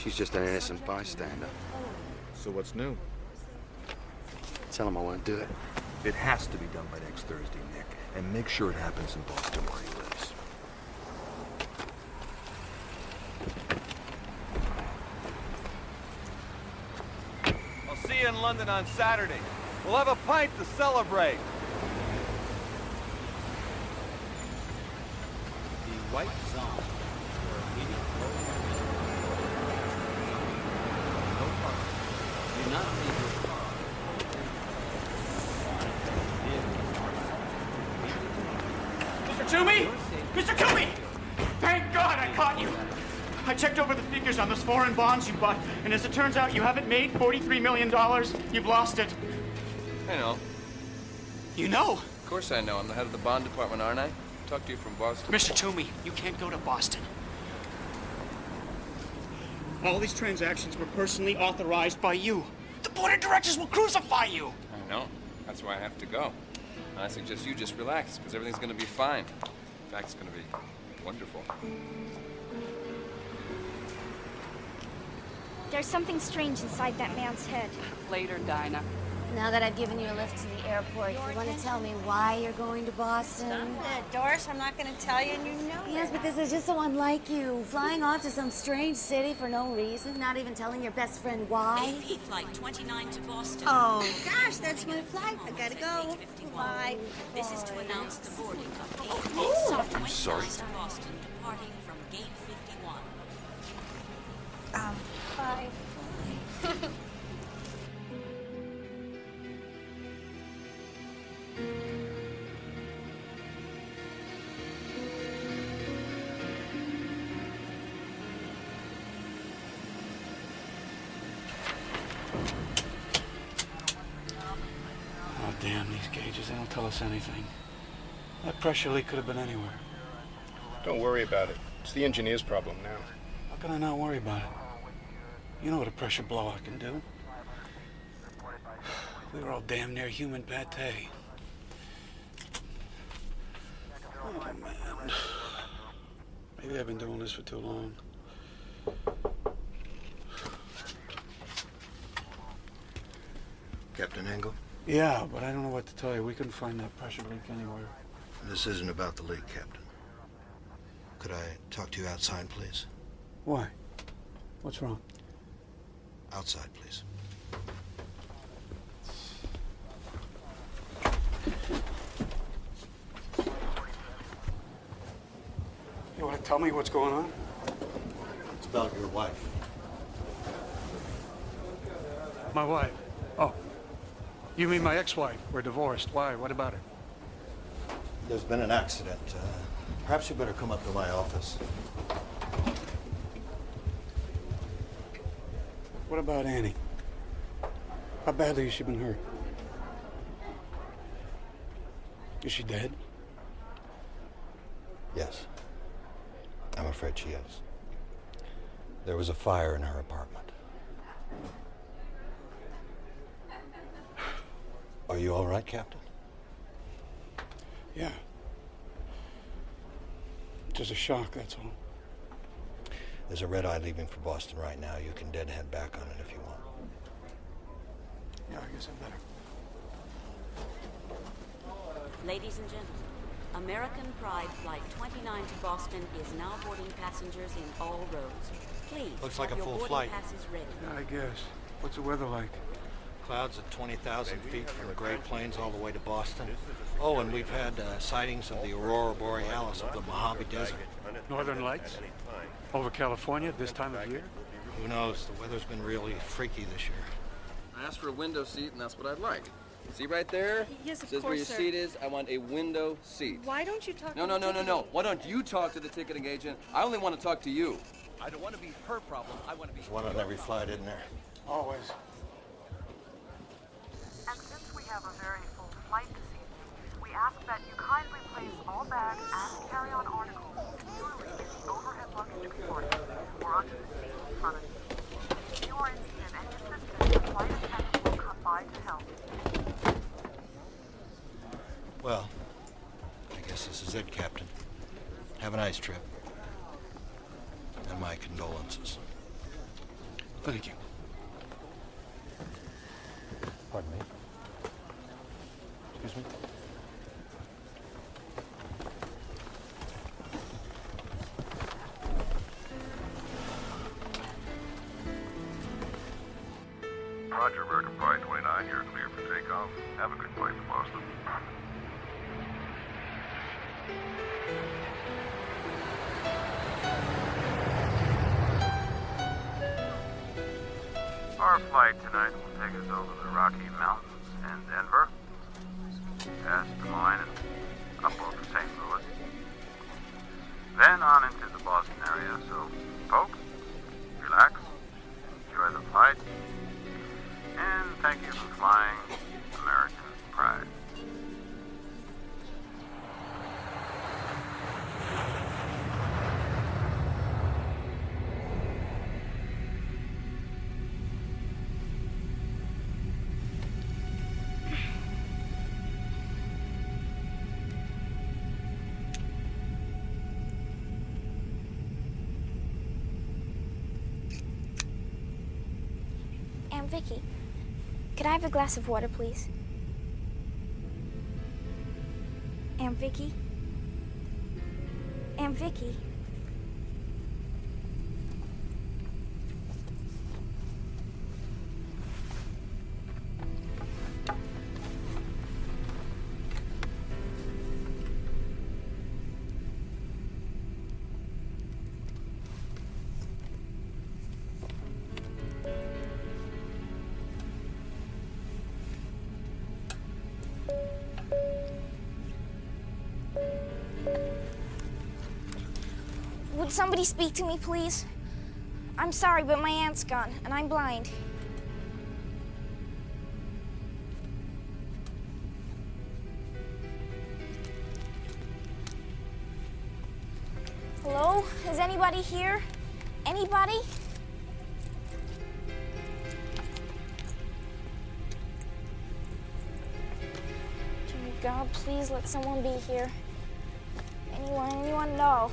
She's just an innocent bystander. So what's new? Tell him I won't do it. It has to be done by next Thursday, Nick. And make sure it happens in Boston where he lives. I'll see you in London on Saturday. We'll have a pint to celebrate. The White Zone is where immediate no parking. Do not leave your car. Mr. Toomey! Mr. Toomey! Thank God I caught you! I checked over the figures on those foreign bonds you bought, and as it turns out, you haven't made $43 million. You've lost it. I know. You know? Of course I know. I'm the head of the bond department, aren't I? Talk to you from Boston. Mr. Toomey, you can't go to Boston. All these transactions were personally authorized by you. The board of directors will crucify you. I know. That's why I have to go. And I suggest you just relax, because everything's going to be fine. In fact, it's going to be wonderful. There's something strange inside that man's head. Later, Dinah. Now that I've given you a lift to the airport, you want to tell me why you're going to Boston? Doris, I'm not going to tell you, and you know Yes, because it's just so unlike you. Flying off to some strange city for no reason, not even telling your best friend why. AP Flight 29 to Boston. Oh, gosh, that's my flight. I gotta go. Bye. This is to announce the boarding of AP Oh, I'm sorry. to Boston, departing from Gate 51. Bye. Oh, damn these gauges. They don't tell us anything. That pressure leak could have been anywhere. Don't worry about it. It's the engineer's problem now. How can I not worry about it? You know what a pressure blowout can do. We were all damn near human pate. Oh, man. Maybe I've been doing this for too long. Captain Engel? Yeah, but I don't know what to tell you. We couldn't find that pressure leak anywhere. This isn't about the leak, Captain. Could I talk to you outside, please? Why? What's wrong? Outside, please. You want to tell me what's going on? It's about your wife. My wife? Oh. You mean my ex-wife? We're divorced. Why? What about her? There's been an accident. Perhaps you better come up to my office. What about Annie? How badly has she been hurt? Is she dead? Yes. I'm afraid she is. There was a fire in her apartment. Are you all right, Captain? Yeah. Just a shock, that's all. There's a red eye leaving for Boston right now. You can deadhead back on it if you want. Yeah, I guess I better. Ladies and gentlemen, American Pride Flight 29 to Boston is now boarding passengers in all rows. Please, Looks like have a your full boarding flight. passes ready. Yeah, I guess. What's the weather like? Clouds at 20,000 feet from the Great Plains all the way to Boston. Oh, and we've had sightings of the aurora borealis of the Mojave Desert. Northern Lights? Over California this time of year? Who knows? The weather's been really freaky this year. I asked for a window seat, and that's what I'd like. See right there? Yes, of Says where course, your sir. seat is. I want a window seat. Why don't you talk No. Why don't you talk to the ticketing agent? I only want to talk to you. I don't want to be her problem. I want to be. There's one on every flight, isn't there? Always. And since we have a very full flight this evening, we ask that you kindly place all bags and carry-on articles securely in the overhead luggage compartment or under the seat in front of you. If you are in need of any assistance, the flight attendant will come by to help. Well, I guess this is it, Captain. Have a nice trip. And my condolences. Thank you. Pardon me. Excuse me. Roger, American Pride 29, you're clear for takeoff. Have a good flight to Boston. Our flight tonight will take us over the Rocky Mountains and Denver, past Des Moines and up over St. Louis, then on into the Boston area. So, folks, relax, enjoy the flight, and thank you for flying American Pride. Vicky, could I have a glass of water, please? Aunt Vicky? Aunt Vicky? Would somebody speak to me, please? I'm sorry, but my aunt's gone, and I'm blind. Hello? Is anybody here? Anybody? Dear God, please let someone be here. Anyone know?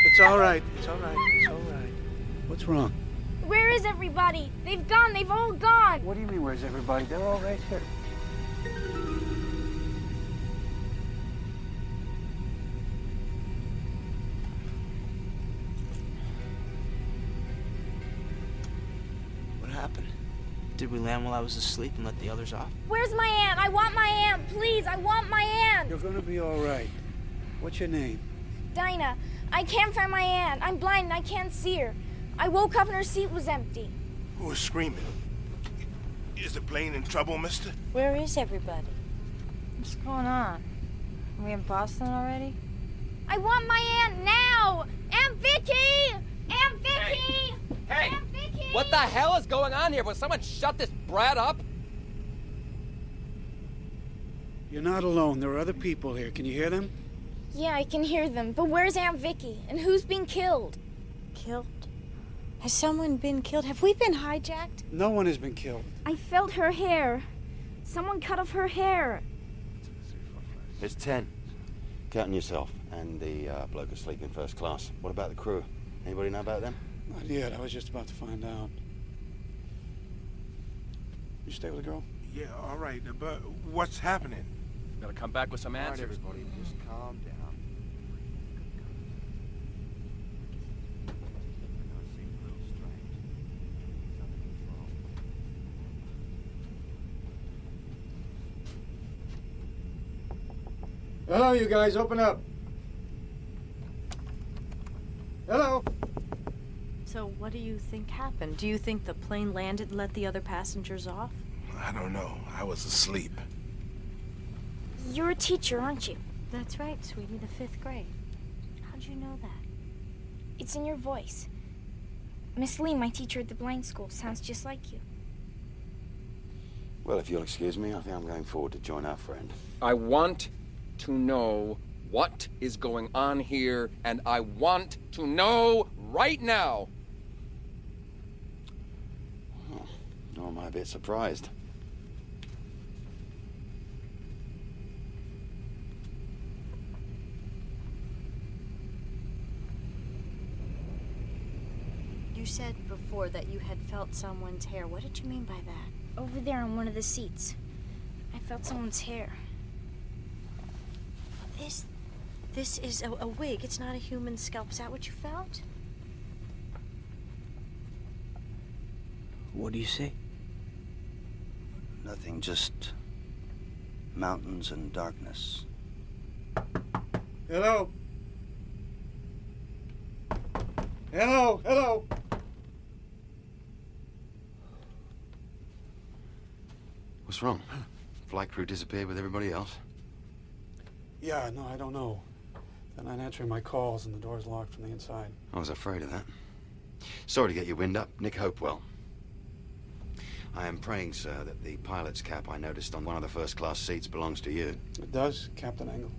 It's all right. It's all right. It's all right. What's wrong? Where is everybody? They've gone. They've all gone. What do you mean, where's everybody? They're all right here. What happened? Did we land while I was asleep and let the others off? Where's my aunt? I want my aunt. Please, I want my aunt. You're gonna be all right. What's your name? Dinah. I can't find my aunt. I'm blind and I can't see her. I woke up and her seat was empty. Who was screaming? Is the plane in trouble, mister? Where is everybody? What's going on? Are we in Boston already? I want my aunt now! Aunt Vicky! Aunt Vicky! Hey! Aunt Vicky! What the hell is going on here? Will someone shut this brat up? You're not alone. There are other people here. Can you hear them? Yeah, I can hear them. But where's Aunt Vicky? And who's being killed? Killed? Has someone been killed? Have we been hijacked? No one has been killed. I felt her hair. Someone cut off her hair. It's 10. Counting yourself and the bloke asleep in first class. What about the crew? Anybody know about them? Not yet. I was just about to find out. You stay with the girl? Yeah, all right, but what's happening? Gotta come back with some answers. All right, everybody, just calm down. Hello, you guys, open up. Hello. So what do you think happened? Do you think the plane landed and let the other passengers off? I don't know. I was asleep. You're a teacher, aren't you? That's right, sweetie, the 5th grade. How'd you know that? It's in your voice. Miss Lee, my teacher at the blind school, sounds just like you. Well, if you'll excuse me, I think I'm going forward to join our friend. I want to know what is going on here, and I want to know right now. Oh, nor am I a bit surprised. You said before that you had felt someone's hair. What did you mean by that? Over there on one of the seats. I felt someone's hair. This is a wig. It's not a human scalp. Is that what you felt? What do you see? Nothing, just mountains and darkness. Hello? Hello? Hello? What's wrong? Flight crew disappeared with everybody else? Yeah, no, I don't know. They're not answering my calls and the door's locked from the inside. I was afraid of that. Sorry to get your wind up. Nick Hopewell. I am praying, sir, that the pilot's cap I noticed on one of the first-class seats belongs to you. It does, Captain Engel.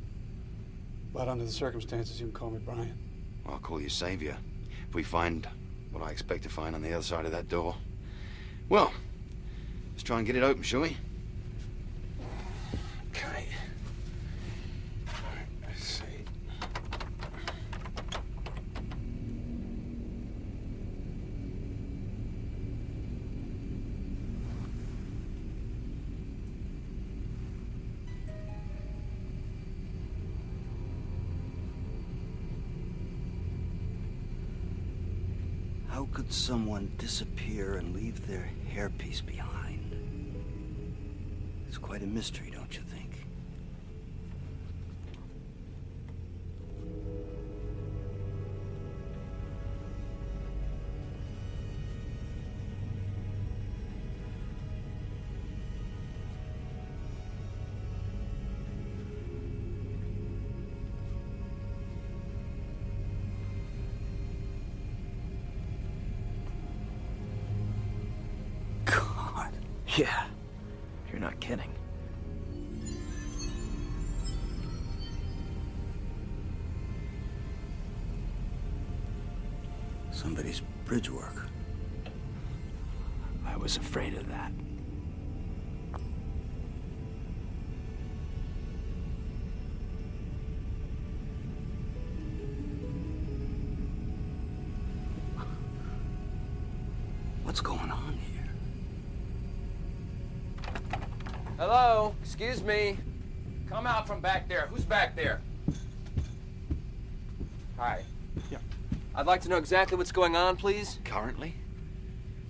But under the circumstances, you can call me Brian. I'll call you Savior. If we find what I expect to find on the other side of that door. Well, let's try and get it open, shall we? Okay. Let's see. How could someone disappear and leave their hairpiece behind? It's quite a mystery, don't you think? Yeah, you're not kidding. Somebody's bridge work. I was afraid of that. What's going on here? Hello? Excuse me. Come out from back there. Who's back there? Hi. Yeah. I'd like to know exactly what's going on, please. Currently?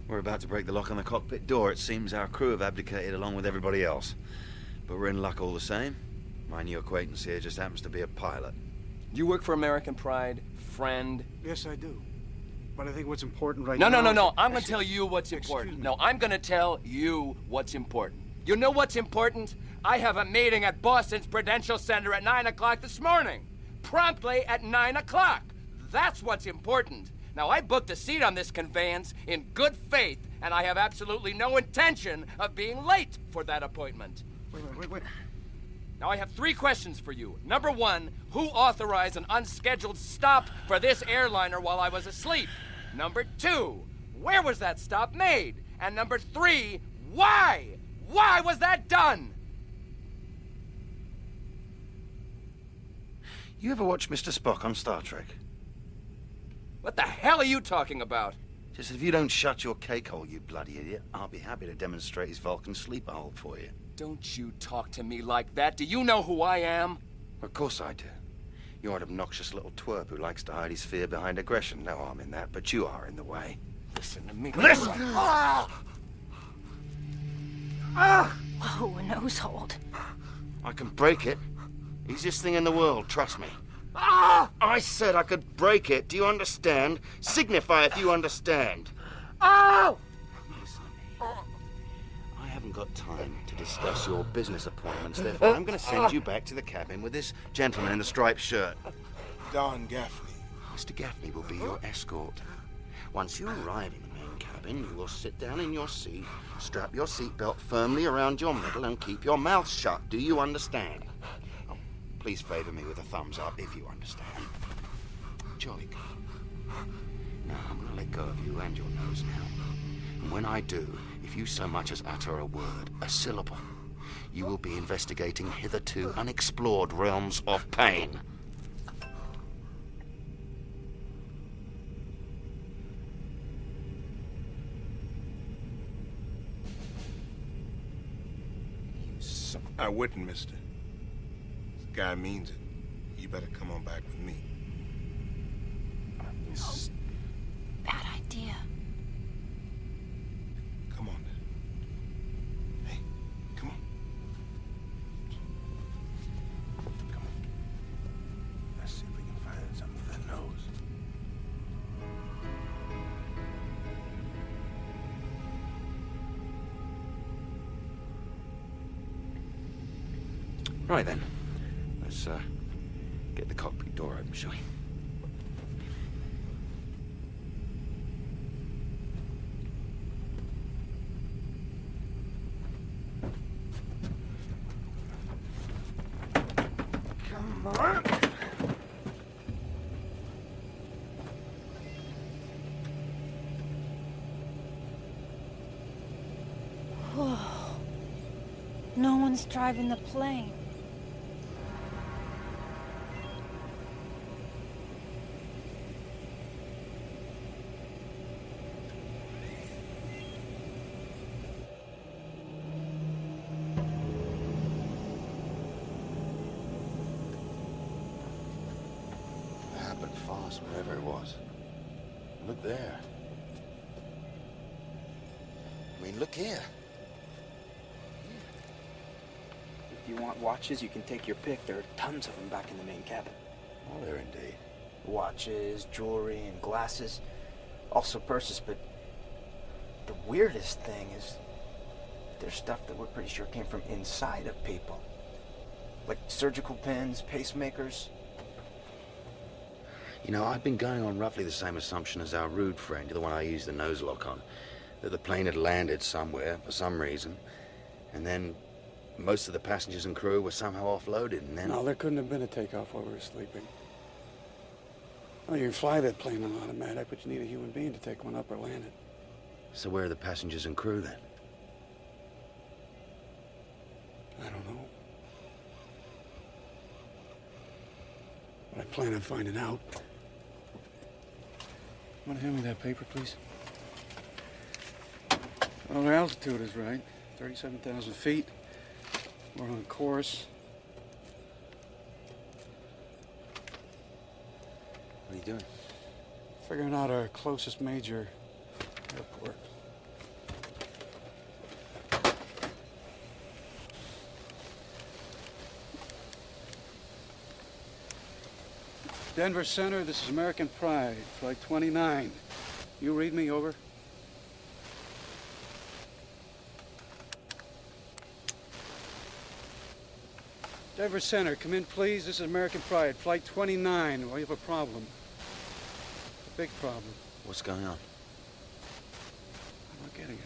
We're about to break the lock on the cockpit door. It seems our crew have abdicated along with everybody else. But we're in luck all the same. My new acquaintance here just happens to be a pilot. You work for American Pride, friend? Yes, I do. But I think what's important right No, now... no. I'm going to tell you what's important. No, I'm going to tell you what's important. You know what's important? I have a meeting at Boston's Prudential Center at 9 o'clock this morning. Promptly at 9 o'clock. That's what's important. Now, I booked a seat on this conveyance in good faith, and I have absolutely no intention of being late for that appointment. Wait. Now, I have 3 questions for you. Number 1, who authorized an unscheduled stop for this airliner while I was asleep? Number 2, where was that stop made? And number 3, why? Why was that done? You ever watch Mr. Spock on Star Trek? What the hell are you talking about? Just if you don't shut your cake hole, you bloody idiot, I'll be happy to demonstrate his Vulcan sleeper hole for you. Don't you talk to me like that. Do you know who I am? Of course I do. You're an obnoxious little twerp who likes to hide his fear behind aggression. No harm in that, but you are in the way. Listen to me. Listen! Whoa, a nose hold. I can break it. Easiest thing in the world, trust me. I said I could break it. Do you understand? Signify if you understand. Listen to me. I haven't got time to discuss your business appointments, therefore I'm going to send you back to the cabin with this gentleman in the striped shirt. Don Gaffney. Mr. Gaffney will be your escort. Once you arrive in the main cabin, cabin, you will sit down in your seat, strap your seatbelt firmly around your middle, and keep your mouth shut. Do you understand? Oh, please favour me with a thumbs up if you understand. Jolly good. Now, I'm going to let go of you and your nose now. And when I do, if you so much as utter a word, a syllable, you will be investigating hitherto unexplored realms of pain. I wouldn't, mister. This guy means it. You better come on back with me. Bad idea. Come on. Hey, come on. Come on. Let's see if we can find something for that nose. Right then. Let's get the cockpit door open, shall we? Come on. Whoa. No one's driving the plane. Fast, wherever it was. Look there. I mean, look here. If you want watches, you can take your pick. There are tons of them back in the main cabin. Oh, there indeed. Watches, jewelry, and glasses. Also purses, but the weirdest thing is there's stuff that we're pretty sure came from inside of people. Like surgical pins, pacemakers. You know, I've been going on roughly the same assumption as our rude friend, the one I used the nose lock on, that the plane had landed somewhere for some reason, and then most of the passengers and crew were somehow offloaded, and then... No, there couldn't have been a takeoff while we were sleeping. Well, you can fly that plane on automatic, but you need a human being to take one up or land it. So where are the passengers and crew then? I don't know. But I plan on finding out. Want to hand me that paper, please? Well, our altitude is right. 37,000 feet. We're on course. What are you doing? Figuring out our closest major airport. Denver Center, this is American Pride, flight 29. You read me, over. Denver Center, come in, please. This is American Pride, flight 29. We have a problem. A big problem. What's going on? I'm not getting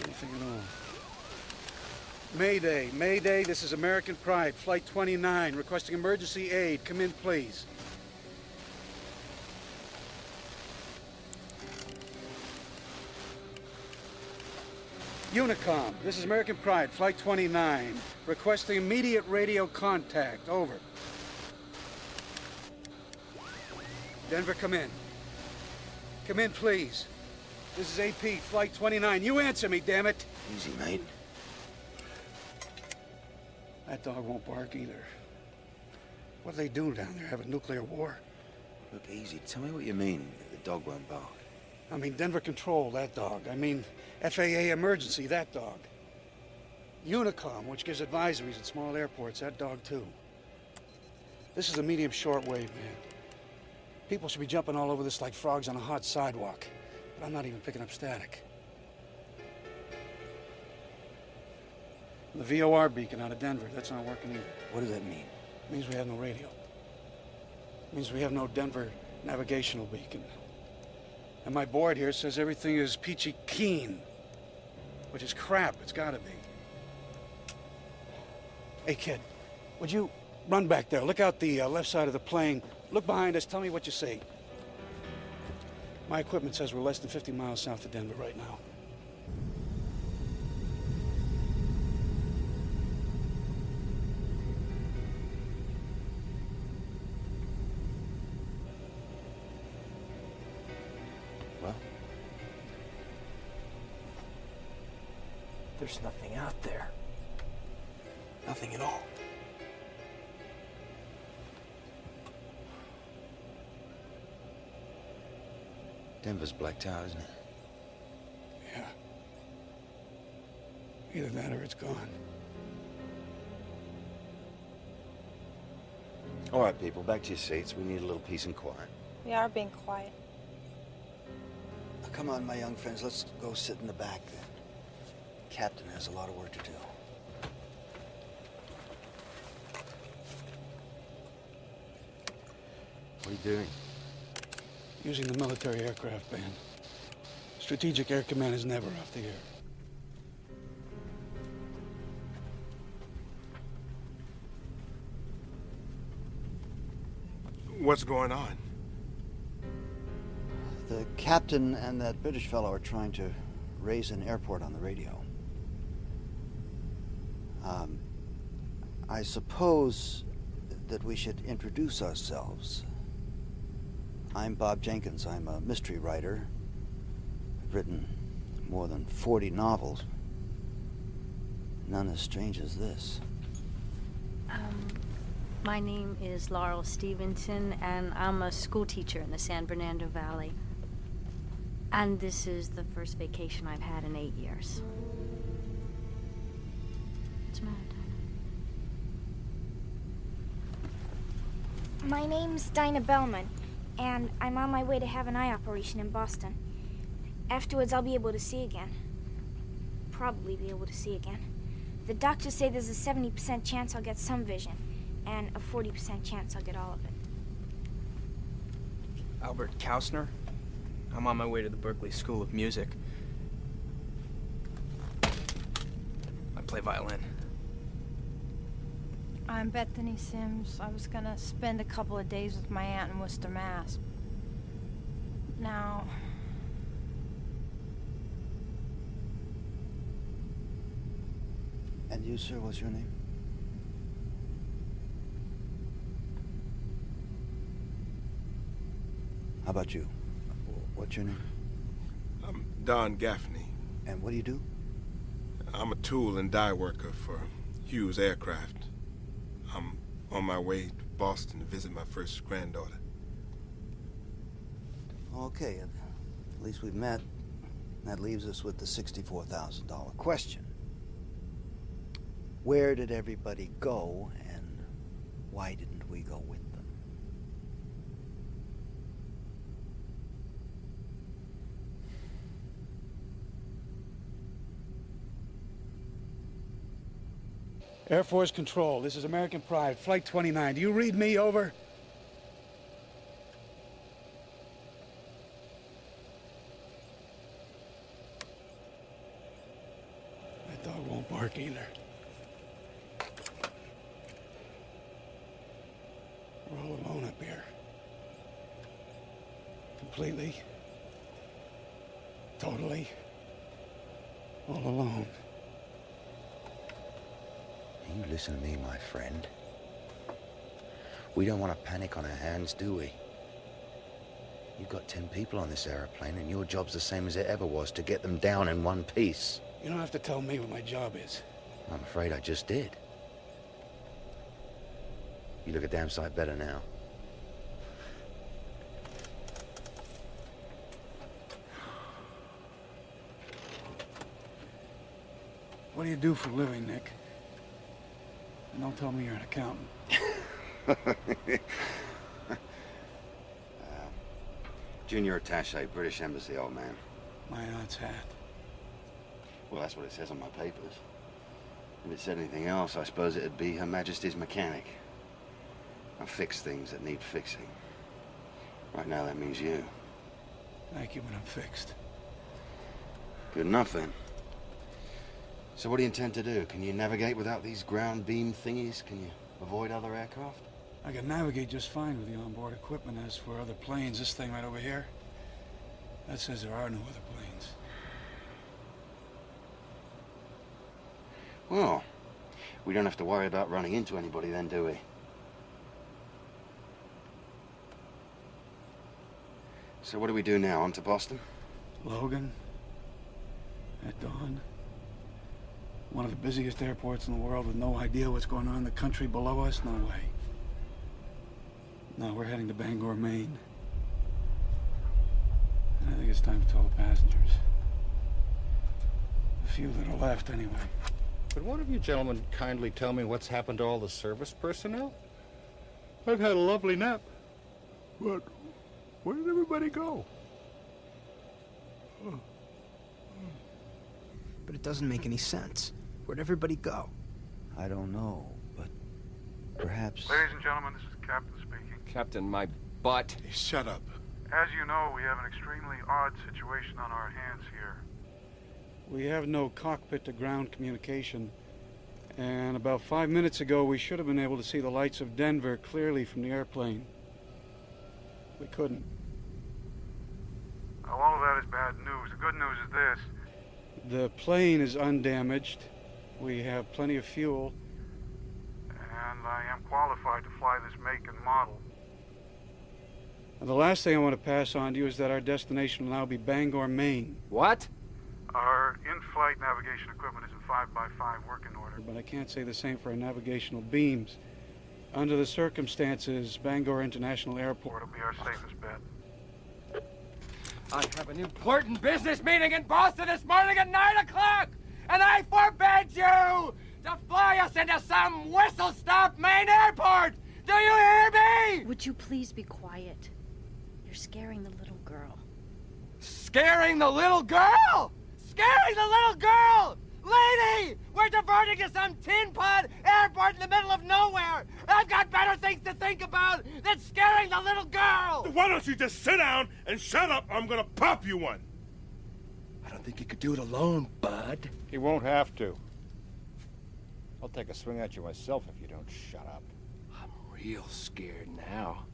anything at all. Mayday, Mayday, this is American Pride, flight 29, requesting emergency aid. Come in, please. Unicom, this is American Pride, flight 29, requesting immediate radio contact. Over. Denver, come in. Come in, please. This is AP, flight 29. You answer me, damn it. Easy, mate. That dog won't bark either. What do they do down there? Have a nuclear war? Look, easy. Tell me what you mean. The dog won't bark. I mean, Denver Control, that dog. I mean, FAA Emergency, that dog. Unicom, which gives advisories at small airports, that dog too. This is a medium shortwave, man. People should be jumping all over this like frogs on a hot sidewalk. But I'm not even picking up static. The VOR beacon out of Denver, that's not working either. What does that mean? It means we have no radio. It means we have no Denver navigational beacon. And my board here says everything is peachy keen, which is crap. It's gotta be. Hey, kid, would you run back there? Look out the left side of the plane. Look behind us. Tell me what you see. My equipment says we're less than 50 miles south of Denver right now. Well, there's nothing out there. Nothing at all. Denver's blacked out, isn't it? Yeah. Either that or it's gone. All right, people, back to your seats. We need a little peace and quiet. We are being quiet. Now, come on, my young friends. Let's go sit in the back. The captain has a lot of work to do. What are you doing? Using the military aircraft band. Strategic Air Command is never off the air. What's going on? The captain and that British fellow are trying to raise an airport on the radio. I suppose that we should introduce ourselves. I'm Bob Jenkins. I'm a mystery writer. I've written more than 40 novels. None as strange as this. My name is Laurel Stevenson, and I'm a school teacher in the San Bernardino Valley. And this is the first vacation I've had in 8 years. What's the matter, Dinah? My name's Dinah Bellman, and I'm on my way to have an eye operation in Boston. Afterwards, I'll be able to see again. Probably be able to see again. The doctors say there's a 70% chance I'll get some vision, and a 40% chance I'll get all of it. Albert Kausner. I'm on my way to the Berklee School of Music. I play violin. I'm Bethany Sims. I was gonna spend a couple of days with my aunt in Worcester, Mass. Now... And you, sir, what's your name? How about you? What's your name? I'm Don Gaffney. And what do you do? I'm a tool and die worker for Hughes Aircraft. I'm on my way to Boston to visit my first granddaughter. Okay, at least we've met. That leaves us with the $64,000 question. Where did everybody go, and why didn't we go with them? Air Force Control, this is American Pride, Flight 29. Do you read me? Over. That dog won't bark either. We're all alone up here. Completely. Totally. All alone. You listen to me, my friend. We don't want to panic on our hands, do we? You've got 10 people on this airplane, and your job's the same as it ever was, to get them down in one piece. You don't have to tell me what my job is. I'm afraid I just did. You look a damn sight better now. What do you do for a living, Nick? And don't tell me you're an accountant. Junior attaché, British Embassy, old man. My aunt's hat. Well, that's what it says on my papers. If it said anything else, I suppose it'd be Her Majesty's mechanic. I fix things that need fixing. Right now, that means you. Thank you, but I'm fixed. Good enough, then. So what do you intend to do? Can you navigate without these ground beam thingies? Can you avoid other aircraft? I can navigate just fine with the onboard equipment. As for other planes, this thing right over here, that says there are no other planes. Well, we don't have to worry about running into anybody then, do we? So what do we do now? On to Boston? Logan, at dawn. One of the busiest airports in the world with no idea what's going on in the country below us? No way. No, we're heading to Bangor, Maine. And I think it's time to tell the passengers. The few that are left, anyway. Could one of you gentlemen kindly tell me what's happened to all the service personnel? I've had a lovely nap. But where did everybody go? But it doesn't make any sense. Where'd everybody go? I don't know, but perhaps... Ladies and gentlemen, this is Captain speaking. Captain, my butt. Hey, shut up. As you know, we have an extremely odd situation on our hands here. We have no cockpit-to-ground communication. And about 5 minutes ago, we should have been able to see the lights of Denver clearly from the airplane. We couldn't. Now, all of that is bad news. The good news is this. The plane is undamaged. We have plenty of fuel. And I am qualified to fly this make and model. And the last thing I want to pass on to you is that our destination will now be Bangor, Maine. What? Our in-flight navigation equipment is in 5x5 working order. But I can't say the same for our navigational beams. Under the circumstances, Bangor International Airport will be our safest bet. I have an important business meeting in Boston this morning at 9 o'clock, and I forbid you to fly us into some whistle-stop Maine airport! Do you hear me? Would you please be quiet? You're scaring the little girl. Scaring the little girl? Scaring the little girl! Lady! We're diverting to some tin pod airport in the middle of nowhere! I've got better things to think about than scaring the little girl! Why don't you just sit down and shut up, or I'm gonna pop you one! I don't think you could do it alone, bud. He won't have to. I'll take a swing at you myself if you don't shut up. I'm real scared now.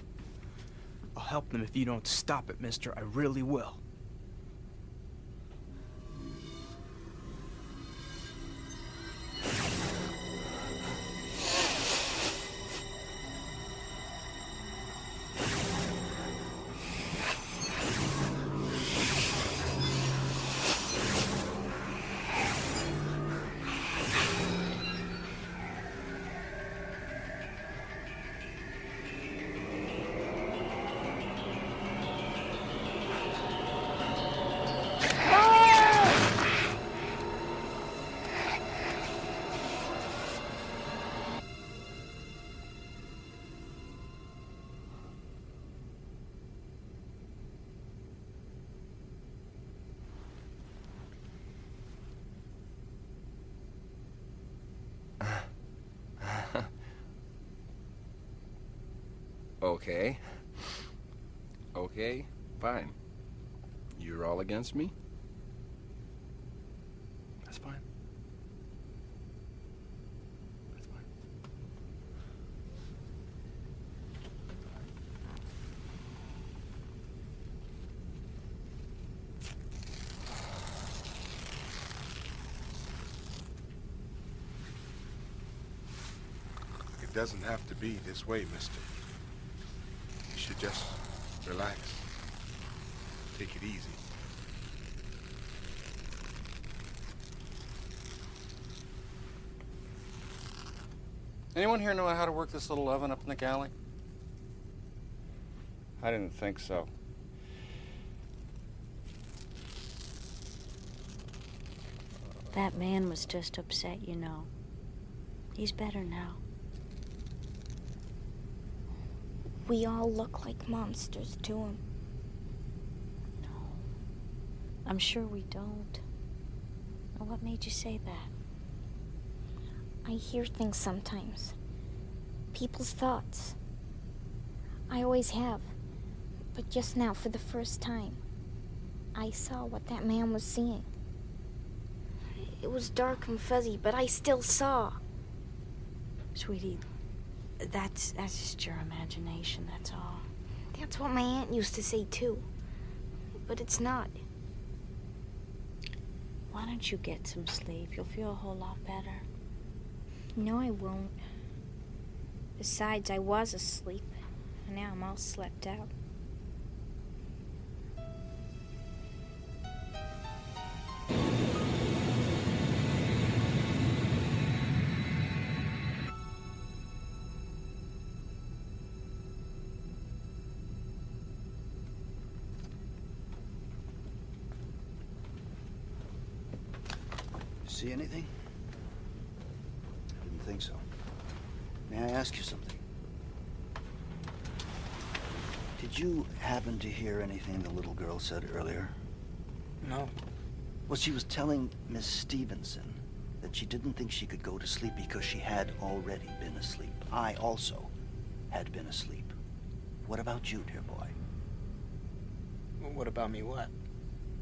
I'll help them if you don't stop it, mister. I really will. Okay. Okay, fine. You're all against me? That's fine. That's fine. It doesn't have to be this way, mister. You should just relax. Take it easy. Anyone here know how to work this little oven up in the galley? I didn't think so. That man was just upset, you know. He's better now. We all look like monsters to him. No. I'm sure we don't. Now, what made you say that? I hear things sometimes. People's thoughts. I always have. But just now, for the first time. I saw what that man was seeing. It was dark and fuzzy, but I still saw. Sweetie, that's just your imagination, that's all. That's what my aunt used to say, too. But it's not. Why don't you get some sleep? You'll feel a whole lot better. No, I won't. Besides, I was asleep. And now I'm all slept out. See anything? I didn't think so. May I ask you something? Did you happen to hear anything the little girl said earlier? No. Well, she was telling Miss Stevenson that she didn't think she could go to sleep because she had already been asleep. I also had been asleep. What about you, dear boy? What about me, what?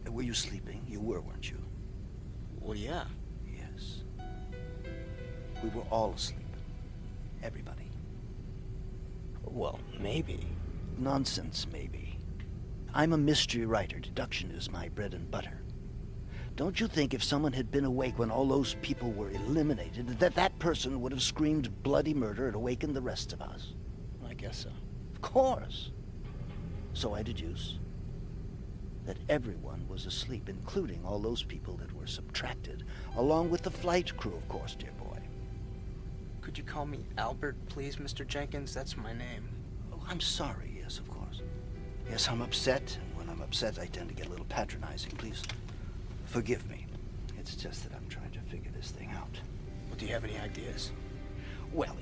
Were you sleeping? You were, weren't you? Well, yeah. Yes. We were all asleep. Everybody. Well, maybe. Nonsense, maybe. I'm a mystery writer. Deduction is my bread and butter. Don't you think if someone had been awake when all those people were eliminated, that person would have screamed bloody murder and awakened the rest of us? I guess so. Of course. So I deduce that everyone was asleep, including all those people that were subtracted, along with the flight crew, of course, dear boy. Could you call me Albert, please, Mr. Jenkins? That's my name. Oh, I'm sorry, yes, of course. Yes, I'm upset, and when I'm upset, I tend to get a little patronizing. Please forgive me. It's just that I'm trying to figure this thing out. Well, do you have any ideas? Well,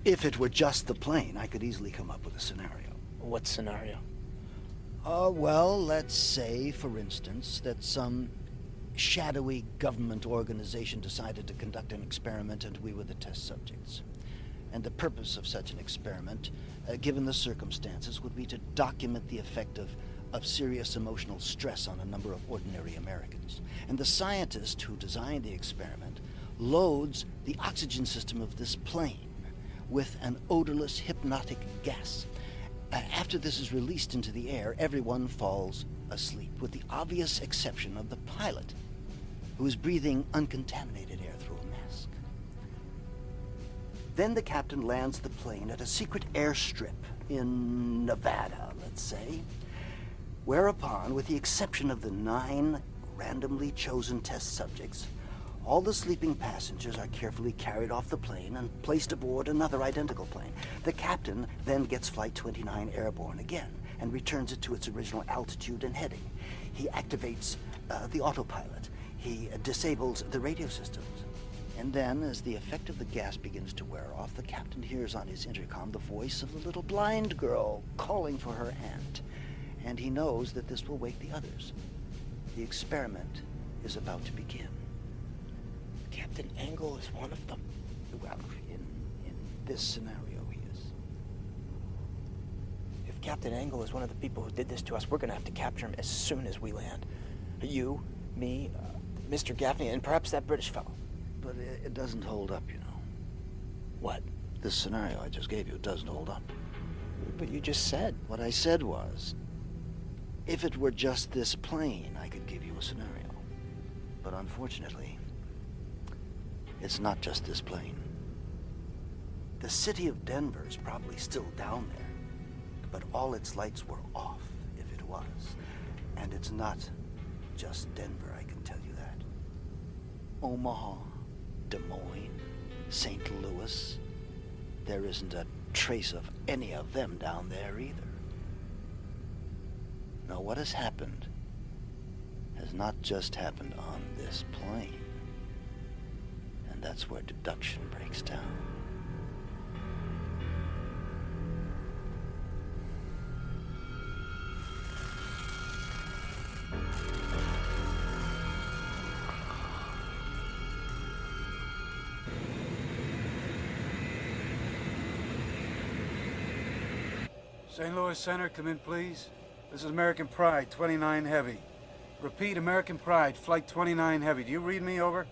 if it were just the plane, I could easily come up with a scenario. What scenario? Well, let's say, for instance, that some shadowy government organization decided to conduct an experiment and we were the test subjects. And the purpose of such an experiment, given the circumstances, would be to document the effect of serious emotional stress on a number of ordinary Americans. And the scientist who designed the experiment loads the oxygen system of this plane with an odorless hypnotic gas. After this is released into the air, everyone falls asleep, with the obvious exception of the pilot, who is breathing uncontaminated air through a mask. Then the captain lands the plane at a secret airstrip in Nevada, let's say, whereupon, with the exception of the 9 randomly chosen test subjects, all the sleeping passengers are carefully carried off the plane and placed aboard another identical plane. The captain then gets Flight 29 airborne again and returns it to its original altitude and heading. He activates the autopilot. He disables the radio systems. And then, as the effect of the gas begins to wear off, the captain hears on his intercom the voice of the little blind girl calling for her aunt. And he knows that this will wake the others. The experiment is about to begin. Captain Angle is one of them? Well, in this scenario, he is. If Captain Angle is one of the people who did this to us, we're going to have to capture him as soon as we land. You, me, Mr. Gaffney, and perhaps that British fellow. But it doesn't hold up, you know. What? This scenario I just gave you doesn't hold up. But you just said. What I said was, if it were just this plane, I could give you a scenario. But unfortunately, it's not just this plane. The city of Denver is probably still down there, but all its lights were off, if it was. And it's not just Denver, I can tell you that. Omaha, Des Moines, St. Louis, there isn't a trace of any of them down there either. Now, what has happened has not just happened on this plane. And that's where deduction breaks down. St. Louis Center, come in, please. This is American Pride, 29 Heavy. Repeat, American Pride, Flight 29 Heavy. Do you read me, over?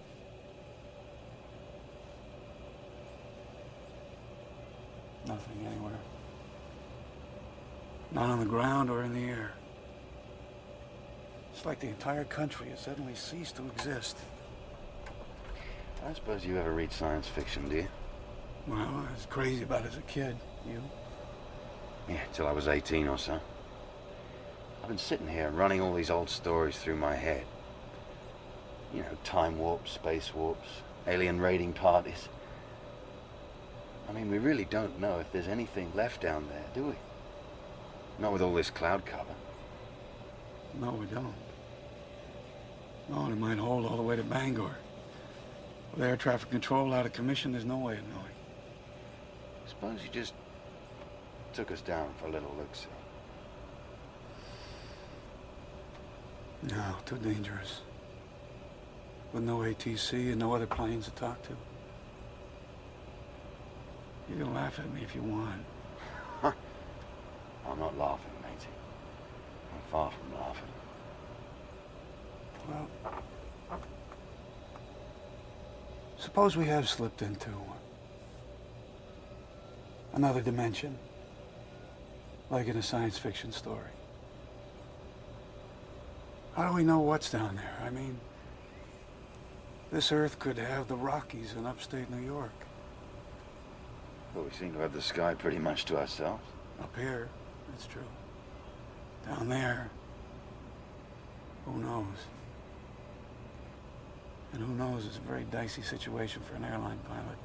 Nothing anywhere. Not on the ground or in the air. It's like the entire country has suddenly ceased to exist. I don't suppose you ever read science fiction, do you? Well, I was crazy about it as a kid. You? Yeah, till I was 18 or so. I've been sitting here running all these old stories through my head. You know, time warps, space warps, alien raiding parties. I mean, we really don't know if there's anything left down there, do we? Not with all this cloud cover. No, we don't. No, and it might hold all the way to Bangor. With air traffic control out of commission, there's no way of knowing. Suppose you just took us down for a little look-see. No, too dangerous. With no ATC and no other planes to talk to. You can laugh at me if you want. I'm not laughing, matey. I'm far from laughing. Well, suppose we have slipped into another dimension, like in a science fiction story. How do we know what's down there? I mean, this Earth could have the Rockies in upstate New York. Well, we seem to have the sky pretty much to ourselves. Up here, that's true. Down there, who knows? And who knows, it's a very dicey situation for an airline pilot.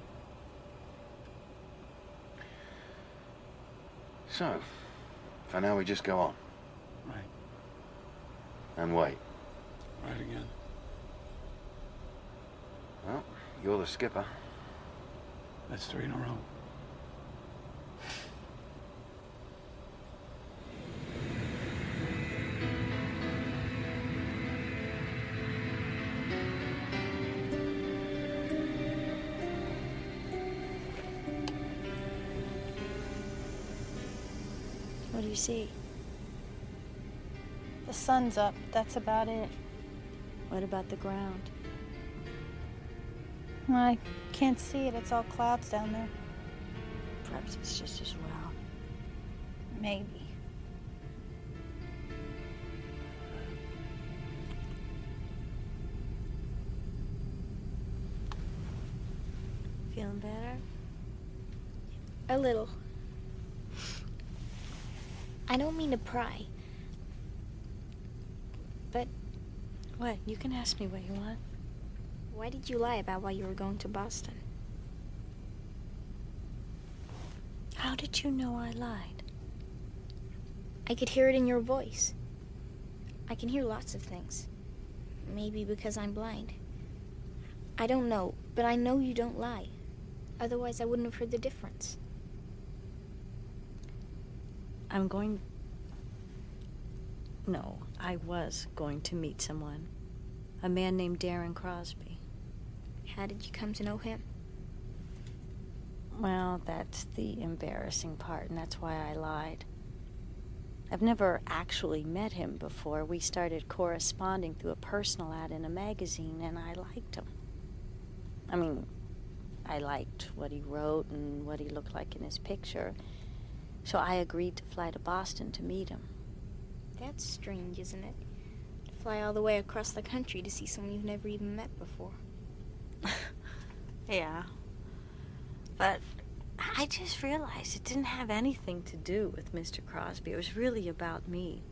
So, for now we just go on. Right. And wait. Right again. Well, you're the skipper. That's 3 in a row. What do you see? The sun's up. That's about it. What about the ground? I can't see it. It's all clouds down there. Perhaps it's just as well. Maybe. Feeling better? A little. I don't mean to pry. But... What? You can ask me what you want. Why did you lie about why you were going to Boston? How did you know I lied? I could hear it in your voice. I can hear lots of things. Maybe because I'm blind. I don't know, but I know you don't lie. Otherwise, I wouldn't have heard the difference. I was going to meet someone. A man named Darren Crosby. How did you come to know him? Well, that's the embarrassing part, and that's why I lied. I've never actually met him before. We started corresponding through a personal ad in a magazine, and I liked him. I mean, I liked what he wrote and what he looked like in his picture. So I agreed to fly to Boston to meet him. That's strange, isn't it? To fly all the way across the country to see someone you've never even met before. Yeah. But I just realized it didn't have anything to do with Mr. Crosby. It was really about me.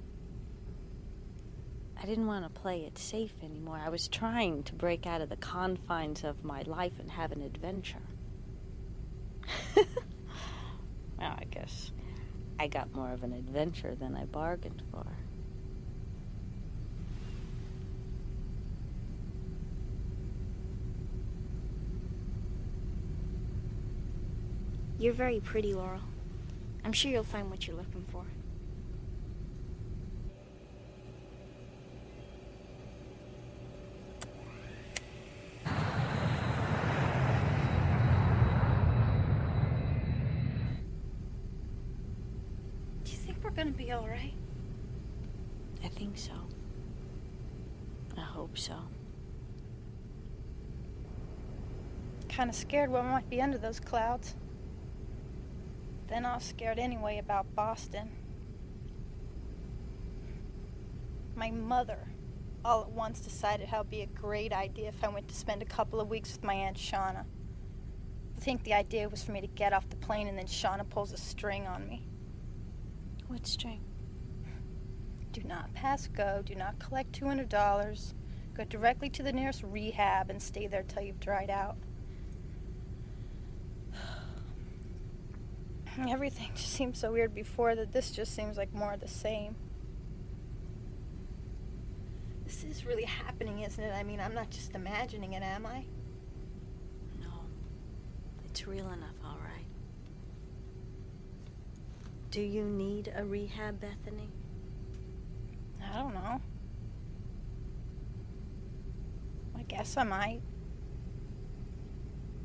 I didn't want to play it safe anymore. I was trying to break out of the confines of my life and have an adventure. Well, I guess I got more of an adventure than I bargained for. You're very pretty, Laurel. I'm sure you'll find what you're looking for. Do you think we're gonna be all right? I think so. hope so. Kind of scared what might be under those clouds. Then I was scared anyway about Boston. My mother all at once decided how it'd be a great idea if I went to spend a couple of weeks with my Aunt Shauna. I think the idea was for me to get off the plane and then Shauna pulls a string on me. What string? Do not pass go, do not collect $200, go directly to the nearest rehab and stay there till you've dried out. Everything just seemed so weird before that this just seems like more of the same. This is really happening, isn't it? I mean, I'm not just imagining it, am I? No. It's real enough, all right. Do you need a rehab, Bethany? I don't know. I guess I might.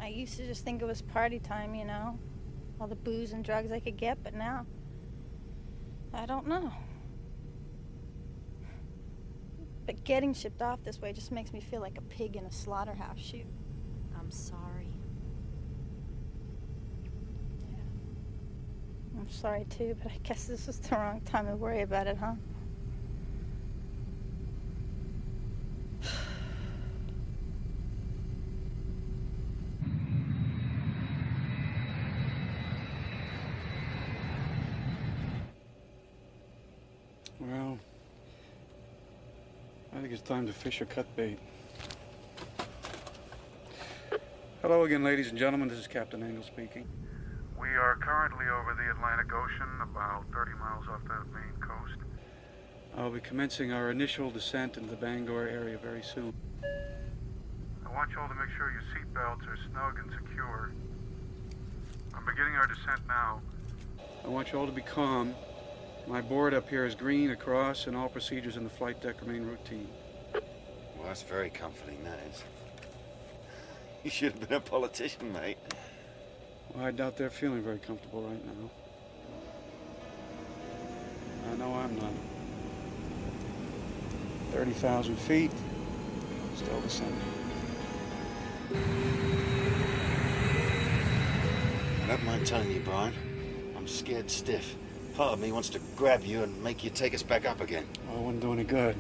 I used to just think it was party time, you know? All the booze and drugs I could get, but now, I don't know. But getting shipped off this way just makes me feel like a pig in a slaughterhouse chute. I'm sorry. Yeah. I'm sorry too, but I guess this is the wrong time to worry about it, huh? Well, I think it's time to fish or cut bait. Hello again, ladies and gentlemen. This is Captain Engel speaking. We are currently over the Atlantic Ocean, about 30 miles off the Maine coast. I'll be commencing our initial descent into the Bangor area very soon. I want you all to make sure your seatbelts are snug and secure. I'm beginning our descent now. I want you all to be calm. My board up here is green across, and all procedures in the flight deck remain routine. Well, that's very comforting, that is. You should have been a politician, mate. Well, I doubt they're feeling very comfortable right now. I know I'm not. 30,000 feet, still descending. I don't mind telling you, Brian, I'm scared stiff. Part of me wants to grab you and make you take us back up again. Oh, it wouldn't do any good.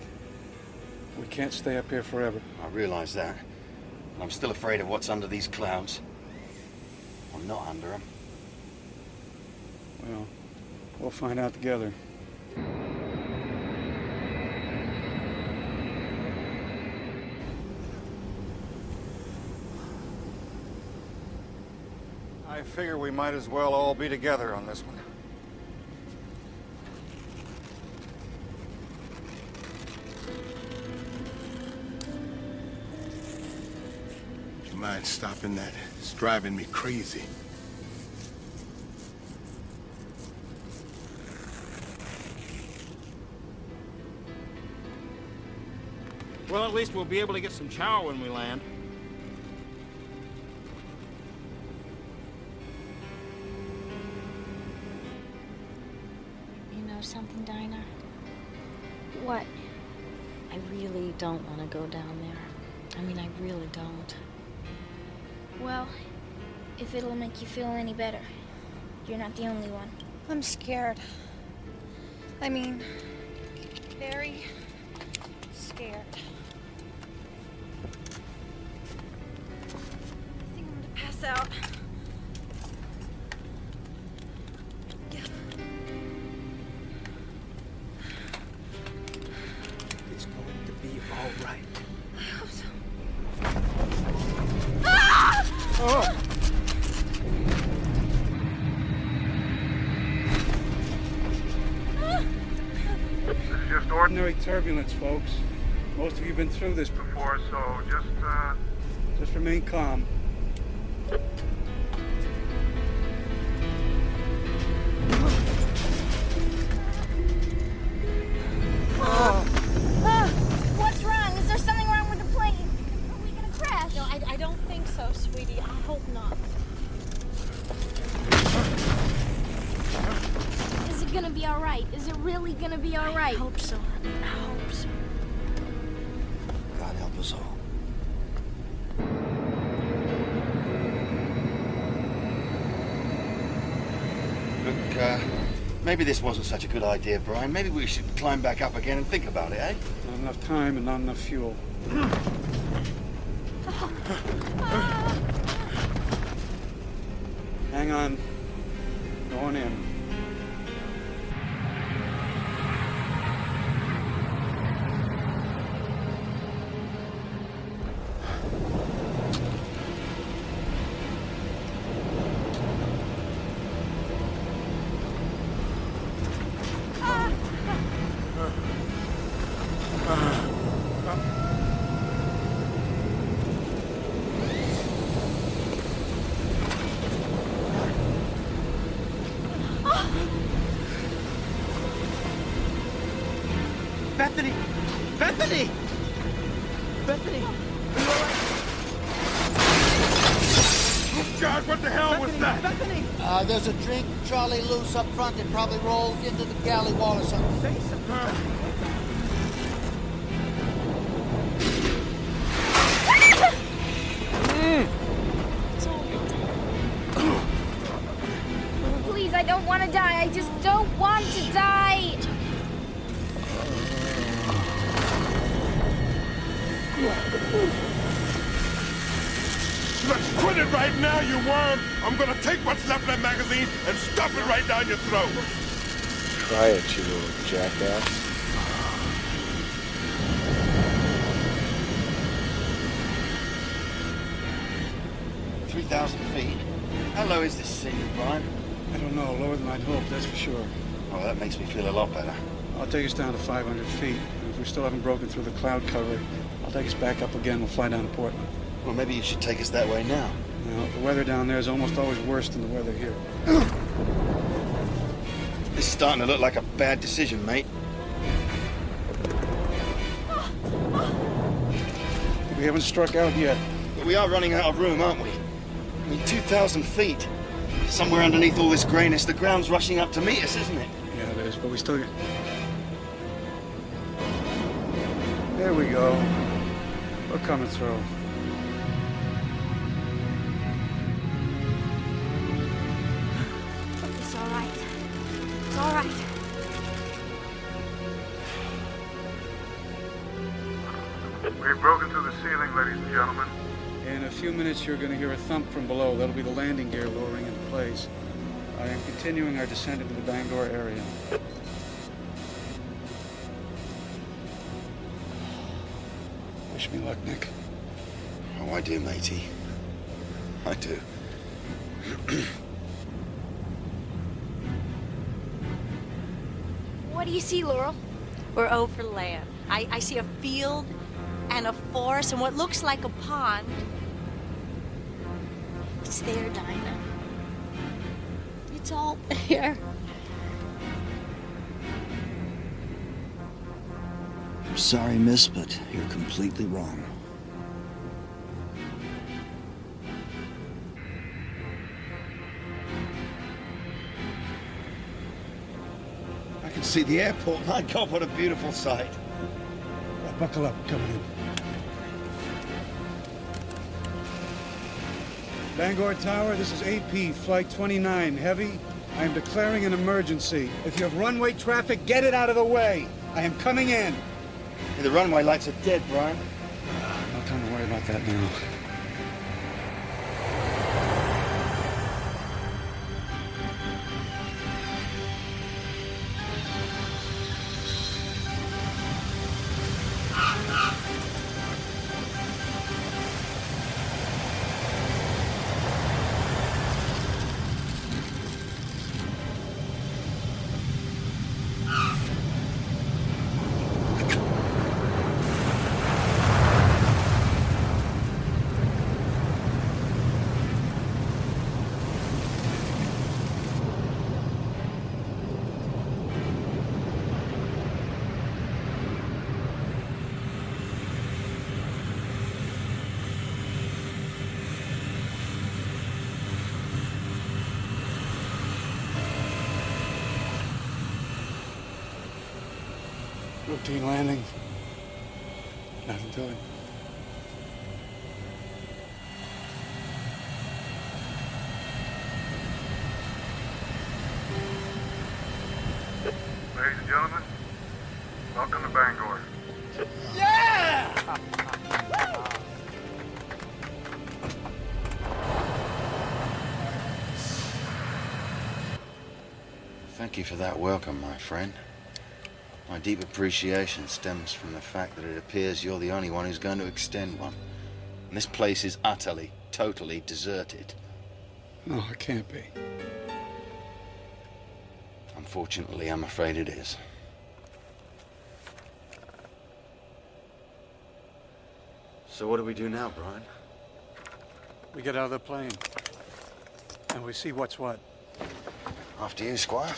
We can't stay up here forever. I realize that. But I'm still afraid of what's under these clouds. Or not under them. Well, we'll find out together. I figure we might as well all be together on this one. Mind stopping that? It's driving me crazy. Well, at least we'll be able to get some chow when we land. You know something, Dinah? What? I really don't want to go down there. I mean, I really don't. Well, if it'll make you feel any better, you're not the only one. I'm scared. I mean, very scared. I think I'm gonna pass out. It's going to be all right. I hope so. Oh! This is just Ordinary turbulence, folks. Most of you have been through this before, so just remain calm. What's wrong? Is there something wrong with the plane? Are we gonna crash? No, I don't think so, sweetie. I hope not. Is it gonna be all right? Is it really gonna be all right? I hope so, honey. I hope so. God Look, maybe this wasn't such a good idea, Brian. Maybe we should climb back up again and think about it, eh? Not enough time and not enough fuel. Hang on. Going in. Bethany! Bethany! Bethany! Oh, God, what the hell was that? Bethany! There's a drink trolley loose up front. It probably rolled into the galley wall or something. Say something. Please, I don't want to die. I just don't want to die. Let's quit it right now, you worm! I'm gonna take what's left of that magazine and stuff it right down your throat! Try it, you little jackass. $3,000 feet? How low is this sea, Brian? I don't know. Lower than I'd hoped, that's for sure. Oh, that makes me feel a lot better. I'll take us down to 500 feet. And if we still haven't broken through the cloud cover, I'll take us back up again. We'll fly down to Portland. Well, maybe you should take us that way now. Now, the weather down there is almost always worse than the weather here. This is starting to look like a bad decision, mate. We haven't struck out yet. But we are running out of room, aren't we? I mean, 2,000 feet. Somewhere underneath all this grayness, the ground's rushing up to meet us, isn't it? Yeah, it is, but we still... There we go. We're coming through. It's all right. It's all right. We've broken through the ceiling, ladies and gentlemen. In a few minutes, you're going to hear a thump from below. That'll be the landing gear lowering into place. I am continuing our descent into the Bangor area. Wish me luck, Nick. Oh, I do, matey. I do. What do you see, Laurel? We're over land. I see a field and a forest and what looks like a pond. It's there, Dinah. It's all there. I'm sorry, miss, but you're completely wrong. I can see the airport. My God, what a beautiful sight. Buckle up, coming in. Bangor Tower, this is AP, Flight 29, heavy. I am declaring an emergency. If you have runway traffic, get it out of the way. I am coming in. Hey, the runway lights are dead, Brian. No time to worry about that now. Routine landing. Nothing to it. Ladies and gentlemen, welcome to Bangor. Yeah! Thank you for that welcome, my friend. My deep appreciation stems from the fact that it appears you're the only one who's going to extend one. And this place is utterly, totally deserted. No, it can't be. Unfortunately, I'm afraid it is. So what do we do now, Brian? We get out of the plane. And we see what's what. After you, Squire.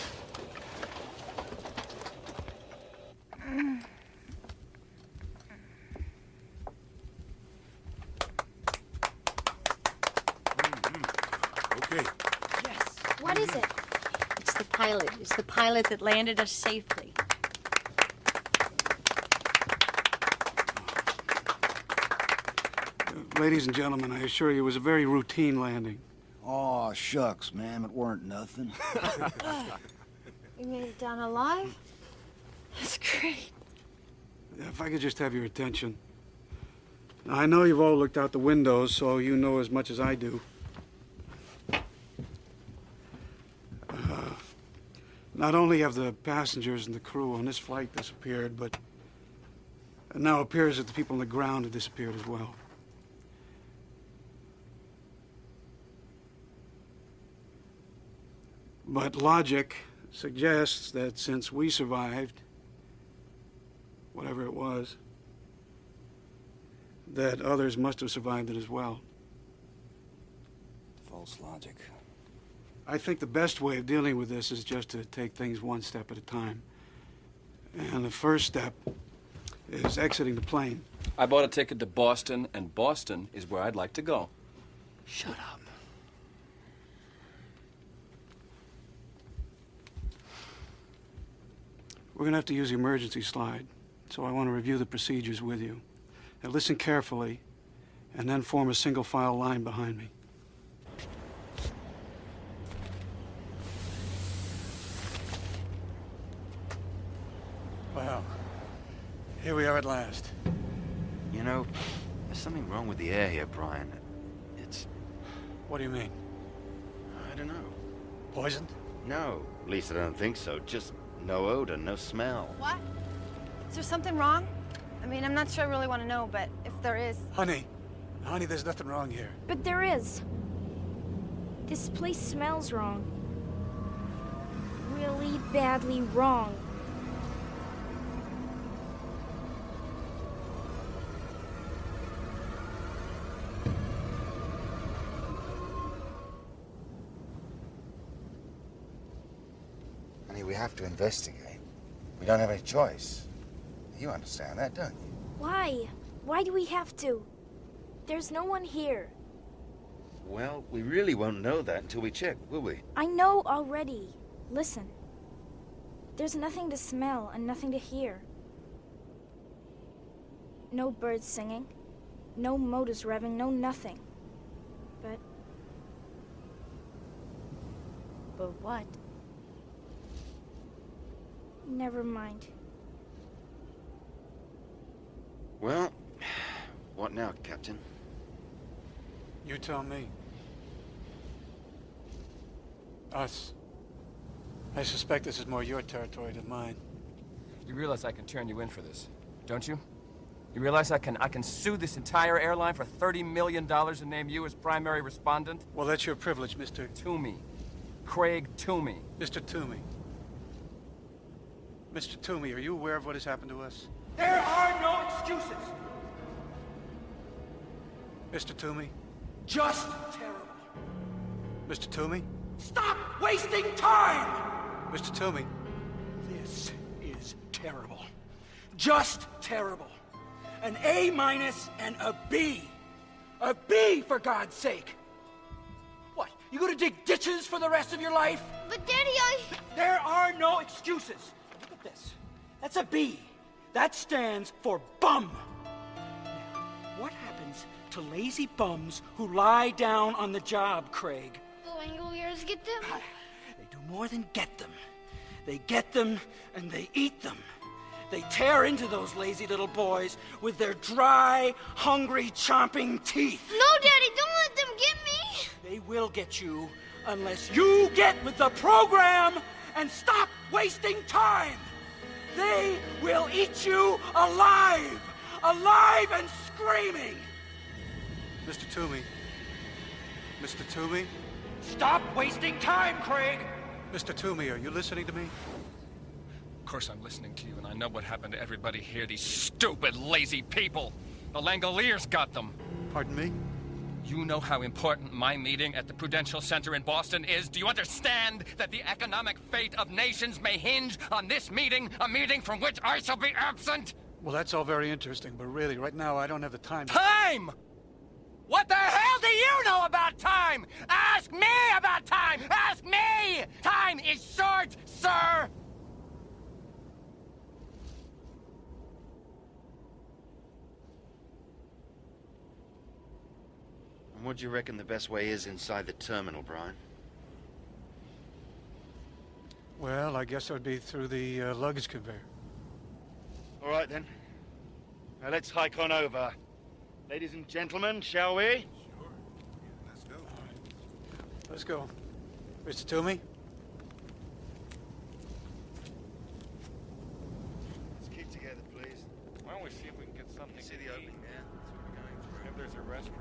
Okay. Yes. What is it? It's the pilot. It's the pilot that landed us safely. Ladies and gentlemen, I assure you it was a very routine landing. Aw, shucks, ma'am, it weren't nothing. You made it down alive? That's great. If I could just have your attention. Now, I know you've all looked out the windows, so you know as much as I do. Not only have the passengers and the crew on this flight disappeared, but it now appears that the people on the ground have disappeared as well. But logic suggests that since we survived, whatever it was, that others must have survived it as well. False logic. I think the best way of dealing with this is just to take things one step at a time. And the first step is exiting the plane. I bought a ticket to Boston, and Boston is where I'd like to go. Shut up. We're gonna have to use the emergency slide, so I want to review the procedures with you. Now listen carefully, and then form a single file line behind me. Well, here we are at last. You know, there's something wrong with the air here, Brian. It's... What do you mean? I don't know. Poisoned? No, at least I don't think so. Just no odor, no smell. What? Is there something wrong? I mean, I'm not sure I really want to know, but if there is... Honey, there's nothing wrong here. But there is. This place smells wrong. Really badly wrong. Honey, we have to investigate. We don't have any choice. You understand that, don't you? Why? Why do we have to? There's no one here. Well, we really won't know that until we check, will we? I know already. Listen. There's nothing to smell and nothing to hear. No birds singing. No motors revving, no nothing. But what? Never mind. Well, what now, Captain? You tell me. Us. I suspect this is more your territory than mine. You realize I can turn you in for this, don't you? You realize I can sue this entire airline for $30 million and name you as primary respondent? Well, that's your privilege, Mr. Toomey. Craig Toomey. Mr. Toomey. Mr. Toomey, are you aware of what has happened to us? There are no excuses. Mr. Toomey? Just terrible. Mr. Toomey? Stop wasting time! Mr. Toomey? This is terrible. Just terrible. An A- and a B. A B, for God's sake. What, you gonna dig ditches for the rest of your life? But Daddy, There are no excuses. Look at this. That's a B. That stands for bum. Now, what happens to lazy bums who lie down on the job, Craig? The Langoliers get them? They do more than get them. They get them and they eat them. They tear into those lazy little boys with their dry, hungry, chomping teeth. No, Daddy, don't let them get me! They will get you unless you get with the program and stop wasting time. They will eat you alive! Alive and screaming! Mr. Toomey. Mr. Toomey? Stop wasting time, Craig! Mr. Toomey, are you listening to me? Of course I'm listening to you, and I know what happened to everybody here, these stupid, lazy people. The Langoliers got them. Pardon me? You know how important my meeting at the Prudential Center in Boston is? Do you understand that the economic fate of nations may hinge on this meeting, a meeting from which I shall be absent? Well, that's all very interesting, but really, right now, I don't have the time. Time? What the hell do you know about time? Ask me about time! Ask me! Time is short, sir! And what do you reckon the best way is inside the terminal, Brian? Well, I guess it would be through the luggage conveyor. All right, then. Now, let's hike on over. Ladies and gentlemen, shall we? Sure. Let's go. Let's go. Mr. Toomey? Let's keep together, please. Why don't we see if we can get something? You see the opening there? That's what we're going through. If there's a restaurant.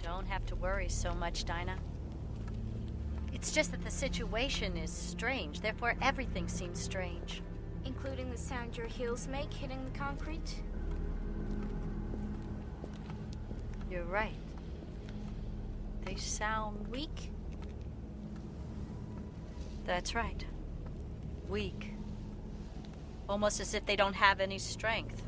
Don't have to worry so much, Dinah. It's just that the situation is strange, therefore everything seems strange. Including the sound your heels make hitting the concrete? You're right. They sound weak. That's right. Weak. Almost as if they don't have any strength.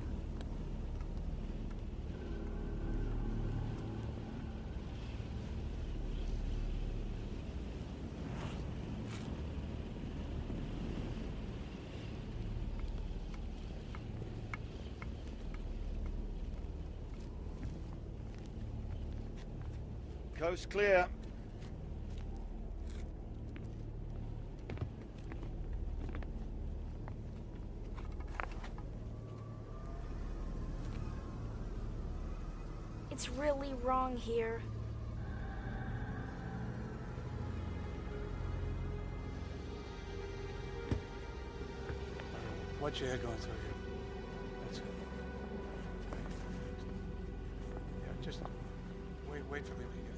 Coast clear. It's really wrong here. Watch your head going through here. That's it. Yeah, just wait for me when you get in there.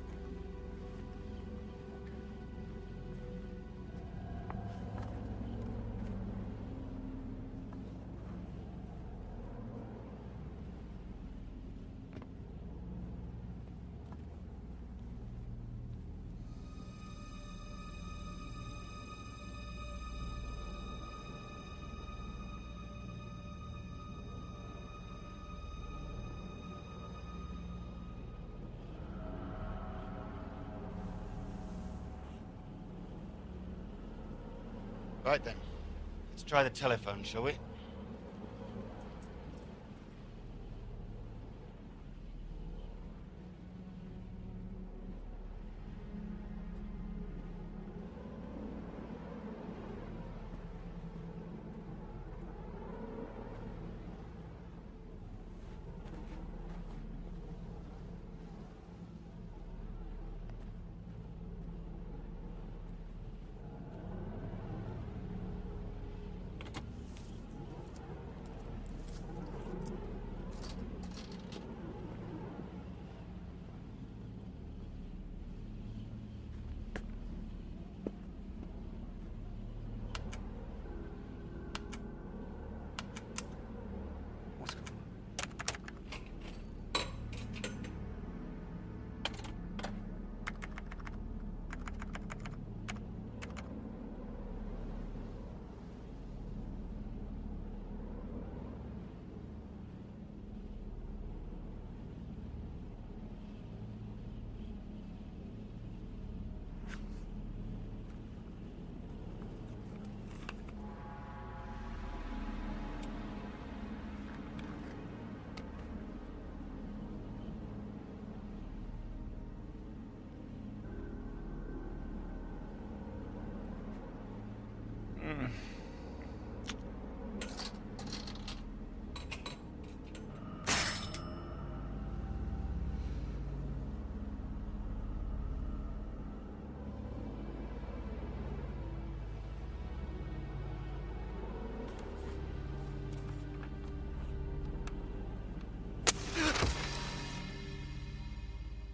Right then. Let's try the telephone, shall we?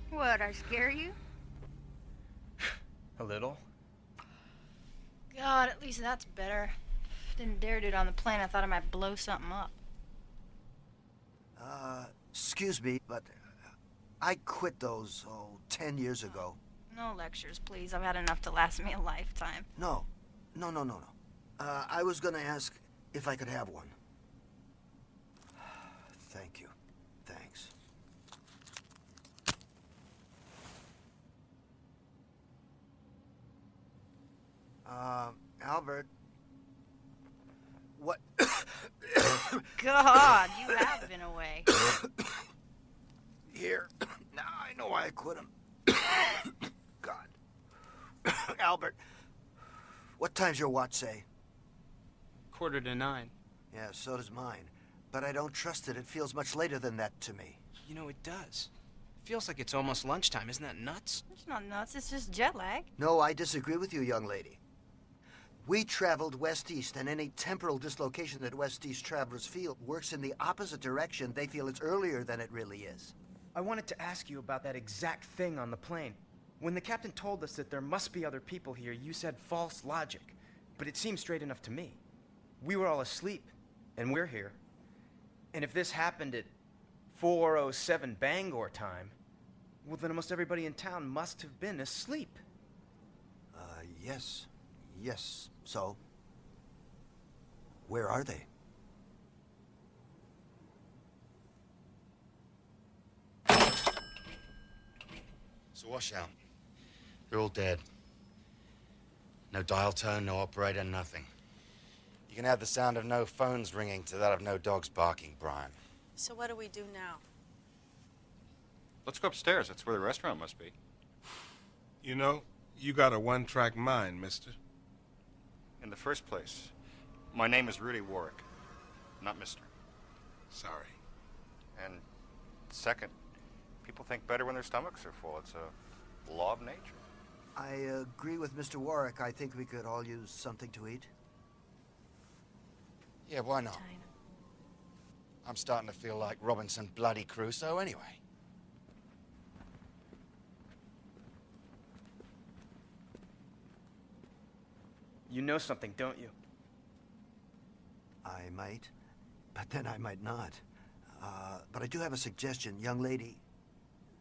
What, I scare you? A little. God, at least that's better. Didn't dare do it on the plane. I thought I might blow something up. Excuse me, but I quit those, 10 years ago. No lectures, please. I've had enough to last me a lifetime. No. I was gonna ask if I could have one. Thank you. Thanks. Albert. What? God, you have been away. Here. Now I know why I quit him. God. Albert, what time's your watch say? 8:45. Yeah, so does mine. But I don't trust it. It feels much later than that to me. You know, it does. It feels like it's almost lunchtime. Isn't that nuts? It's not nuts. It's just jet lag. No, I disagree with you, young lady. We traveled west-east, and any temporal dislocation that west-east travelers feel works in the opposite direction. They feel it's earlier than it really is. I wanted to ask you about that exact thing on the plane. When the captain told us that there must be other people here, you said false logic. But it seemed straight enough to me. We were all asleep, and we're here. And if this happened at 4:07 Bangor time, well, then almost everybody in town must have been asleep. Yes. Yes. So, where are they? It's a washout. They're all dead. No dial tone, no operator, nothing. You can add the sound of no phones ringing to that of no dogs barking, Brian. So what do we do now? Let's go upstairs. That's where the restaurant must be. You know, you got a one-track mind, mister. In the first place, my name is Rudy Warwick, not Mr. Sorry. And second, people think better when their stomachs are full. It's a law of nature. I agree with Mr. Warwick. I think we could all use something to eat. Yeah, why not? I'm starting to feel like Robinson bloody Crusoe anyway. You know something, don't you? I might, but then I might not. But I do have a suggestion. Young lady,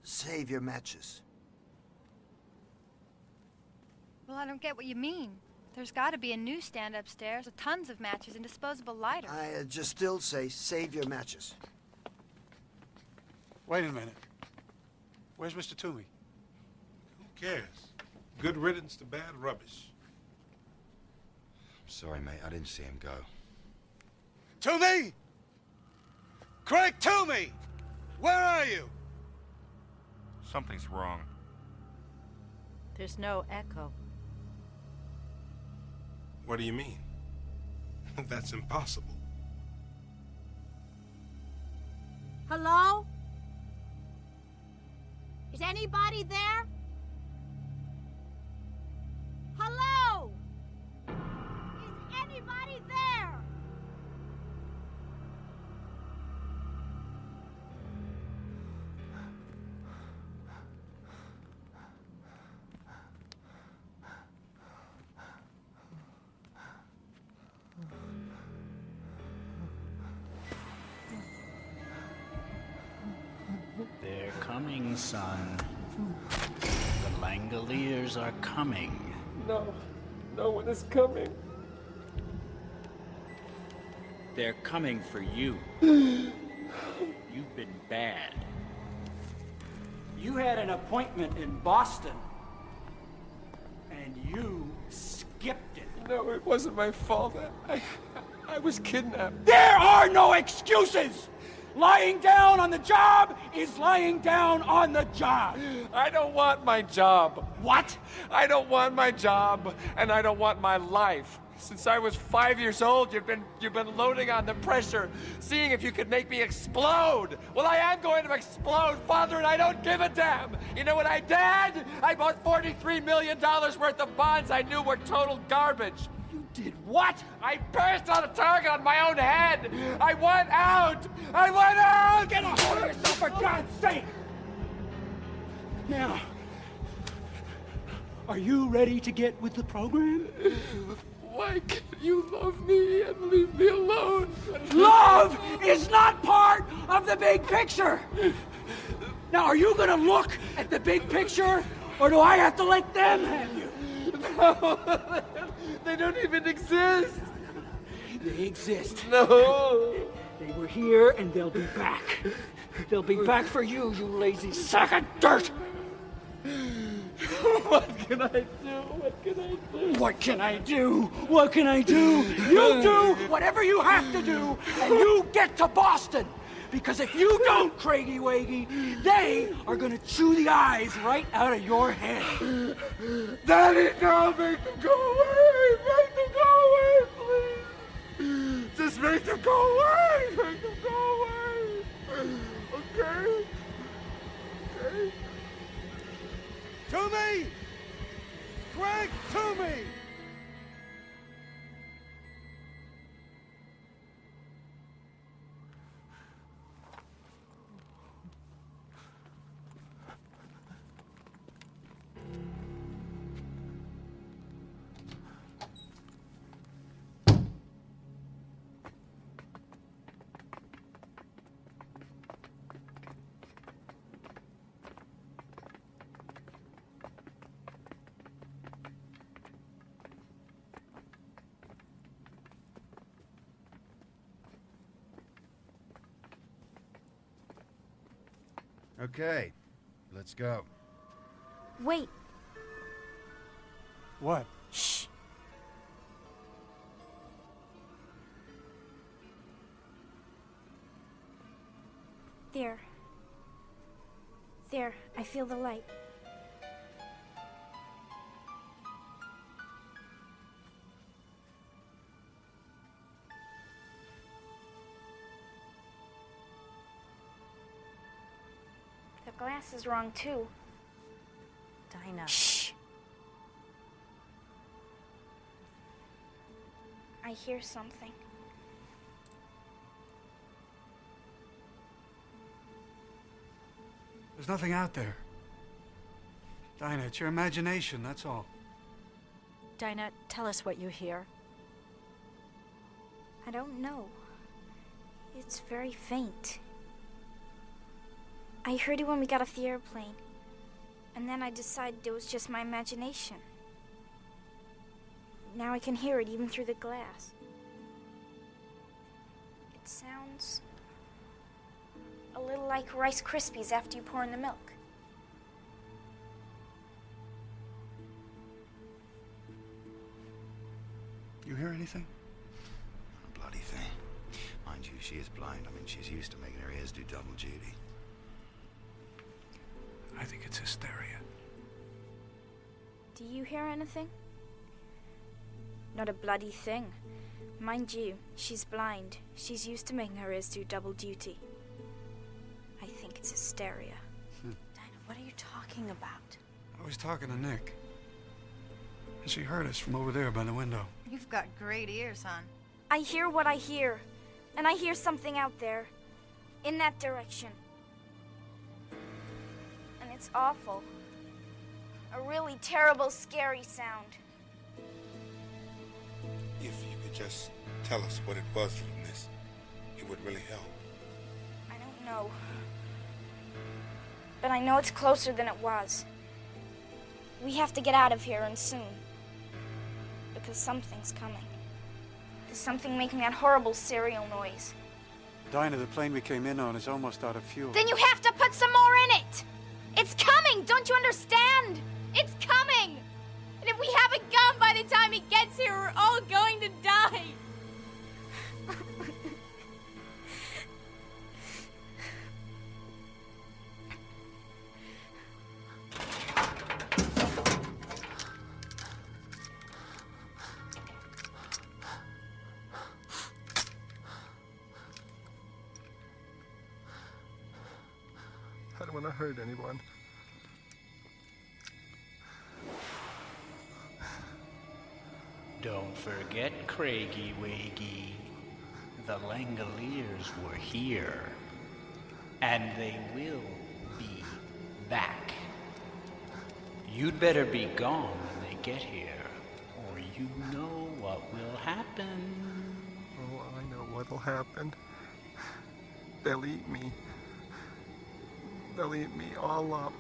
save your matches. Well, I don't get what you mean. There's got to be a newsstand upstairs with tons of matches and disposable lighters. I just still say save your matches. Wait a minute. Where's Mr. Toomey? Who cares? Good riddance to bad rubbish. Sorry, mate, I didn't see him go. Toomey! Craig Toomey! Where are you? Something's wrong. There's no echo. What do you mean? That's impossible. Hello? Is anybody there? Hello? Is anybody there? They're coming, son. The Langoliers are coming. No, no one is coming. They're coming for you. You've been bad. You had an appointment in Boston, and you skipped it. No, it wasn't my fault. I was kidnapped. There are no excuses! Lying down on the job is lying down on the job. I don't want my job. What? I don't want my job, and I don't want my life. Since I was 5 years old, you've been loading on the pressure, seeing if you could make me explode. Well, I am going to explode, Father, and I don't give a damn. You know what I did? I bought $43 million worth of bonds I knew were total garbage. You did what? I burst on a target on my own head. I went out. I went out. Get a hold of yourself, for God's sake! Now, are you ready to get with the program? Why can't you love me and leave me alone? Love is not part of the big picture! Now, are you gonna look at the big picture, or do I have to let them have you? No, they don't even exist. They exist. No. They were here and they'll be back. They'll be back for you, you lazy sack of dirt! What can I do? What can I do? What can I do? What can I do? You do whatever you have to do, and you get to Boston! Because if you don't, Craigie Waggy, they are gonna chew the eyes right out of your head. Daddy, no, make them go away! Make them go away, please! Just make them go away! Make them go away! Okay? Okay? To me! Craig, to me! Okay, let's go. Wait. What? Shh. There. There, I feel the light. The glass is wrong too. Dinah. Shh. I hear something. There's nothing out there. Dinah, it's your imagination, that's all. Dinah, tell us what you hear. I don't know. It's very faint. I heard it when we got off the airplane. And then I decided it was just my imagination. Now I can hear it even through the glass. It sounds a little like Rice Krispies after you pour in the milk. You hear anything? A bloody thing. Mind you, she is blind. I mean, she's used to making her ears do double duty. I think it's hysteria. Do you hear anything? Not a bloody thing. Mind you, she's blind. She's used to making her ears do double duty. I think it's hysteria. Dinah, what are you talking about? I was talking to Nick. And she heard us from over there by the window. You've got great ears, hon. I hear what I hear. And I hear something out there. In that direction. And it's awful. A really terrible, scary sound. If you could just tell us what it was, little miss, it would really help. I don't know. But I know it's closer than it was. We have to get out of here, and soon. Because something's coming. There's something making that horrible serial noise. Dinah, the plane we came in on is almost out of fuel. Then you have to put some more in it! It's coming! Don't you understand? It's coming! And if we haven't gone by the time it gets here, we're all going to die! want to hurt anyone. Don't forget, 𝐜𝐴𝐨𝐲𝐲𝐫. The Langoliers were here. And they will be back. You'd better be gone when they get here, or you know what will happen. Oh, I know what'll happen. They'll eat me. They'll eat me all up.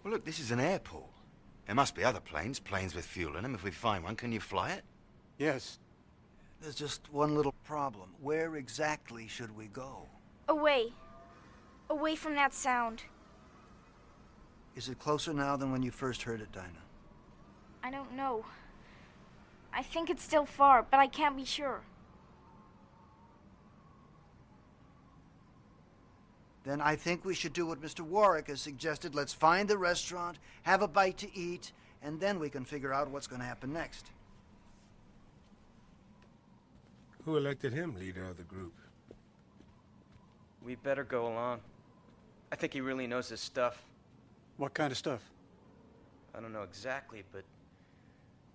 Well, look, this is an airport. There must be other planes with fuel in them. If we find one, can you fly it? Yes. There's just one little problem. Where exactly should we go? Away. Away from that sound. Is it closer now than when you first heard it, Dinah? I don't know. I think it's still far, but I can't be sure. Then I think we should do what Mr. Warwick has suggested. Let's find the restaurant, have a bite to eat, and then we can figure out what's going to happen next. Who elected him leader of the group? We better go along. I think he really knows his stuff. What kind of stuff? I don't know exactly, but...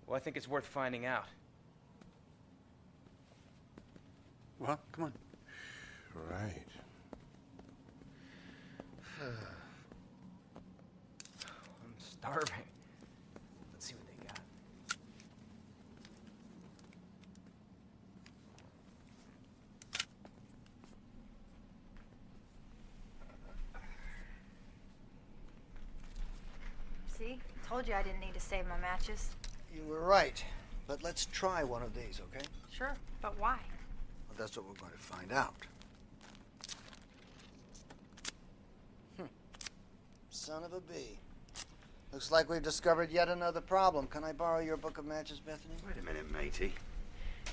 well, I think it's worth finding out. Well, come on. Right. I'm starving. Let's see what they got. See? Told you I didn't need to save my matches. You were right. But let's try one of these, okay? Sure, but why? Well, that's what we're going to find out. Son of a bee. Looks like we've discovered yet another problem. Can I borrow your book of matches, Bethany? Wait a minute, matey.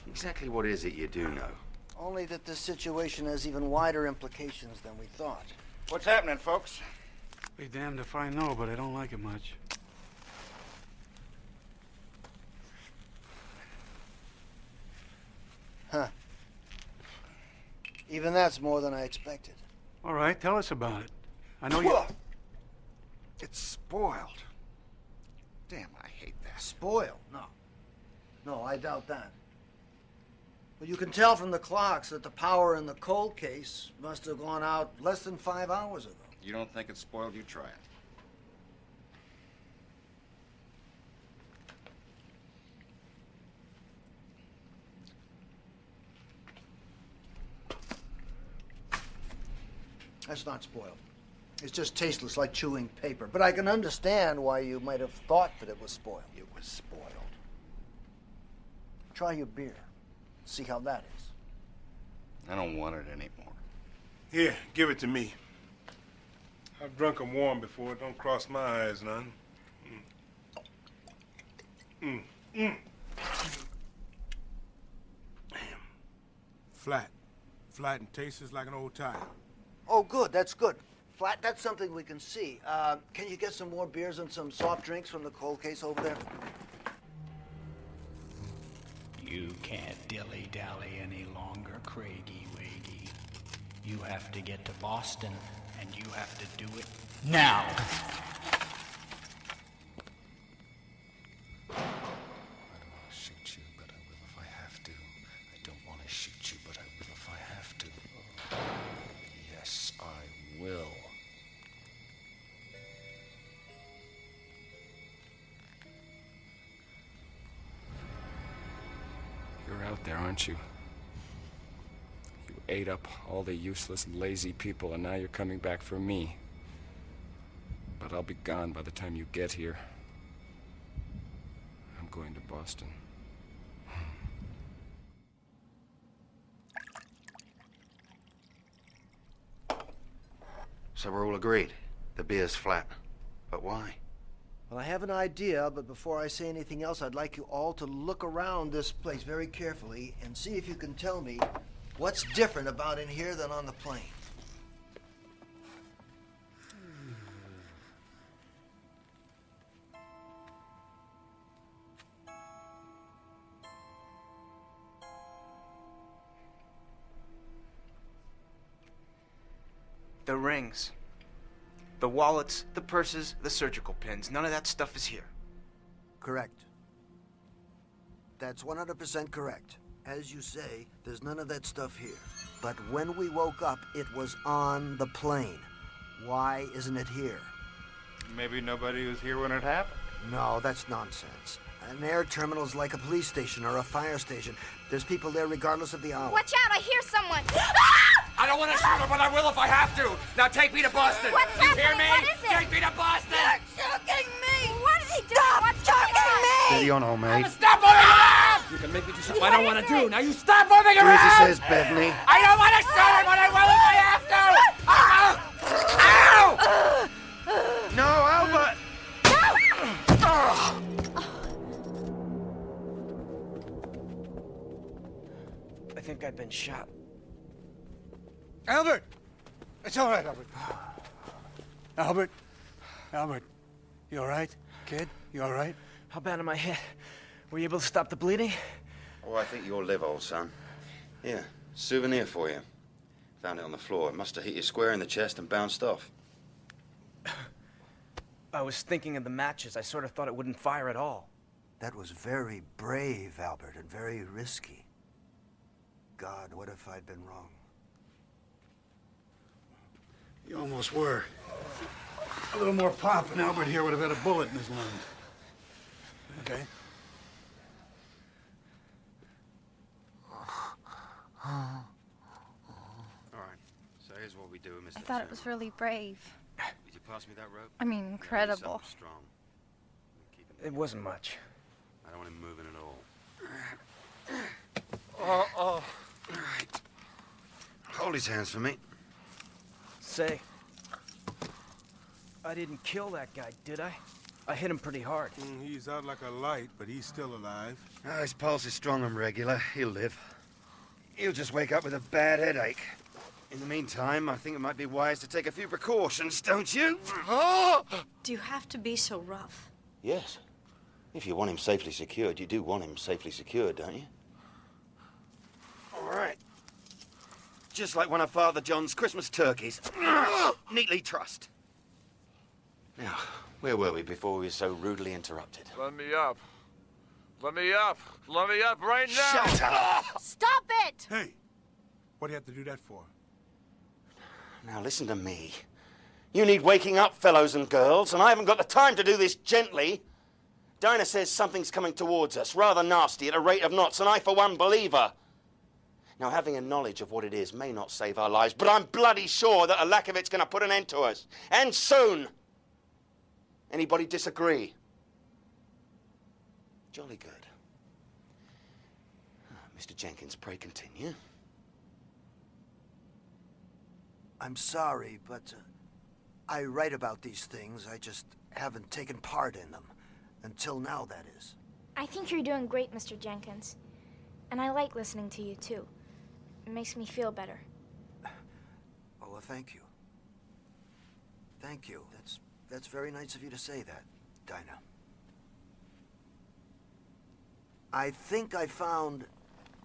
Exactly what is it you do know? Only that this situation has even wider implications than we thought. What's happening, folks? Be damned if I know, but I don't like it much. Huh. Even that's more than I expected. All right, tell us about it. I know you... It's spoiled. Damn, I hate that. Spoiled? No. No, I doubt that. But you can tell from the clocks that the power in the cold case must have gone out less than 5 hours ago. You don't think it's spoiled? You try it. That's not spoiled. It's just tasteless, like chewing paper. But I can understand why you might have thought that it was spoiled. It was spoiled. Try your beer. See how that is. I don't want it anymore. Here, give it to me. I've drunk 'em warm before. Don't cross my eyes none. Damn. Flat. Flat and tastes like an old tire. Oh, good. That's good. Flat, that's something we can see. Can you get some more beers and some soft drinks from the cold case over there? You can't dilly-dally any longer, 𝐜𝐴𝐨𝐲𝐸. You have to get to Boston, and you have to do it now. I don't want to shoot you, but I will if I have to. I don't want to shoot you, but I will if I have to. Yes, I will. You're out there, aren't you? You ate up all the useless, lazy people, and now you're coming back for me. But I'll be gone by the time you get here. I'm going to Boston. So we're all agreed. The beer's flat. But why? Well, I have an idea, but before I say anything else, I'd like you all to look around this place very carefully and see if you can tell me what's different about in here than on the plane. The rings. The wallets, the purses, the surgical pins. None of that stuff is here. Correct. That's 100% correct. As you say, there's none of that stuff here. But when we woke up, it was on the plane. Why isn't it here? Maybe nobody was here when it happened. No, that's nonsense. An air terminal is like a police station or a fire station. There's people there regardless of the hour. Watch out, I hear someone! I don't want to shoot her, but I will if I have to. Now take me to Boston. What's you happening? hear me? What is it? Take me to Boston. You're choking me! What is he doing? Stop choking me! Steady on, old mate. Stop moving around! You can make me do something I don't want to do. Now you stop moving Do around! as he says, Bethany. I don't want to shoot her, but I will if I have to. Ow! No, Albert! I think I've been shot. Albert! It's all right, Albert. Albert? Albert, you all right? Kid, you all right? How bad am I hit? Were you able to stop the bleeding? Oh, I think you'll live, old son. Here, souvenir for you. Found it on the floor. It must have hit you square in the chest and bounced off. I was thinking of the matches. I sort of thought it wouldn't fire at all. That was very brave, Albert, and very risky. God, what if I'd been wrong? You almost were. A little more pop, and Albert here would have had a bullet in his lung. Okay? All right. So here's what we do, Mr. I thought it was really brave. Would you pass me that rope? I mean, incredible. Something strong. It wasn't much. I don't want him moving at all. All right. Hold his hands for me. Say, I didn't kill that guy, did I? I hit him pretty hard. He's out like a light, but he's still alive. Oh, his pulse is strong and regular. He'll live. He'll just wake up with a bad headache. In the meantime, I think it might be wise to take a few precautions, don't you? Do you have to be so rough? Yes. If you want him safely secured, you do want him safely secured, don't you? All right. Just like one of Father John's Christmas turkeys. Neatly trussed. Now, where were we before we were so rudely interrupted? Let me up. Let me up. Let me up right now. Shut up! Stop it! Hey, what do you have to do that for? Now listen to me. You need waking up, fellows and girls, and I haven't got the time to do this gently. Dinah says something's coming towards us, rather nasty, at a rate of knots, and I, for one, believe her. Now, having a knowledge of what it is may not save our lives, but I'm bloody sure that a lack of it's going to put an end to us. And soon. Anybody disagree? Jolly good. Mr. Jenkins, pray continue. I'm sorry, but I write about these things. I just haven't taken part in them. Until now, that is. I think you're doing great, Mr. Jenkins. And I like listening to you, too. It makes me feel better. Oh, well, thank you. Thank you. That's very nice of you to say that, Dinah. I think I found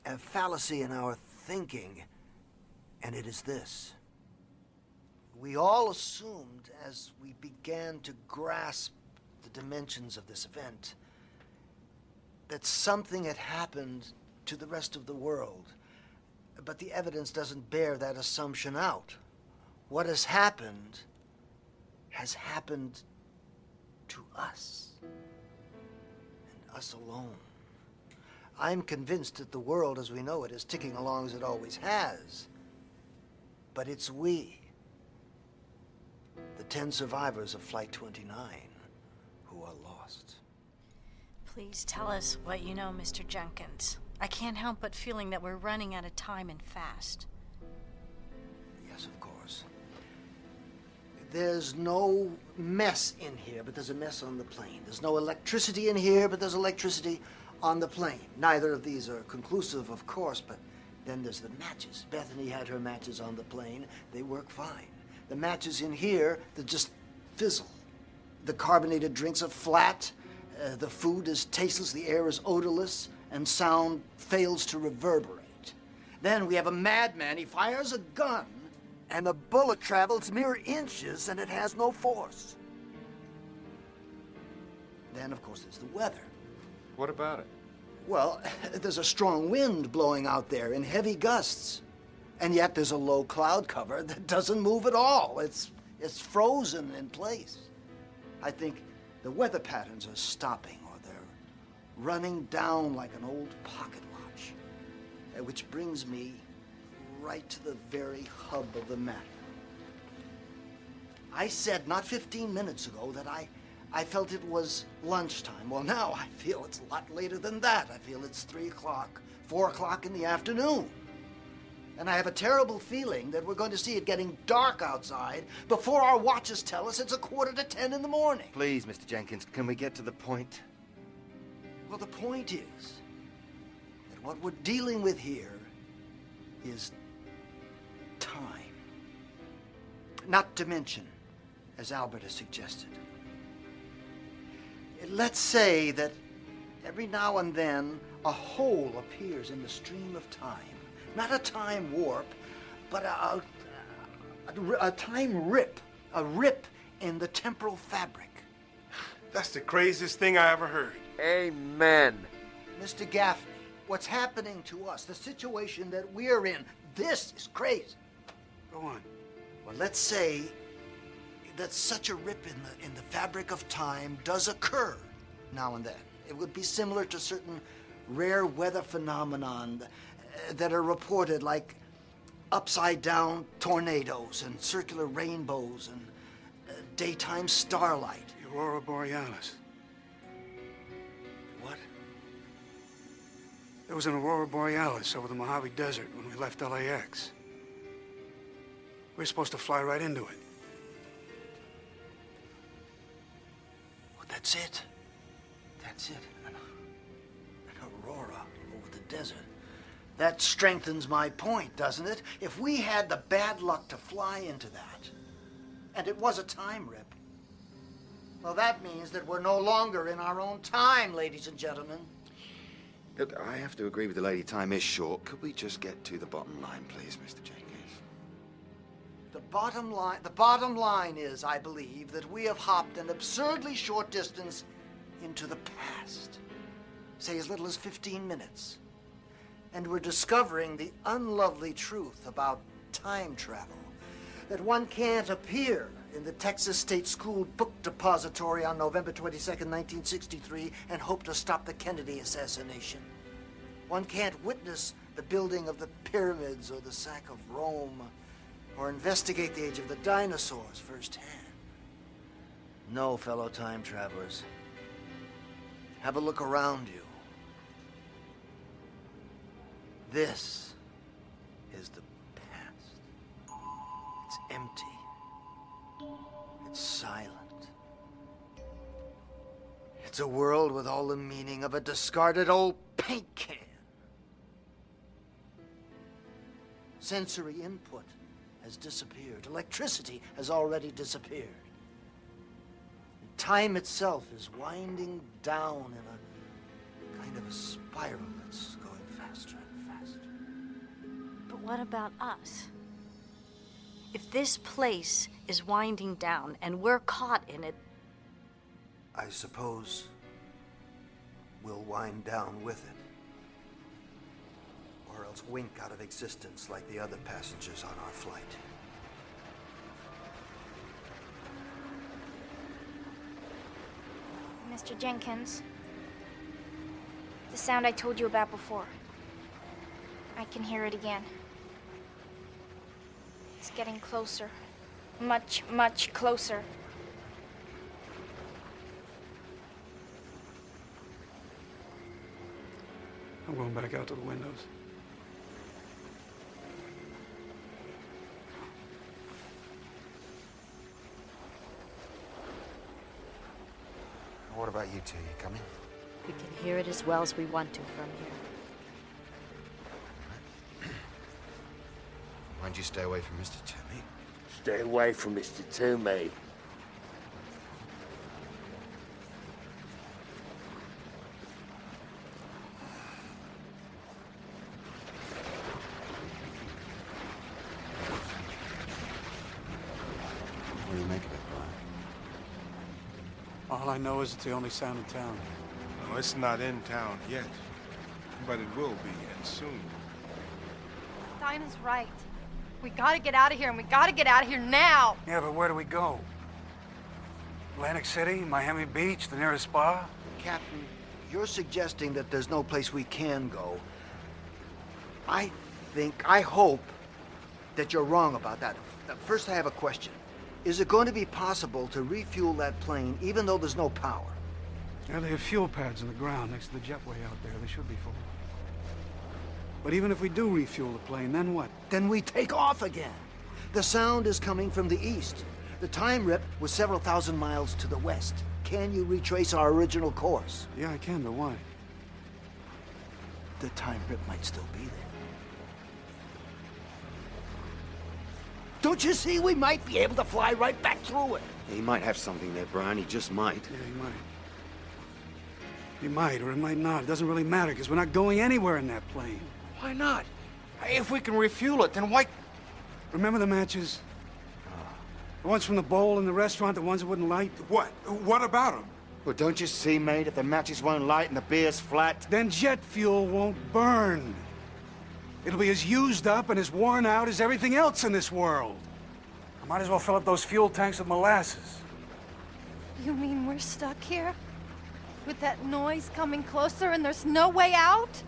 a fallacy in our thinking, and it is this. We all assumed as we began to grasp the dimensions of this event that something had happened to the rest of the world. But the evidence doesn't bear that assumption out. What has happened to us. And us alone. I'm convinced that the world as we know it is ticking along as it always has. But it's we, the 10 survivors of Flight 29, who are lost. Please tell us what you know, Mr. Jenkins. I can't help but feeling that we're running out of time and fast. Yes, of course. There's no mess in here, but there's a mess on the plane. There's no electricity in here, but there's electricity on the plane. Neither of these are conclusive, of course, but then there's the matches. Bethany had her matches on the plane. They work fine. The matches in here, they just fizzle. The carbonated drinks are flat. The food is tasteless. The air is odorless. And sound fails to reverberate. Then we have a madman. He fires a gun, And the bullet travels mere inches and it has no force. Then, of course, there's the weather. What about it? Well, there's a strong wind blowing out there in heavy gusts. And yet there's a low cloud cover that doesn't move at all. It's frozen in place. I think the weather patterns are stopping, or they're running down like an old pocket watch. Which brings me right to the very hub of the matter. I said not 15 minutes ago that I felt it was lunchtime. Well, now I feel it's a lot later than that. I feel it's 3 o'clock, 4 o'clock in the afternoon. And I have a terrible feeling that we're going to see it getting dark outside before our watches tell us it's 9:45 in the morning. Please, Mr. Jenkins, can we get to the point? Well, the point is that what we're dealing with here is time. Not dimension, as Albert has suggested. Let's say that every now and then a hole appears in the stream of time. Not a time warp, but a time rip. A rip in the temporal fabric. That's the craziest thing I ever heard. Amen. Mr. Gaffney, what's happening to us, the situation that we're in, this is crazy. Go on. Well, let's say that such a rip in the fabric of time does occur now and then. It would be similar to certain rare weather phenomenon that are reported, like upside-down tornadoes and circular rainbows and daytime starlight. The Aurora Borealis. What? There was an Aurora Borealis over the Mojave Desert when we left LAX. We were supposed to fly right into it. Well, that's it. That's it. An aurora over the desert. That strengthens my point, doesn't it? If we had the bad luck to fly into that, and it was a time rip, well, that means that we're no longer in our own time, ladies and gentlemen. Look, I have to agree with the lady. Time is short. Could we just get to the bottom line, please, Mr. Jenkins? The bottom line is, I believe, that we have hopped an absurdly short distance into the past. Say as little as 15 minutes. And we're discovering the unlovely truth about time travel. That one can't appear in the Texas State School Book Depository on November 22nd, 1963, and hope to stop the Kennedy assassination. One can't witness the building of the pyramids or the sack of Rome, or investigate the age of the dinosaurs firsthand. No, fellow time travelers. Have a look around you. This is the past. It's empty. It's silent. It's a world with all the meaning of a discarded old paint can. Sensory input has disappeared. Electricity has already disappeared. And time itself is winding down in a kind of a spiral that's going faster and faster. But what about us? If this place is winding down and we're caught in it, I suppose we'll wind down with it. Or else wink out of existence like the other passengers on our flight. Mr. Jenkins, the sound I told you about before. I can hear it again. It's getting closer. Much, much closer. I'm going back out to the windows. What about you two? You coming? we can hear it as well as we want to from here. Why'd you stay away from Mr. Toomey? Stay away from Mr. Toomey. think of it, Brian? All I know is it's the only sound in town. No, it's not in town yet, but it will be, and soon. Dinah's right. We gotta get out of here, and we gotta get out of here now! Yeah, but where do we go? Atlantic City, Miami Beach, the nearest spa? Captain, you're suggesting that there's no place we can go. I hope that you're wrong about that. First, I have a question. Is it going to be possible to refuel that plane even though there's no power? Yeah, they have fuel pads in the ground next to the jetway out there. They should be full. But even if we do refuel the plane, then what? Then we take off again. The sound is coming from the east. The time rip was several thousand miles to the west. Can you retrace our original course? Yeah, I can, but why? The time rip might still be there. Don't you see? We might be able to fly right back through it. He might have something there, Brian. He just might. Yeah, he might. He might, or it might not. It doesn't really matter, because we're not going anywhere in that plane. Why not? If we can refuel it, then why... Remember the matches? The ones from the bowl in the restaurant, the ones that wouldn't light? What? What about them? Well, don't you see, mate? If the matches won't light and the beer's flat... Then jet fuel won't burn. It'll be as used up and as worn out as everything else in this world. I might as well fill up those fuel tanks with molasses. You mean we're stuck here? With that noise coming closer and there's no way out?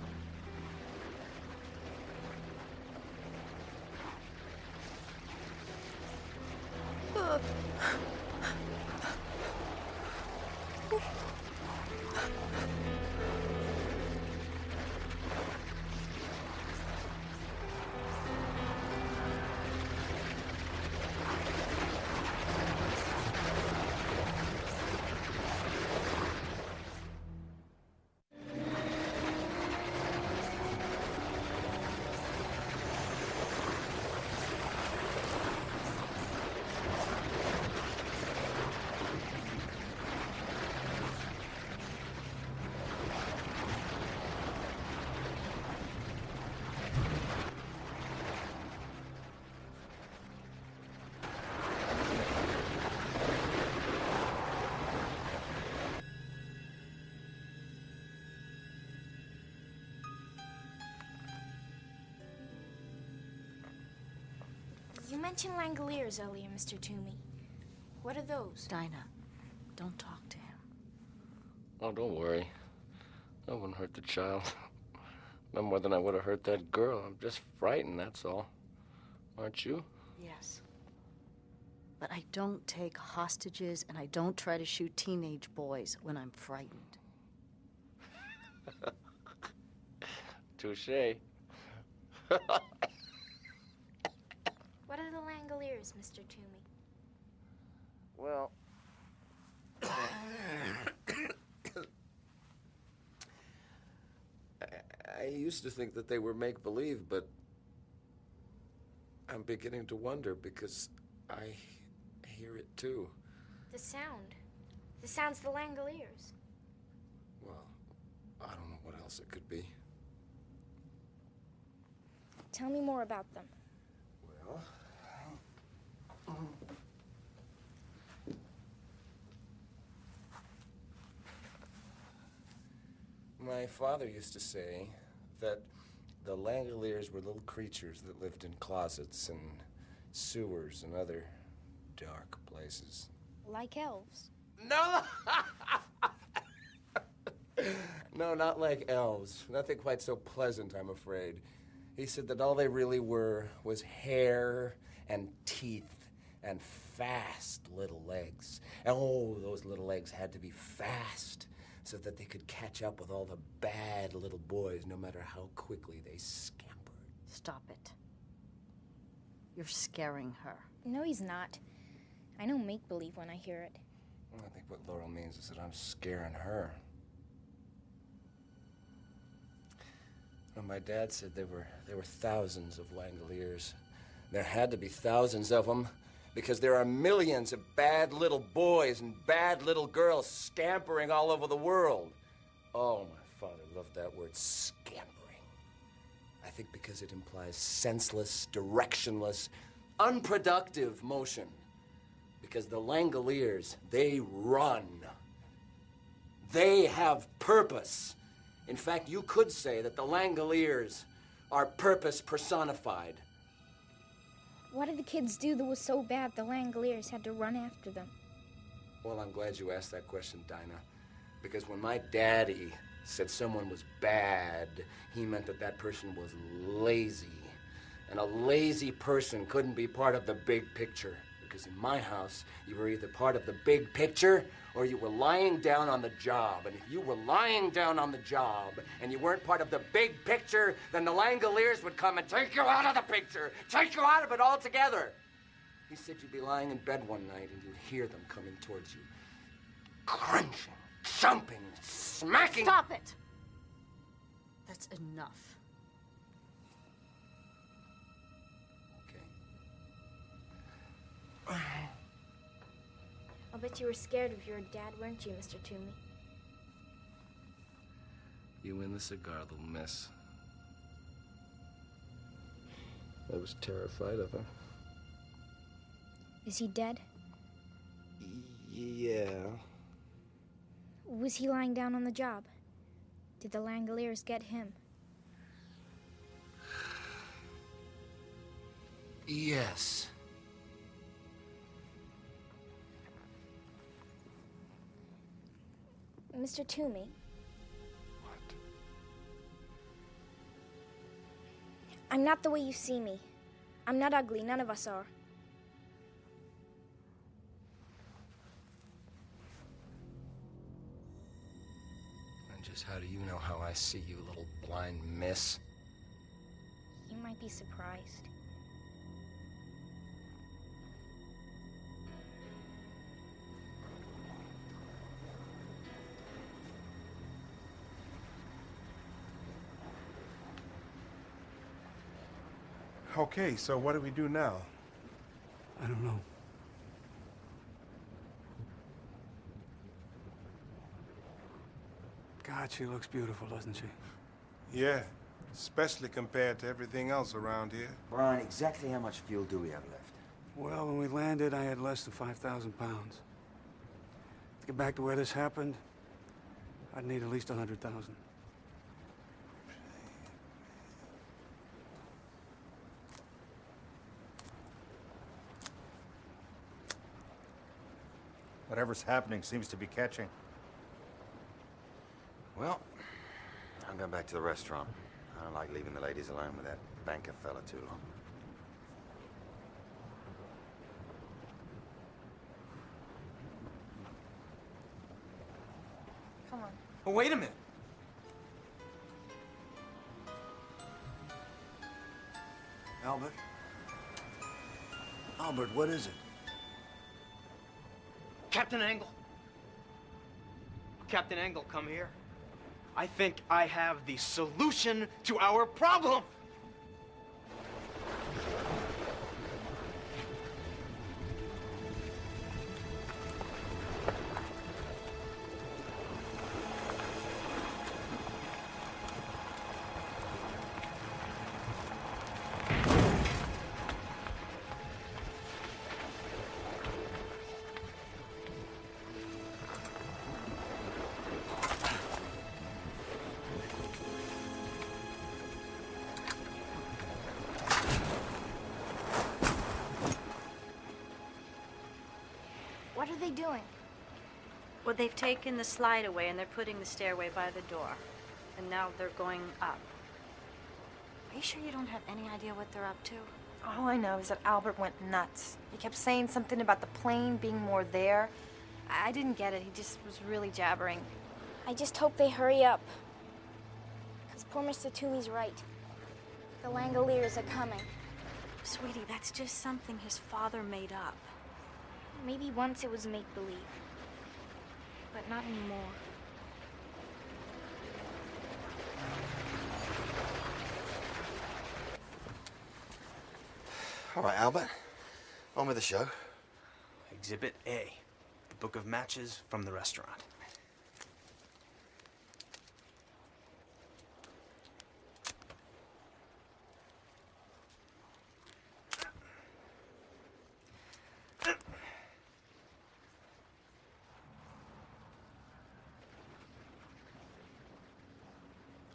You mentioned Langoliers earlier, Mr. Toomey. What are those? Dinah, don't talk to him. Oh, don't worry. I wouldn't hurt the child. No more than I would have hurt that girl. I'm just frightened, that's all. Aren't you? Yes. But I don't take hostages and I don't try to shoot teenage boys when I'm frightened. Touché. What are the Langoliers, Mr. Toomey? Well... I used to think that they were make-believe, but I'm beginning to wonder because I hear it too. The sound. The sound's the Langoliers. Well, I don't know what else it could be. Tell me more about them. Well... My father used to say that the Langoliers were little creatures that lived in closets and sewers and other dark places. Like elves. No! No, not like elves. Nothing quite so pleasant, I'm afraid. He said that all they really were was hair and teeth and fast little legs. And oh, those little legs had to be fast so that they could catch up with all the bad little boys, no matter how quickly they scampered. Stop it. You're scaring her. No, he's not. I know make-believe when I hear it. I think what Laurel means is that I'm scaring her. Well, my dad said there were thousands of Langoliers. There had to be thousands of them, because there are millions of bad little boys and bad little girls scampering all over the world. Oh, my father loved that word, scampering. I think because it implies senseless, directionless, unproductive motion. Because the Langoliers, they run. They have purpose. In fact, you could say that the Langoliers are purpose personified. What did the kids do that was so bad the Langoliers had to run after them? Well, I'm glad you asked that question, Dinah. Because when my daddy said someone was bad, he meant that that person was lazy. And a lazy person couldn't be part of the big picture. Because in my house, you were either part of the big picture or you were lying down on the job. And if you were lying down on the job and you weren't part of the big picture, then the Langoliers would come and take you out of the picture, take you out of it altogether. He said you'd be lying in bed one night and you'd hear them coming towards you, crunching, jumping, smacking. Stop it! That's enough. I'll bet you were scared of your dad, weren't you, Mr. Toomey? You and the cigar, little miss. I was terrified of him. Is he dead? Yeah. Was he lying down on the job? Did the Langoliers get him? Yes. Mr. Toomey? What? I'm not the way you see me. I'm not ugly, none of us are. And just how do you know how I see you, little blind miss? You might be surprised. Okay, so what do we do now? I don't know. God, she looks beautiful, doesn't she? Yeah, especially compared to everything else around here. Brian, exactly how much fuel do we have left? Well, when we landed, I had less than 5,000 pounds. To get back to where this happened, I'd need at least 100,000. Whatever's happening seems to be catching. Well, I'm going back to the restaurant. I don't like leaving the ladies alone with that banker fella too long. Come on. Oh, wait a minute. Albert? Albert, what is it? Captain Angle. Captain Angle, come here. I think I have the solution to our problem. What are they doing? Well, they've taken the slide away and they're putting the stairway by the door. And now they're going up. Are you sure you don't have any idea what they're up to? All I know is that Albert went nuts. He kept saying something about the plane being more there. I didn't get it. He just was really jabbering. I just hope they hurry up. Because poor Mr. Toomey's right. The Langoliers are coming. Sweetie, that's just something his father made up. Maybe once it was make-believe. But not anymore. All right, Albert. On with the show. Exhibit A, the book of matches from the restaurant.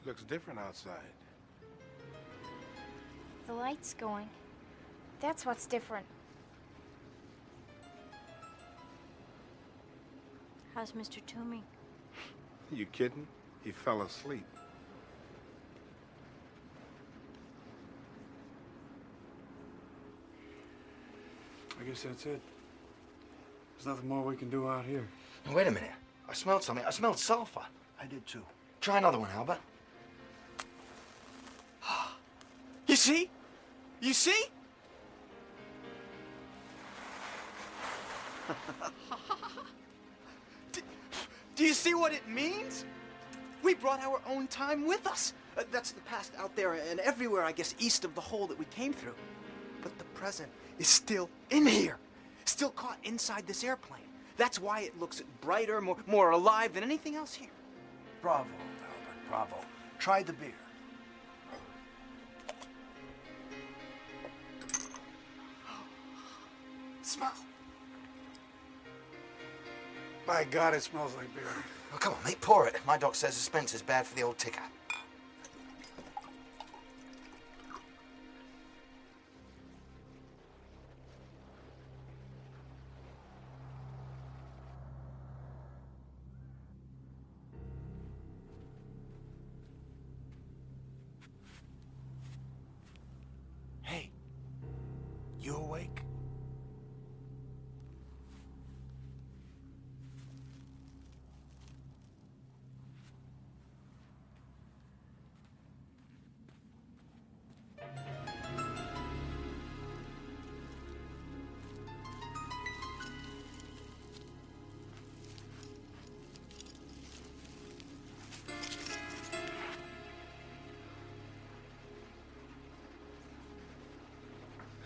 Looks different outside. The light's going. That's what's different. How's Mr. Toomey? You kidding? He fell asleep. I guess that's it. There's nothing more we can do out here. Now, wait a minute. I smelled something. I smelled sulfur. I did too. Try another one, Albert. You see? You see? Do you see what it means? We brought our own time with us. That's the past out there and everywhere, I guess, east of the hole that we came through. But the present is still in here, still caught inside this airplane. That's why it looks brighter, more alive than anything else here. Bravo, Albert, bravo. Try the beer. Smell. By God, it smells like beer. Oh, come on, mate, pour it. My doc says suspense is bad for the old ticker. Hey, you awake?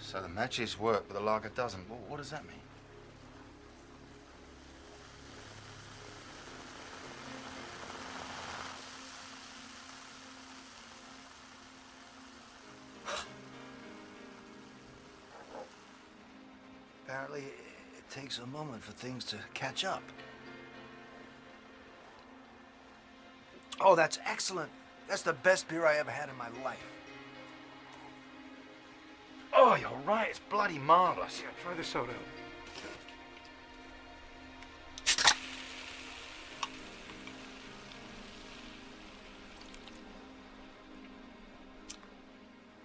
So the matches work, but the lager doesn't. Well, what does that mean? Apparently, it takes a moment for things to catch up. Oh, that's excellent. That's the best beer I ever had in my life. Oh, you're right. It's bloody marvelous. Yeah, try the soda.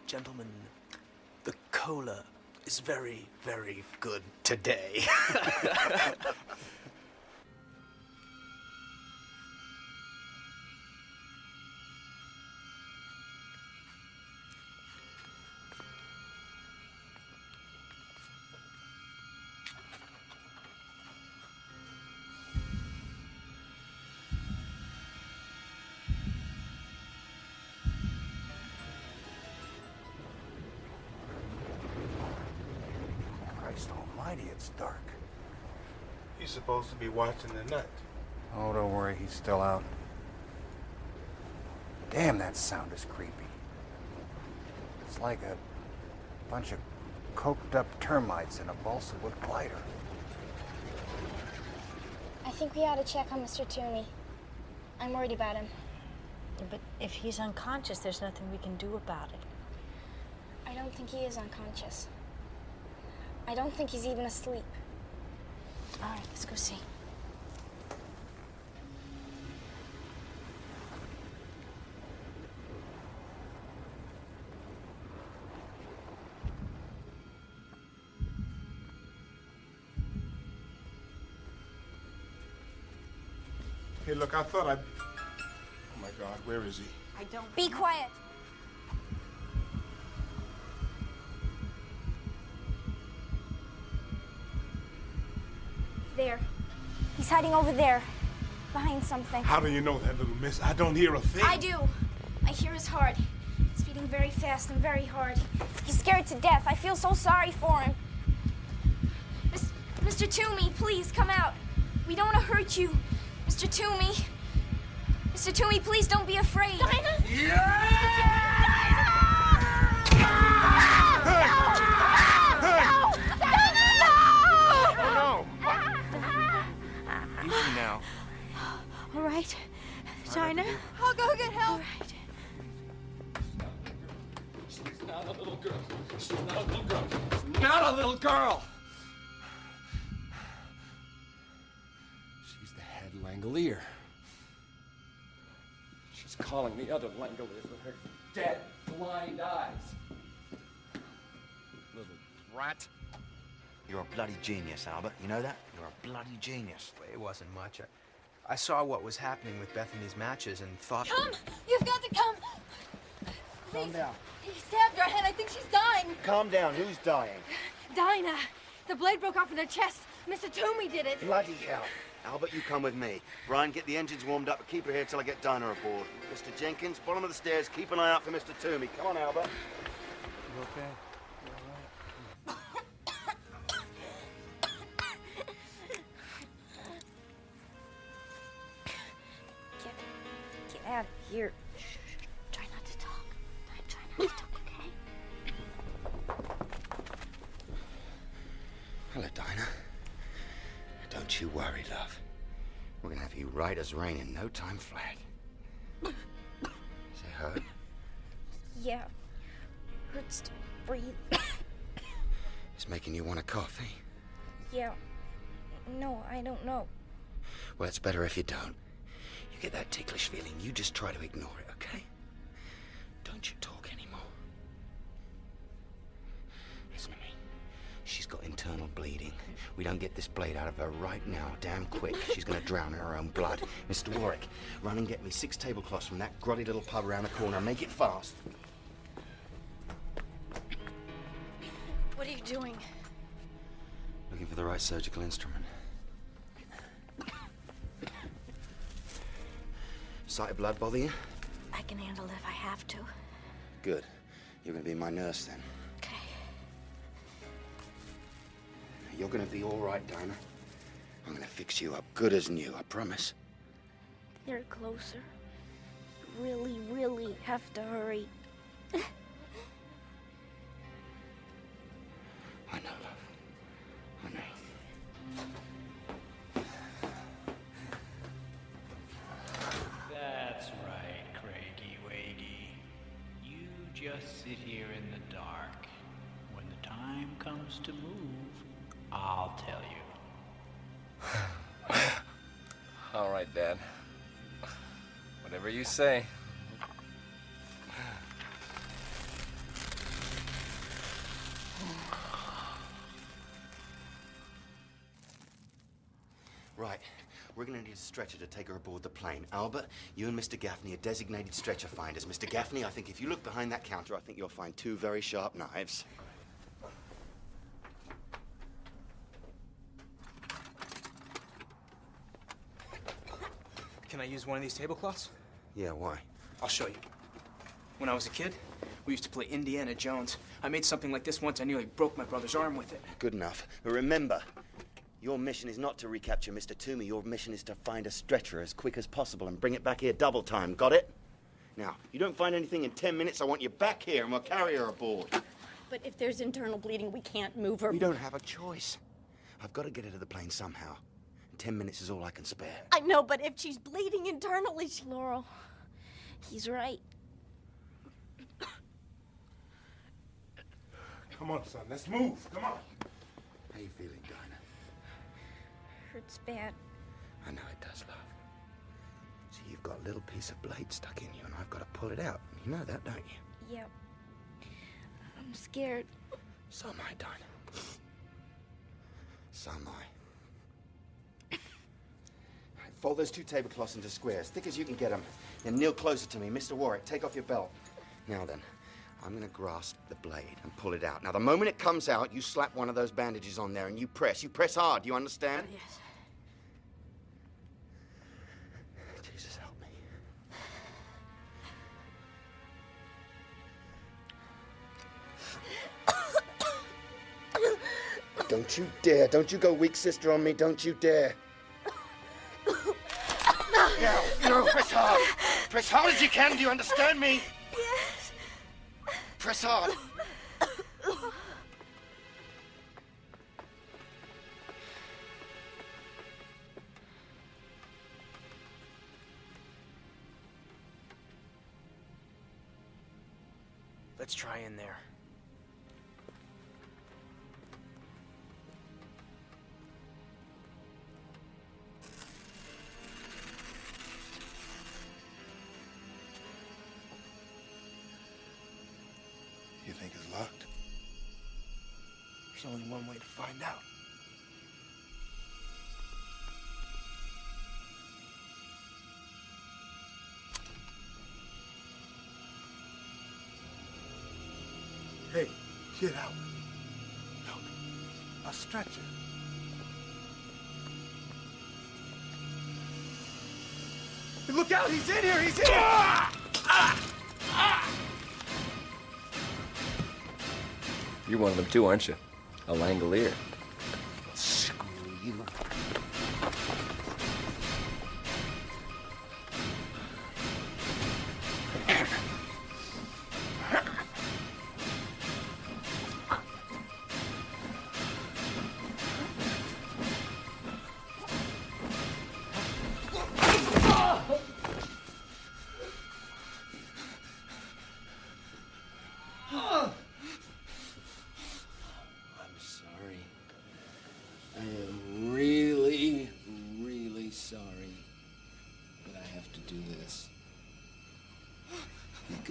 Gentlemen, the cola is very, very good today. Christ almighty, it's dark. He's supposed to be watching the nut. Oh, don't worry, he's still out. Damn, that sound is creepy. It's like a bunch of coked up termites in a balsa wood glider. I think we ought to check on Mr. Toomey. I'm worried about him. Yeah, but if he's unconscious, there's nothing we can do about it. I don't think he is unconscious. I don't think he's even asleep. All right, let's go see. Hey, look, I thought I'd... Oh, my God, where is he? I don't... Be quiet. There. He's hiding over there. Behind something. How do you know that, little miss? I don't hear a thing. I do. I hear his heart. It's beating very fast and very hard. He's scared to death. I feel so sorry for him. Mr. Toomey, please come out. We don't want to hurt you. Mr. Toomey. Mr. Toomey, please don't be afraid. Easy now. All right. China? I'll go get help. All right. little girl. She's the head Langolier. She's calling the other Langoliers with her dead, blind eyes. Little brat. You're a bloody genius, Albert. You know that? You're a bloody genius. It wasn't much. I saw what was happening with Bethany's matches and thought... Come! You've got to come! Calm down. He stabbed her head. I think she's dying. Calm down. Who's dying? Dinah. The blade broke off in her chest. Mr. Toomey did it. Bloody hell. Albert, you come with me. Brian, get the engines warmed up and keep her here till I get Dinah aboard. Mr. Jenkins, bottom of the stairs, keep an eye out for Mr. Toomey. Come on, Albert. You okay? Get out of here. Shh. Try not to talk. Try not to talk, okay? Hello, Dinah. Don't you worry, love. We're gonna have you right as rain in no time flat. Does it hurt? Yeah. Hurts to breathe. It's making you want a coffee. Yeah. No, I don't know. Well, it's better if you don't. You get that ticklish feeling, you just try to ignore it, okay? Don't you talk anymore. Listen to me. She's got internal bleeding. We don't get this blade out of her right now, damn quick, she's gonna drown in her own blood. Mr. Warwick, run and get me 6 tablecloths from that grotty little pub around the corner. Make it fast. What are you doing? Looking for the right surgical instrument. Sight of blood bother you? I can handle it if I have to. Good. You're gonna be my nurse then. Okay. You're gonna be all right, Dinah. I'm gonna fix you up good as new, I promise. They're closer. You really, really have to hurry. I know, love. I know. That's right, 𝐜𝐴𝐵𝐵𝐵𝐵. You just sit here in the dark. When the time comes to move, I'll tell you. All right, Dad. Whatever you say. Right. We're gonna need a stretcher to take her aboard the plane. Albert, you and Mr. Gaffney are designated stretcher finders. Mr. Gaffney, I think if you look behind that counter, I think you'll find 2 very sharp knives. Can I use one of these tablecloths? Yeah, why? I'll show you. When I was a kid, we used to play Indiana Jones. I made something like this once. I nearly broke my brother's arm with it. Good enough. But remember, your mission is not to recapture Mr. Toomey. Your mission is to find a stretcher as quick as possible and bring it back here double time. Got it? Now, you don't find anything in 10 minutes, I want you back here and we'll carry her aboard. But if there's internal bleeding, we can't move her. We don't have a choice. I've got to get her to the plane somehow. 10 minutes is all I can spare. I know, but if she's bleeding internally, Laurel, he's right. Come on, son, let's move. Come on. How you feeling, Dinah? Hurts bad. I know it does, love. See, you've got a little piece of blade stuck in you, and I've got to pull it out. You know that, don't you? Yep. I'm scared. So am I, Dinah. So am I. Fold those 2 tablecloths into squares, thick as you can get them. Then kneel closer to me. Mr. Warwick, take off your belt. Now then, I'm going to grasp the blade and pull it out. Now, the moment it comes out, you slap one of those bandages on there and you press. You press hard, you understand? Yes. Jesus, help me. Don't you dare. Don't you go weak sister on me. Don't you dare. Now, press hard. Press hard as you can. Do you understand me? Yes. Press hard. Let's try in there. There's only one way to find out. Hey, get out. Look, a stretcher. Hey, look out, he's in here, he's in here! You're one of them too, aren't you? A Langolier. Screw you.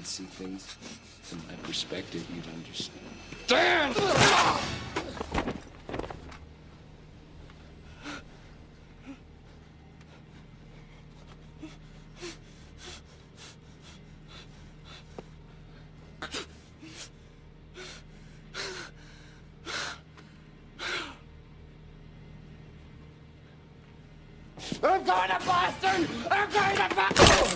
See things from my perspective, you'd understand. Damn! I'm going to Boston! I'm going to Boston!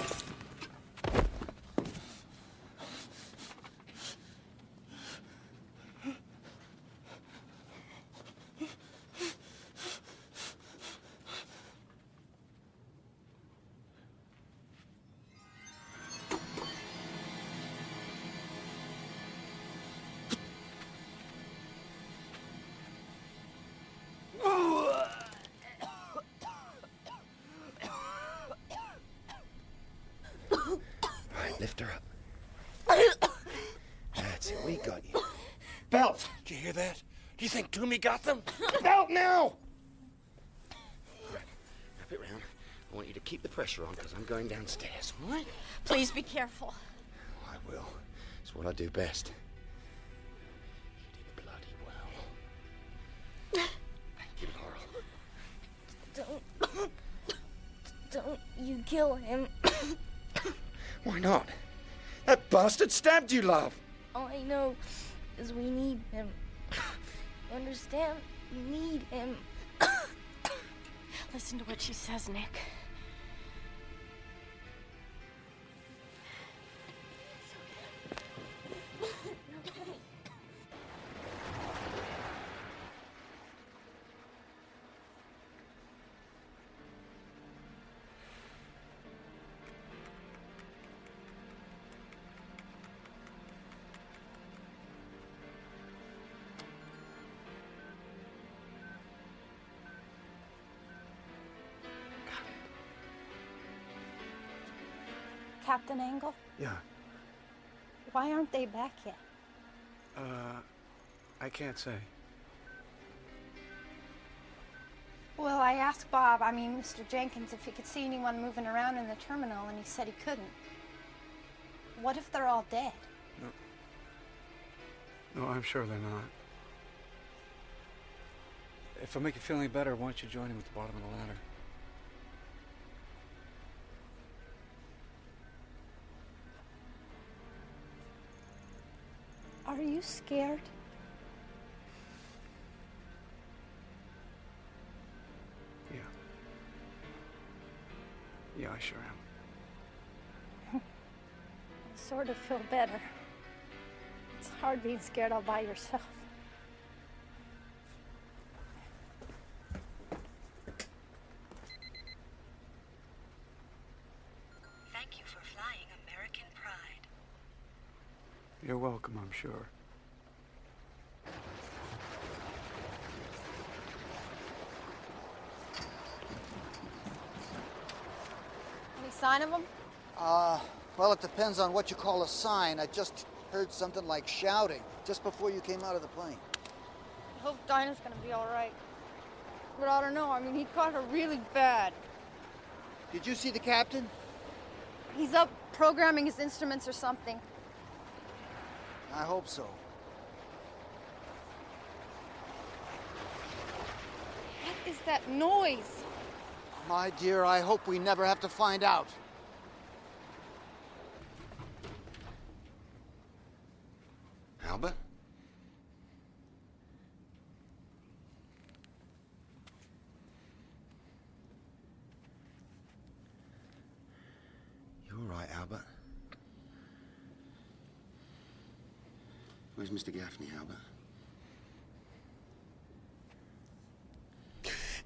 Lift her up. That's it, we got you. Belt! Did you hear that? Do you think Toomey got them? Belt now! Wrap it round. I want you to keep the pressure on because I'm going downstairs, all right? Please be careful. I will. It's what I do best. You did bloody well. Thank you, Laurel. Don't you kill him. Why not? That bastard stabbed you, love. All I know is we need him. You understand? We need him. Listen to what she says, Nick. Captain Angle? Yeah. Why aren't they back yet? I can't say. Well, I asked Bob, Mr. Jenkins, if he could see anyone moving around in the terminal, and he said he couldn't. What if they're all dead? No, I'm sure they're not. If I make you feel any better, why don't you join him at the bottom of the ladder? Are you scared? Yeah. Yeah, I sure am. I sort of feel better. It's hard being scared all by yourself. Thank you for flying American Pride. You're welcome, I'm sure. Any sign of them? Well, it depends on what you call a sign. I just heard something like shouting just before you came out of the plane. I hope Dinah's gonna be all right. But I don't know. He caught her really bad. Did you see the captain? He's up programming his instruments or something. I hope so. that noise? My dear, I hope we never have to find out. Albert? You all right, Albert? Where's Mr. Gaffney, Albert?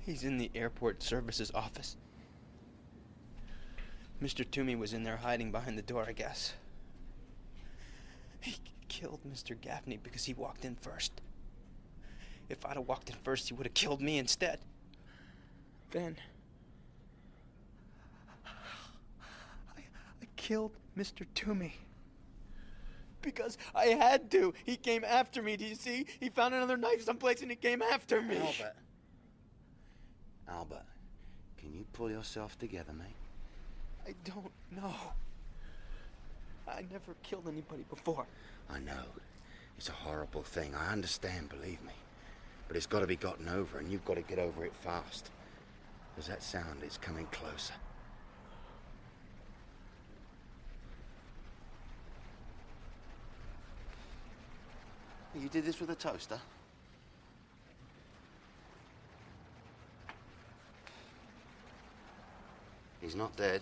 He's in the airport services office. Mr. Toomey was in there hiding behind the door, I guess. He killed Mr. Gaffney because he walked in first. If I'd have walked in first, he would have killed me instead. Then I killed Mr. Toomey. Because I had to. He came after me, do you see? He found another knife someplace and he came after me. Albert, can you pull yourself together, mate? I don't know. I never killed anybody before. I know. It's a horrible thing. I understand, believe me. But it's got to be gotten over, and you've got to get over it fast. Because that sound is coming closer. You did this with a toaster? He's not dead.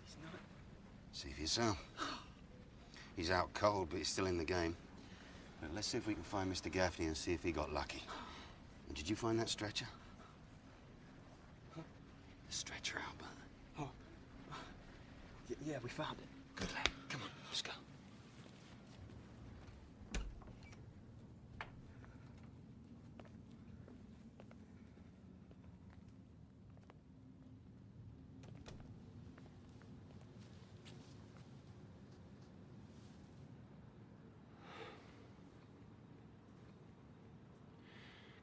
He's not. See for yourself. He's out cold, but he's still in the game. Well, let's see if we can find Mr. Gaffney and see if he got lucky. And did you find that stretcher? Huh? The stretcher, Albert. Oh. Yeah, we found it. Good lad. Come on, let's go.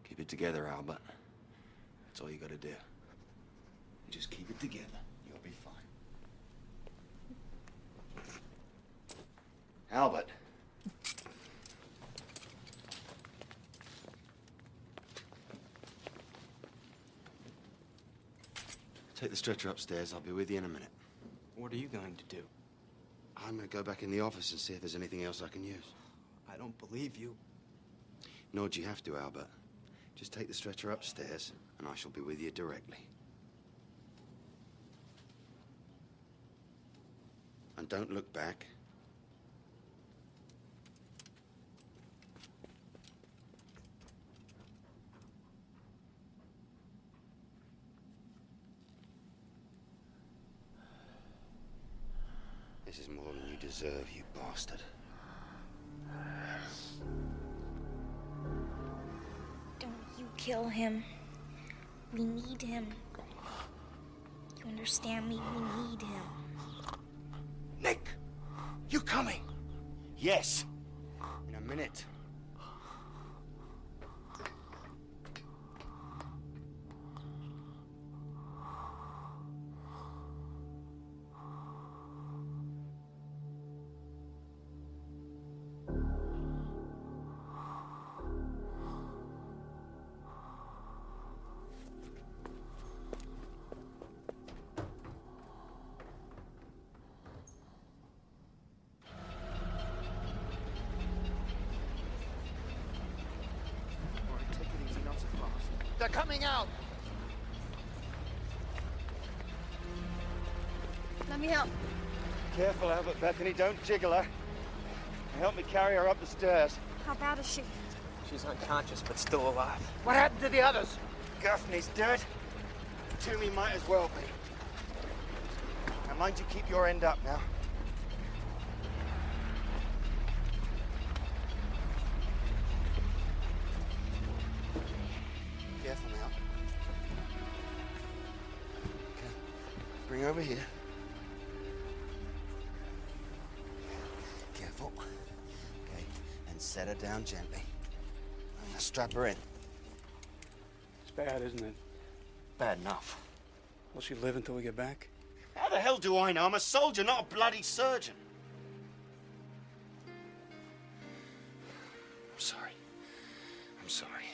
Keep it together, Albert. That's all you gotta do. You just keep it together. You'll be fine. Albert. Take the stretcher upstairs. I'll be with you in a minute. What are you going to do? I'm gonna go back in the office and see if there's anything else I can use. I don't believe you. Nor do you have to, Albert. Just take the stretcher upstairs, and I shall be with you directly. And don't look back. This is more than you deserve, you bastard. Don't you kill him. We need him. You understand me? We need him. Nick! You coming? Yes. In a minute. They're coming out! Let me help. Careful, Albert, Bethany. Don't jiggle her. Help me carry her up the stairs. How bad is she? She's unconscious, but still alive. What happened to the others? Gaffney's dead. Toomey might as well be. Now, mind you keep your end up now. Careful now. Okay. Bring her over here. Careful. Okay. And set her down gently. Now strap her in. It's bad, isn't it? Bad enough. Will she live until we get back? How the hell do I know? I'm a soldier, not a bloody surgeon. I'm sorry.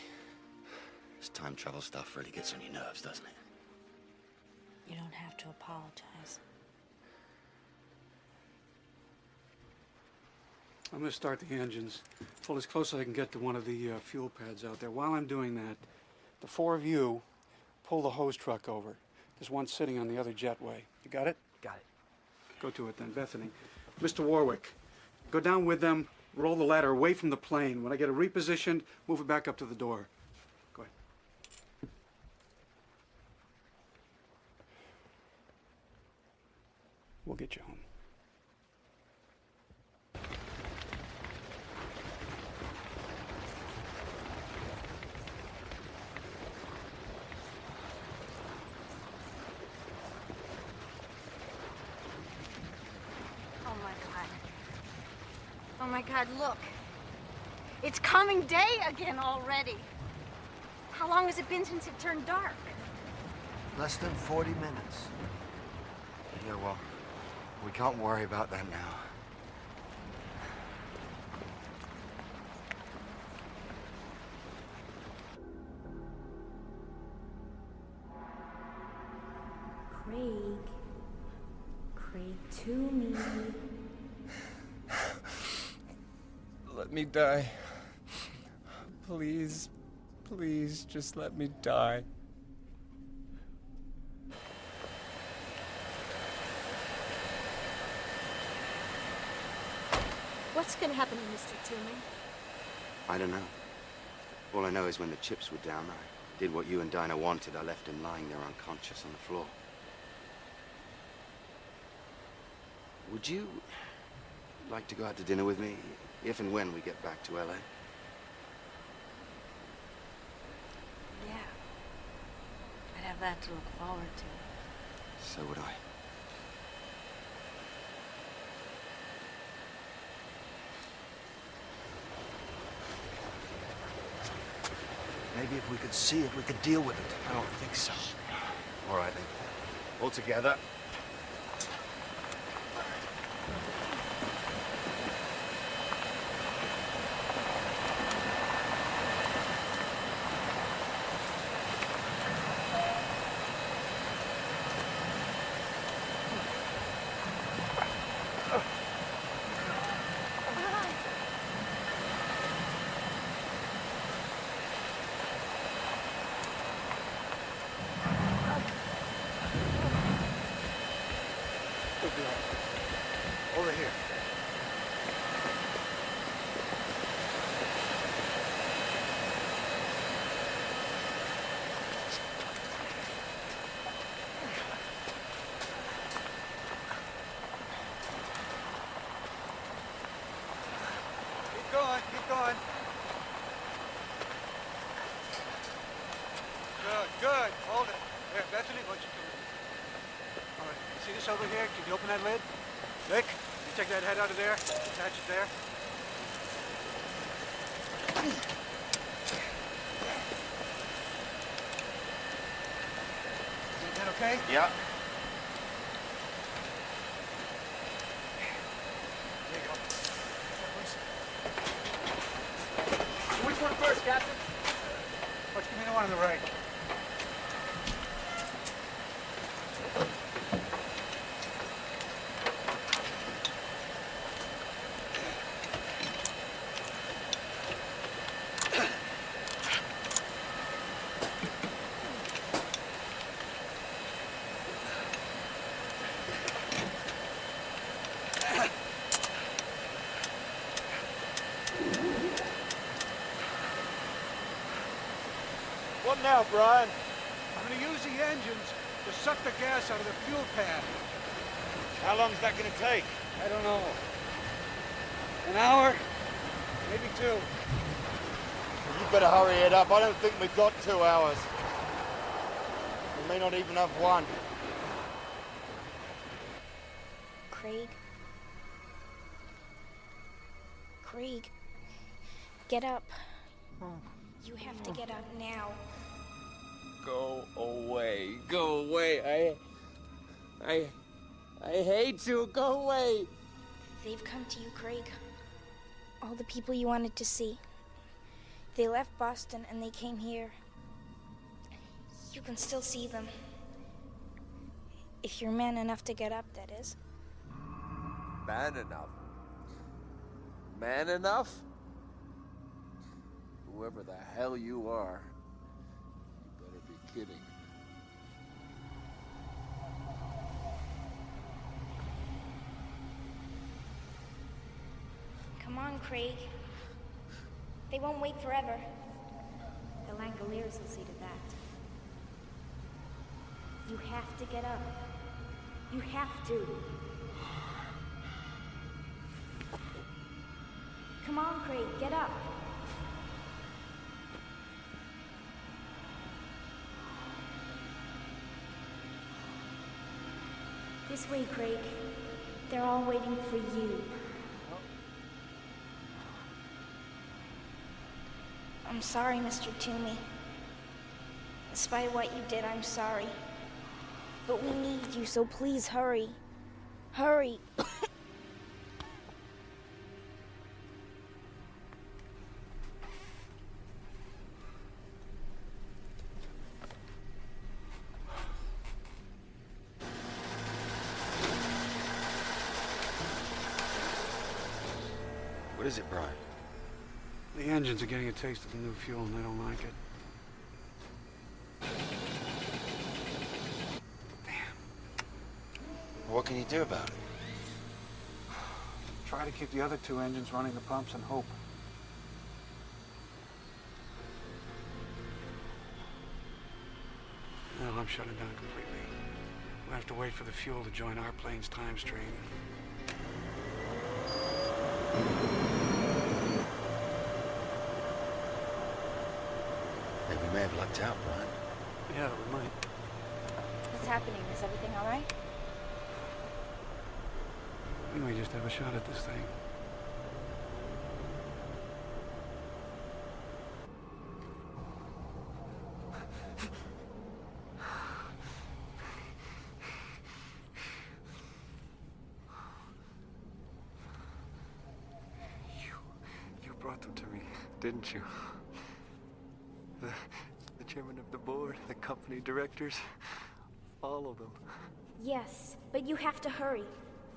This time travel stuff really gets on your nerves, doesn't it? You don't have to apologize. I'm going to start the engines. Pull as close as I can get to one of the fuel pads out there. While I'm doing that, the four of you pull the hose truck over. There's one sitting on the other jetway. You got it? Got it. Go to it then, Bethany. Mr. Warwick, go down with them, roll the ladder away from the plane. When I get it repositioned, move it back up to the door. Go ahead. We'll get you home. Oh my God, look. It's coming day again already. How long has it been since it turned dark? Less than 40 minutes. Yeah, well, we can't worry about that now. Craig to me. Let me die. Please, please, just let me die. What's gonna happen to Mr. Toomey? I don't know. All I know is when the chips were down, I did what you and Dinah wanted. I left him lying there unconscious on the floor. Would you like to go out to dinner with me, if and when we get back to LA? Yeah. I'd have that to look forward to. So would I. Maybe if we could see it, we could deal with it. I don't think so. All right, then. All together. Over here. Keep going, keep going. Good, good. Hold it. There, Bethany, why don't you come in? All right, see this over here? Can you open that lid? Vic, you take that head out of there, attach it there. Is that okay? Yeah. There you go. Which one first, Captain? Why don't you give me the one on the right? What now, Brian? I'm going to use the engines to suck the gas out of the fuel pad. How long's that gonna take? I don't know. An hour? Maybe 2. You better hurry it up. I don't think we've got 2 hours. We may not even have 1. Craig? Craig, get up. You have to get up now. Go away. Go away. I hate you. Go away. They've come to you, Craig. All the people you wanted to see. They left Boston and they came here. You can still see them. If you're man enough to get up, that is. Man enough? Man enough? Whoever the hell you are, you better be kidding. Come on, Craig. They won't wait forever. The Langoliers will see to that. You have to get up. You have to. Come on, Craig, get up. This way, Craig. They're all waiting for you. I'm sorry, Mr. Toomey. Despite what you did, I'm sorry. But we need you, so please hurry. Hurry. What is it, Brian? The engines are getting a taste of the new fuel and they don't like it. What can you do about it? Try to keep the other two engines running the pumps and hope. No, I'm shutting down completely. We'll have to wait for the fuel to join our plane's time stream. Maybe we may have lucked out, Brian. Yeah, we might. What's happening? Is everything all right? We may just have a shot at this thing. You brought them to me, didn't you? The chairman of the board, the company directors, all of them. Yes, but you have to hurry.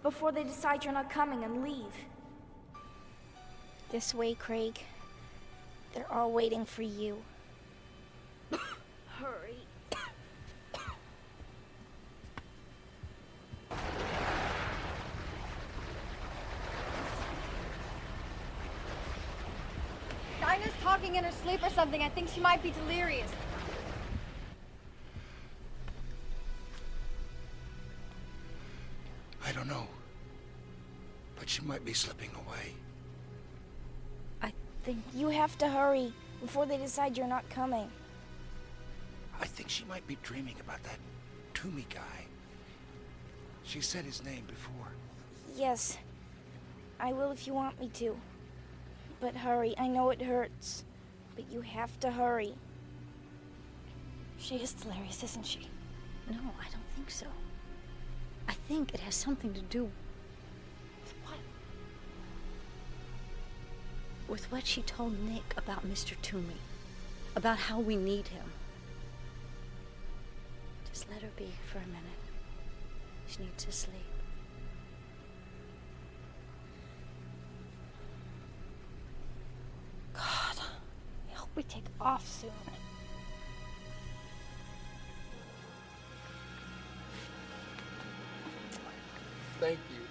Before they decide you're not coming and leave. This way, Craig. They're all waiting for you. Hurry. Dinah's talking in her sleep or something. I think she might be delirious. I don't know. But she might be slipping away. I think you have to hurry before they decide you're not coming. I think she might be dreaming about that Toomey guy. She said his name before. Yes, I will if you want me to. But hurry, I know it hurts. But you have to hurry. She is delirious, isn't she? No, I don't think so. I think it has something to do with with what she told Nick about Mr. Toomey, about how we need him. Just let her be for a minute. She needs to sleep. God, I hope we take off soon. Thank you.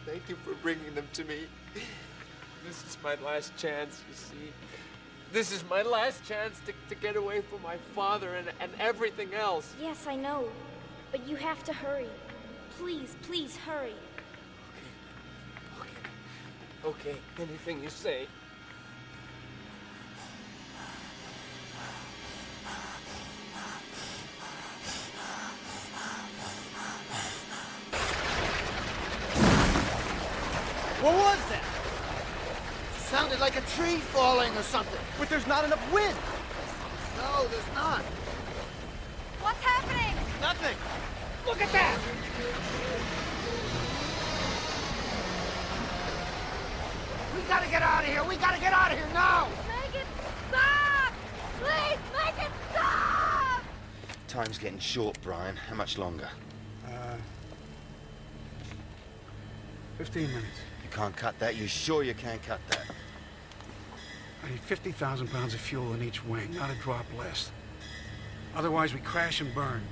Thank you for bringing them to me. This is my last chance, you see. This is my last chance to get away from my father and everything else. Yes, I know. But you have to hurry. Please, please, hurry. Okay, anything you say. What was that? Sounded like a tree falling or something. But there's not enough wind. No, there's not. What's happening? Nothing. Look at that! We gotta get out of here! We gotta get out of here now! Megan, stop! Time's getting short, Brian. How much longer? 15 minutes. You can't cut that? You sure you can't cut that? I need 50,000 pounds of fuel in each wing, not a drop less. Otherwise, we crash and burn.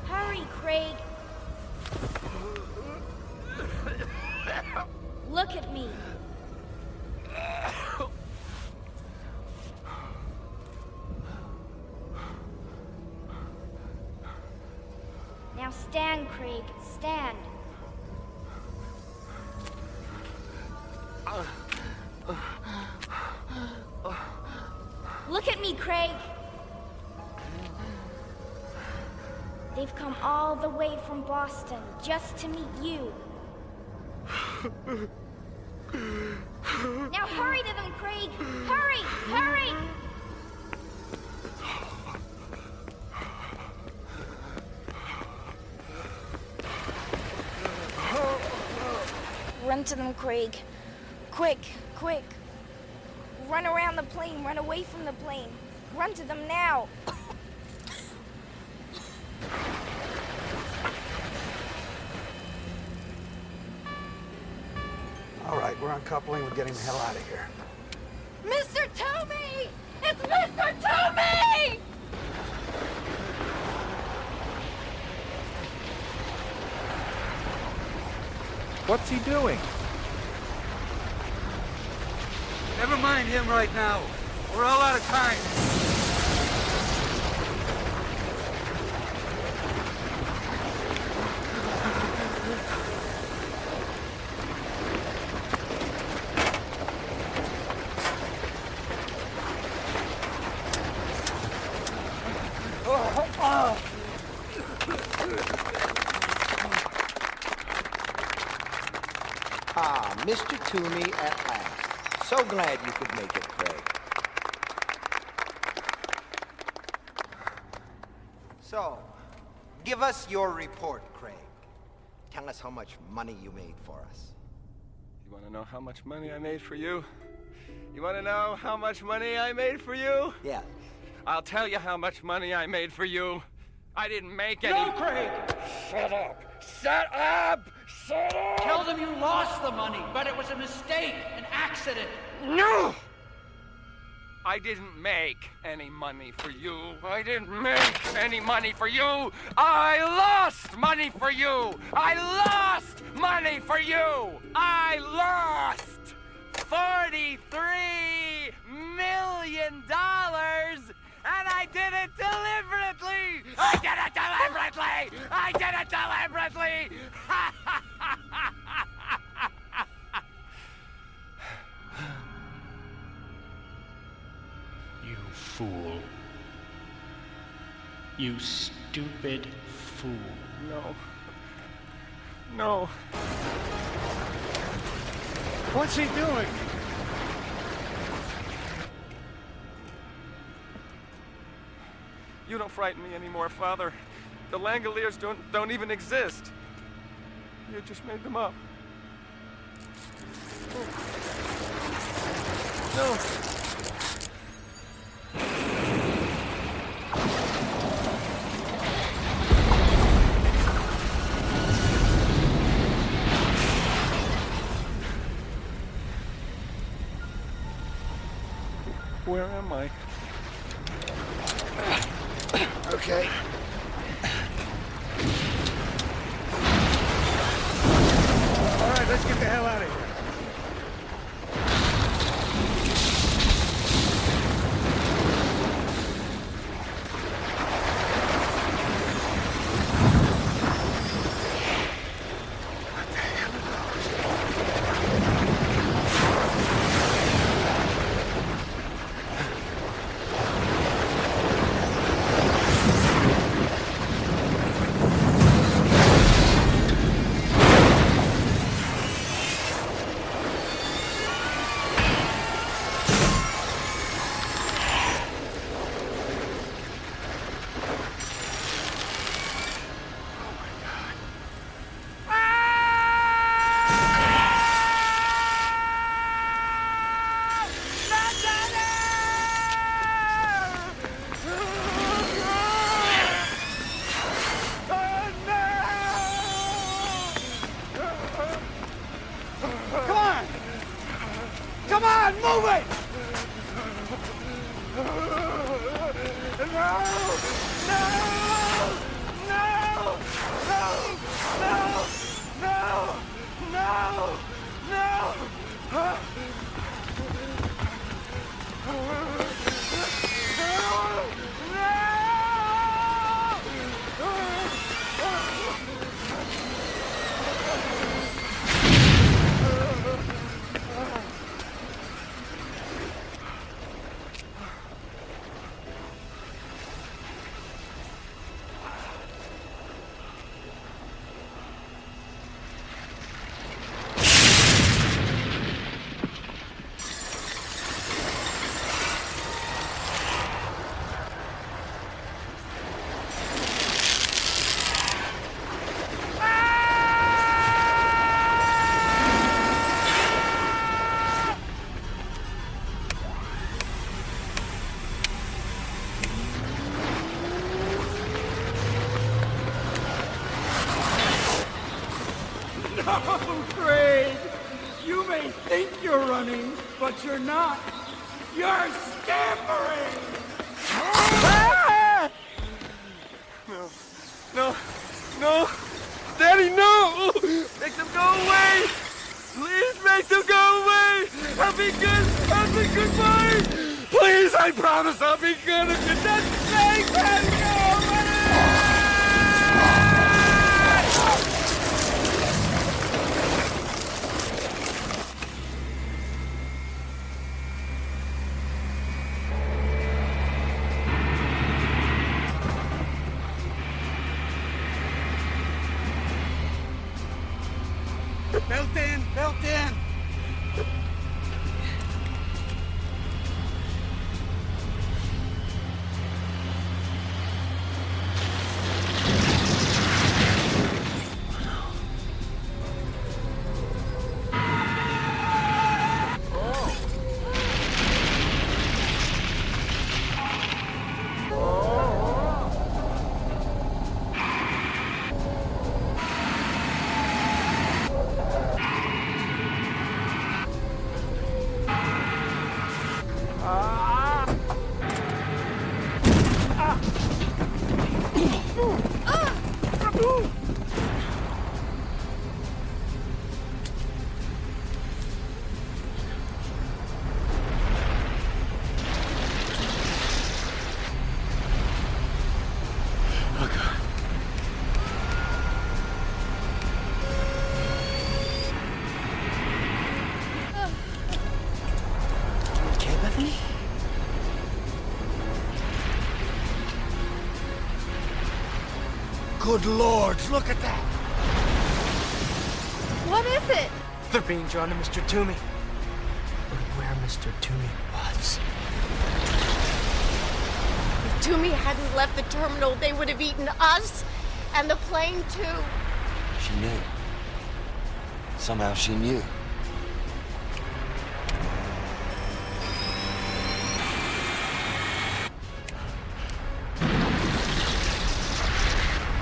Hurry, Craig. Look at me. Now stand, Craig. Stand. Look at me, Craig. They've come all the way from Boston just to meet you. Now hurry to them, Craig! Hurry! Hurry! Run to them, Craig. Quick, quick. Run around the plane, run away from the plane. Run to them now. All right, we're uncoupling. We're getting the hell out of here. Mr. Toomey! It's Mr. Toomey! What's he doing? Never mind him right now. We're all out of time. Mr. Toomey at last. So glad you could make it, Craig. So, give us your report, Craig. Tell us how much money you made for us. You want to know how much money I made for you? You want to know how much money I made for you? Yeah. I'll tell you how much money I made for you. I didn't make any... No, Craig! Shut up! Shut up! Shut up! Tell them you lost the money, but it was a mistake, an accident. No! I didn't make any money for you. I didn't make any money for you. I lost money for you. I lost money for you. I lost $43 million. And I did it deliberately! I did it deliberately! I did it deliberately! You fool. You stupid fool. No. No. What's he doing? You don't frighten me anymore, Father. The Langoliers don't even exist. You just made them up. No. Where am I? Okay. All right, let's get the hell out of here. Come on, move it! No! No! No! No! No! No! No! No! No, Craig! You may think you're running, but you're not. You're scampering! Ah! No. No. No! Daddy, no! Make them go away! Please make them go away! I'll be good! I'll be good boy! Please, I promise I'll be good if you just make them go away! Belt in! Belt in! Good Lord, look at that! What is it? They're being drawn to Mr. Toomey. Look at where Mr. Toomey was. If Toomey hadn't left the terminal, they would have eaten us and the plane too. She knew. Somehow she knew.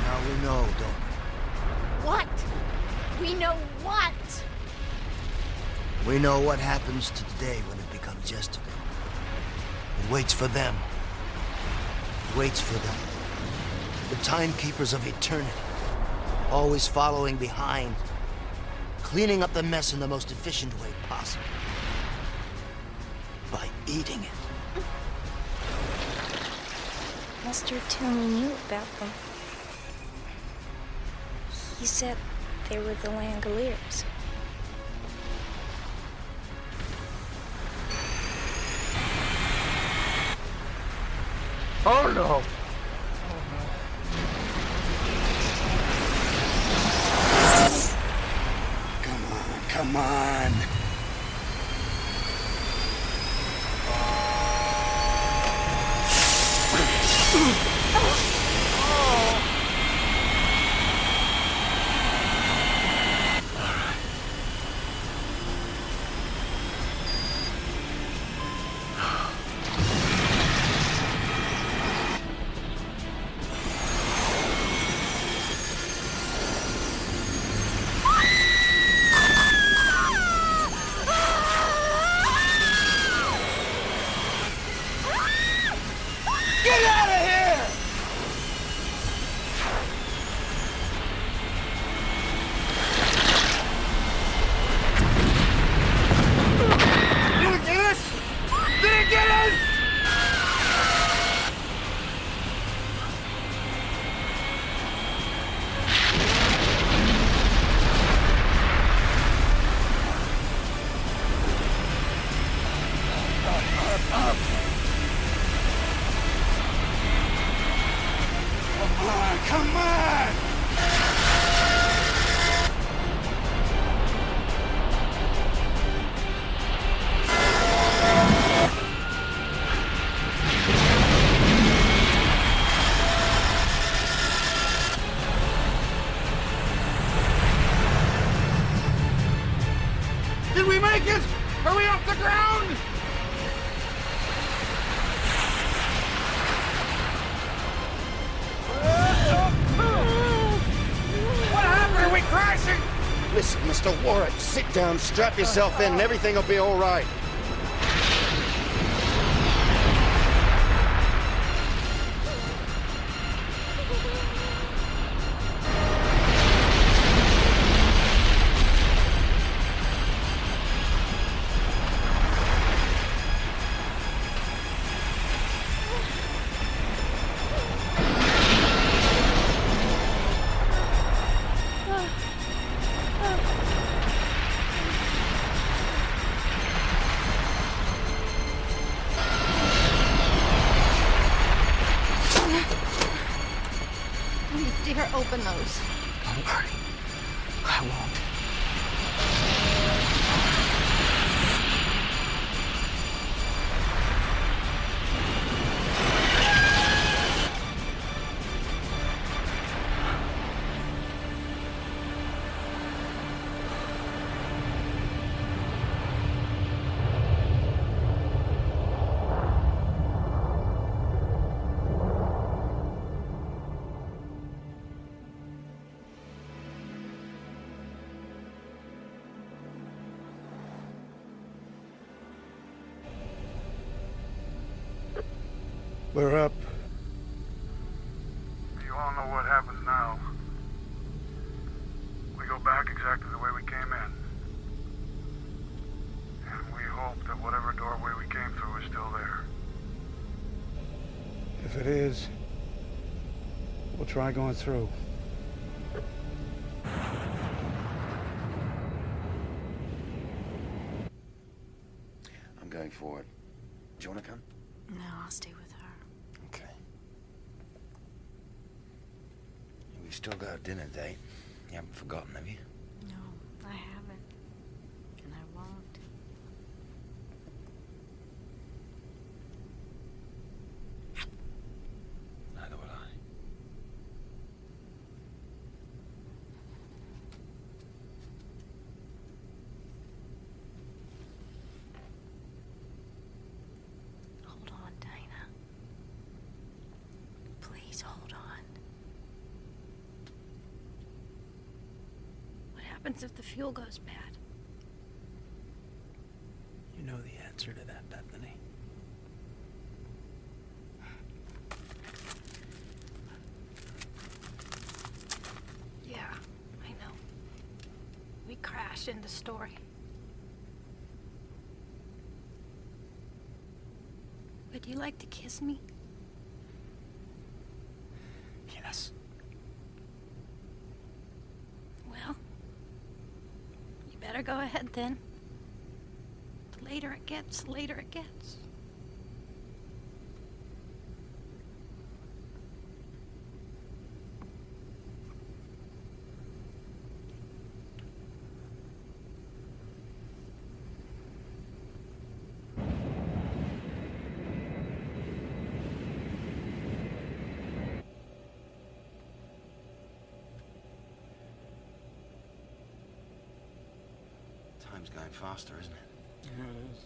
Now we know, don't we? What? We know what? We know what happens to today when it becomes yesterday. It waits for them. It waits for them. The timekeepers of eternity. Always following behind. Cleaning up the mess in the most efficient way possible. By eating it. Mr. Toomey knew about them. He said they were the Langoliers. Oh no! Come on. Did we make it? Are we off the ground? What happened? Are we crashing? Listen, Mr. Warwick, sit down, strap yourself in, and everything will be all right. Open those. Don't worry. I won't. We're up. You all know what happens now. We go back exactly the way we came in. And we hope that whatever doorway we came through is still there. If it is, we'll try going through. I'm going forward. Do you want to come? No, I'll stay with her. Okay. We've still got a dinner date. You haven't forgotten, have you? No, I haven't. And I won't. Neither will I. Hold on, Dinah. Please hold on. What happens if the fuel goes bad? You know the answer to that, Bethany. Yeah, I know. We crash into Story. Would you like to kiss me? Yes. Well, you better go ahead then. The later it gets, the later it gets. Time's going faster, isn't it? Yeah, it is.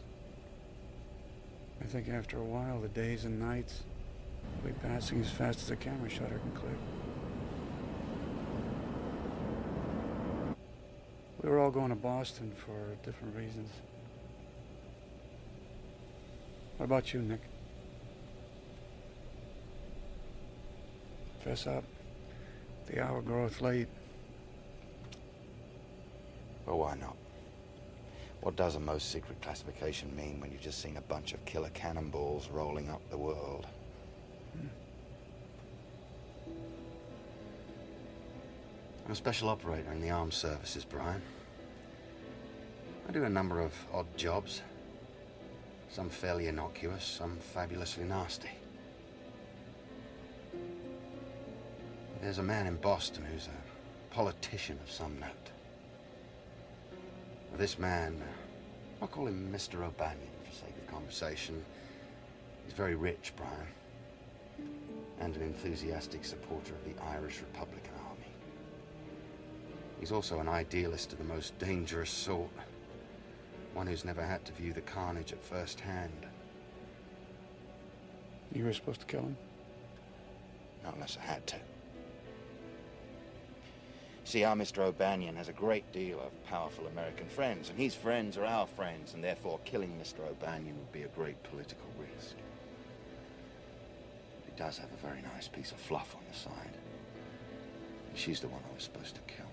I think after a while, the days and nights will be passing as fast as a camera shutter can click. We were all going to Boston for different reasons. What about you, Nick? Fess up. The hour groweth late. Well, why not? What does a most secret classification mean when you've just seen a bunch of killer cannonballs rolling up the world? I'm a special operator in the armed services, Brian. I do a number of odd jobs. Some fairly innocuous, some fabulously nasty. There's a man in Boston who's a politician of some note. This man, I'll call him Mr. O'Banion for sake of conversation. He's very rich, Brian, and an enthusiastic supporter of the Irish Republican Army. He's also an idealist of the most dangerous sort. One who's never had to view the carnage at first hand. You were supposed to kill him? Not unless I had to. See, our Mr. O'Banion has a great deal of powerful American friends, and his friends are our friends, and therefore killing Mr. O'Banion would be a great political risk. He does have a very nice piece of fluff on the side. She's the one I was supposed to kill.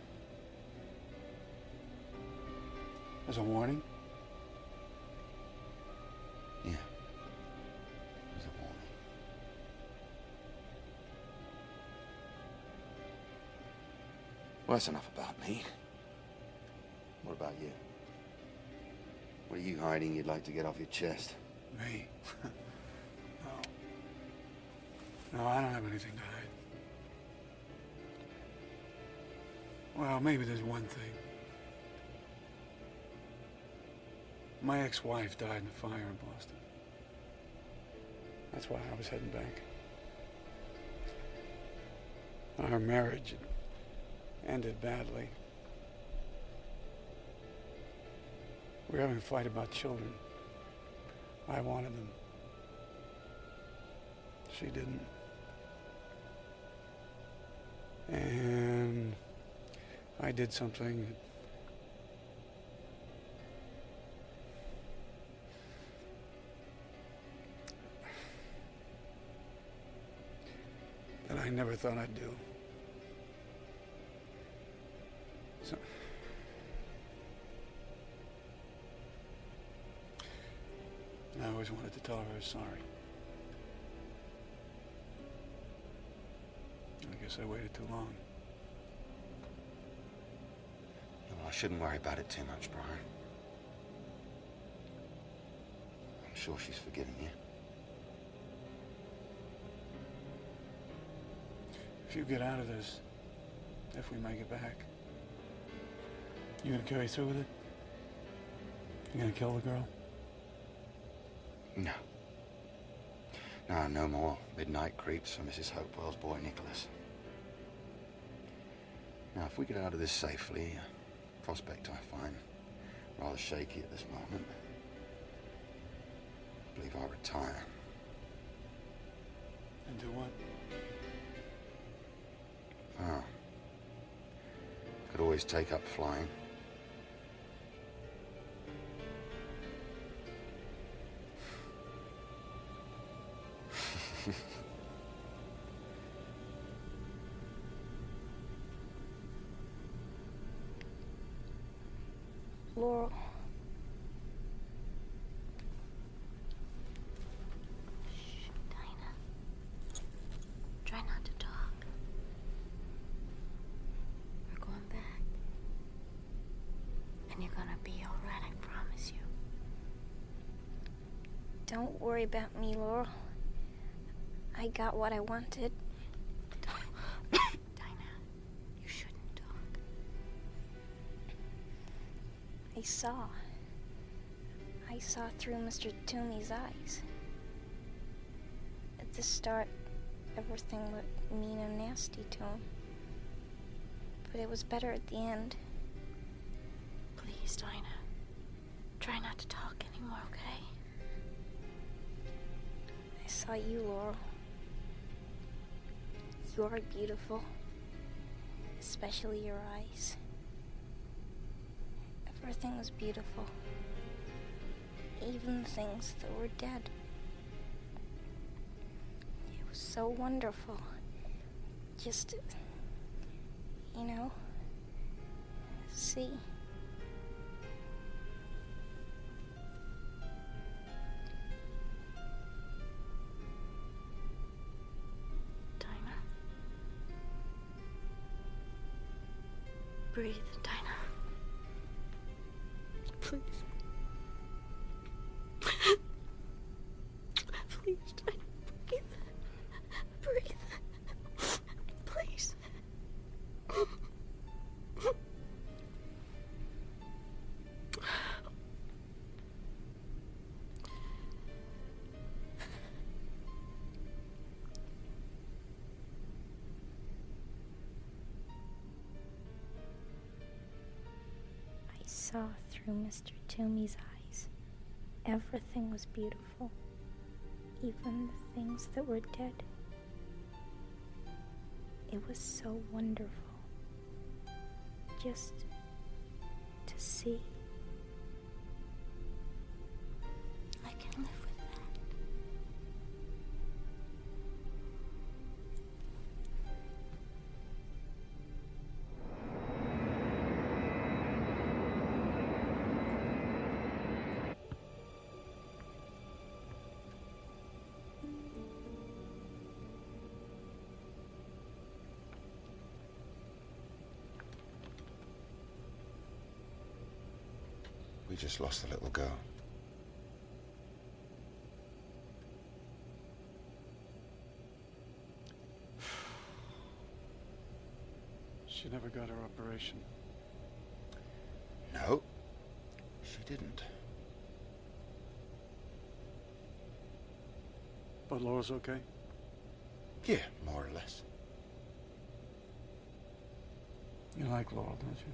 As a warning? Yeah. As a warning. Well, that's enough about me. What about you? What are you hiding you'd like to get off your chest? Me? No, I don't have anything to hide. Well, maybe there's one thing. My ex-wife died in a fire in Boston. That's why I was heading back. Our marriage ended badly. We were having a fight about children. I wanted them. She didn't. And I did something that I never thought I'd do. So I always wanted to tell her I was sorry. I guess I waited too long. Well, I shouldn't worry about it too much, Brian. I'm sure she's forgiven you. If you get out of this, if we make it back, you gonna carry through with it? You gonna kill the girl? No. No more midnight creeps for Mrs. Hopewell's boy, Nicholas. Now, if we get out of this safely, a prospect I find rather shaky at this moment, I believe I'll retire. And do what? Oh. Could always take up flying. Laurel. Shh, Dinah. Try not to talk. We're going back. And you're gonna be all right, I promise you. Don't worry about me, Laurel. I got what I wanted. Dinah, you shouldn't talk. I saw through Mr. Toomey's eyes. At the start, everything looked mean and nasty to him. But it was better at the end. Please, Dinah. Try not to talk anymore, okay? I saw you, Laurel. You're beautiful. Especially your eyes. Everything was beautiful. Even things that were dead. It was so wonderful. Just, you know, see. Dinah. Breathe, Dinah. Please. Please, Dinah, breathe. Breathe. Please. I saw through through Mr. Toomey's eyes, everything was beautiful, even the things that were dead. It was so wonderful, just to see. I can live with that. We just lost the little girl. She never got her operation. No, she didn't. But Laura's okay? Yeah, more or less. You like Laura, don't you?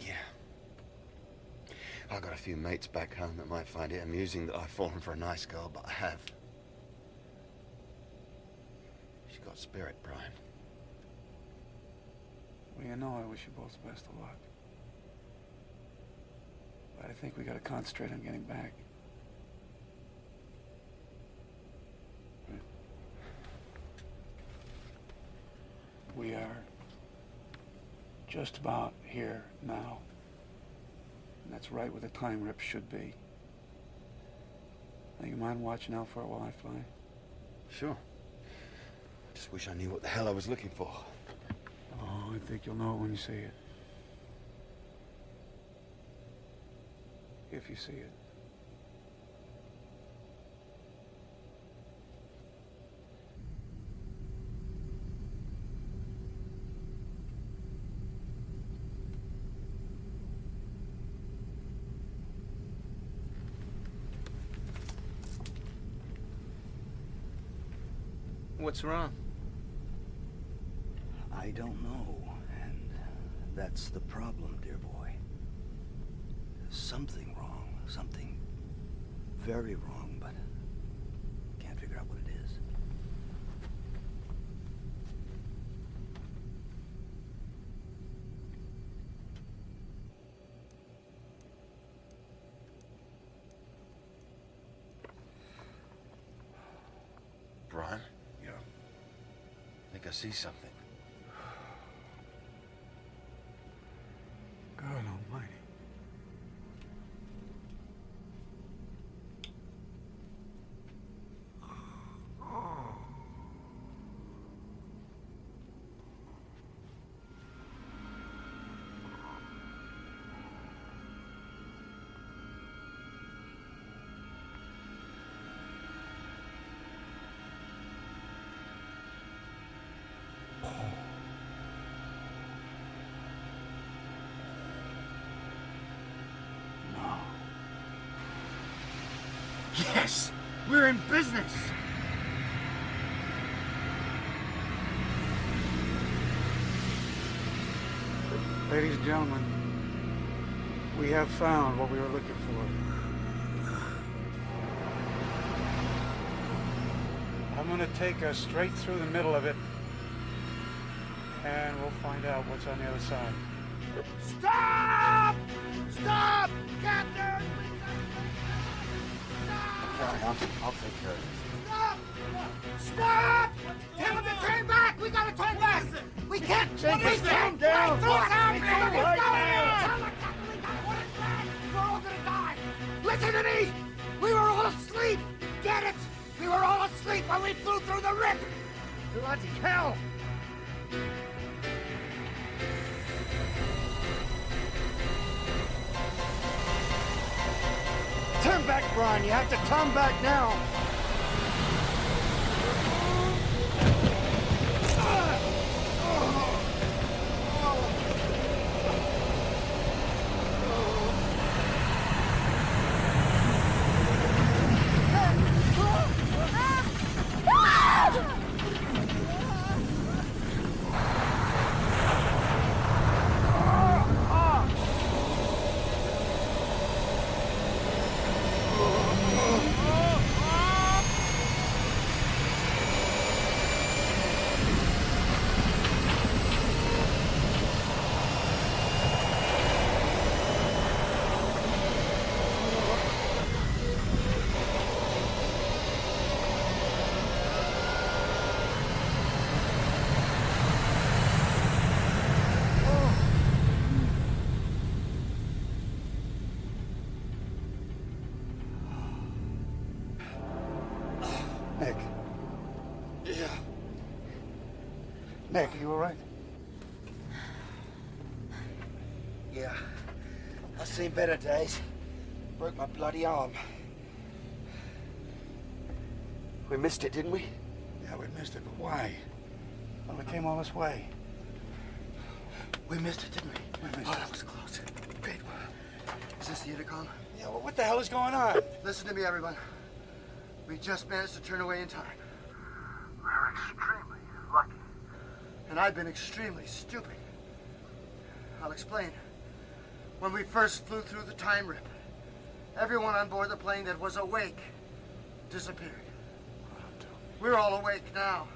Yeah. I've got a few mates back home that might find it amusing that I've fallen for a nice girl, but I have. She's got spirit, Brian. Well, you know I wish you both the best of luck. But I think we gotta concentrate on getting back. Right. We are just about here now. And that's right where the time rip should be. Now, you mind watching out for it while I fly? Sure. Just wish I knew what the hell I was looking for. Oh, I think you'll know it when you see it. If you see it. What's wrong? I don't know, and that's the problem, dear boy. There's something wrong, something very wrong, but can't figure out what it is. Brian? Yeah. I think I see something. God almighty. Yes! We're in business! Ladies and gentlemen, we have found what we were looking for. I'm gonna take us straight through the middle of it, and we'll find out what's on the other side. Stop! Stop! Captain! I'll take care of this. Stop! Stop! Tell him to turn back! We gotta turn back! We can't! Jenkins, calm down! What's happening? It's all right, man. Tell the captain we gotta put it back! We're all gonna die! Listen to me! We were all asleep! Get it? We were all asleep when we flew through the rip! Bloody hell! Turn back, Brian. You have to turn back now. Nick, are you all right? Yeah. I've seen better days. Broke my bloody arm. We missed it, didn't we? Yeah, we missed it, but why? Well, we came all this way. We missed it, didn't we? We missed Oh, it. that was close. Great. Is this the intercom? Yeah, well, what the hell is going on? Listen to me, everyone. We just managed to turn away in time. We're extremely lucky. And I've been extremely stupid. I'll explain. When we first flew through the time rip, everyone on board the plane that was awake disappeared. We're all awake now.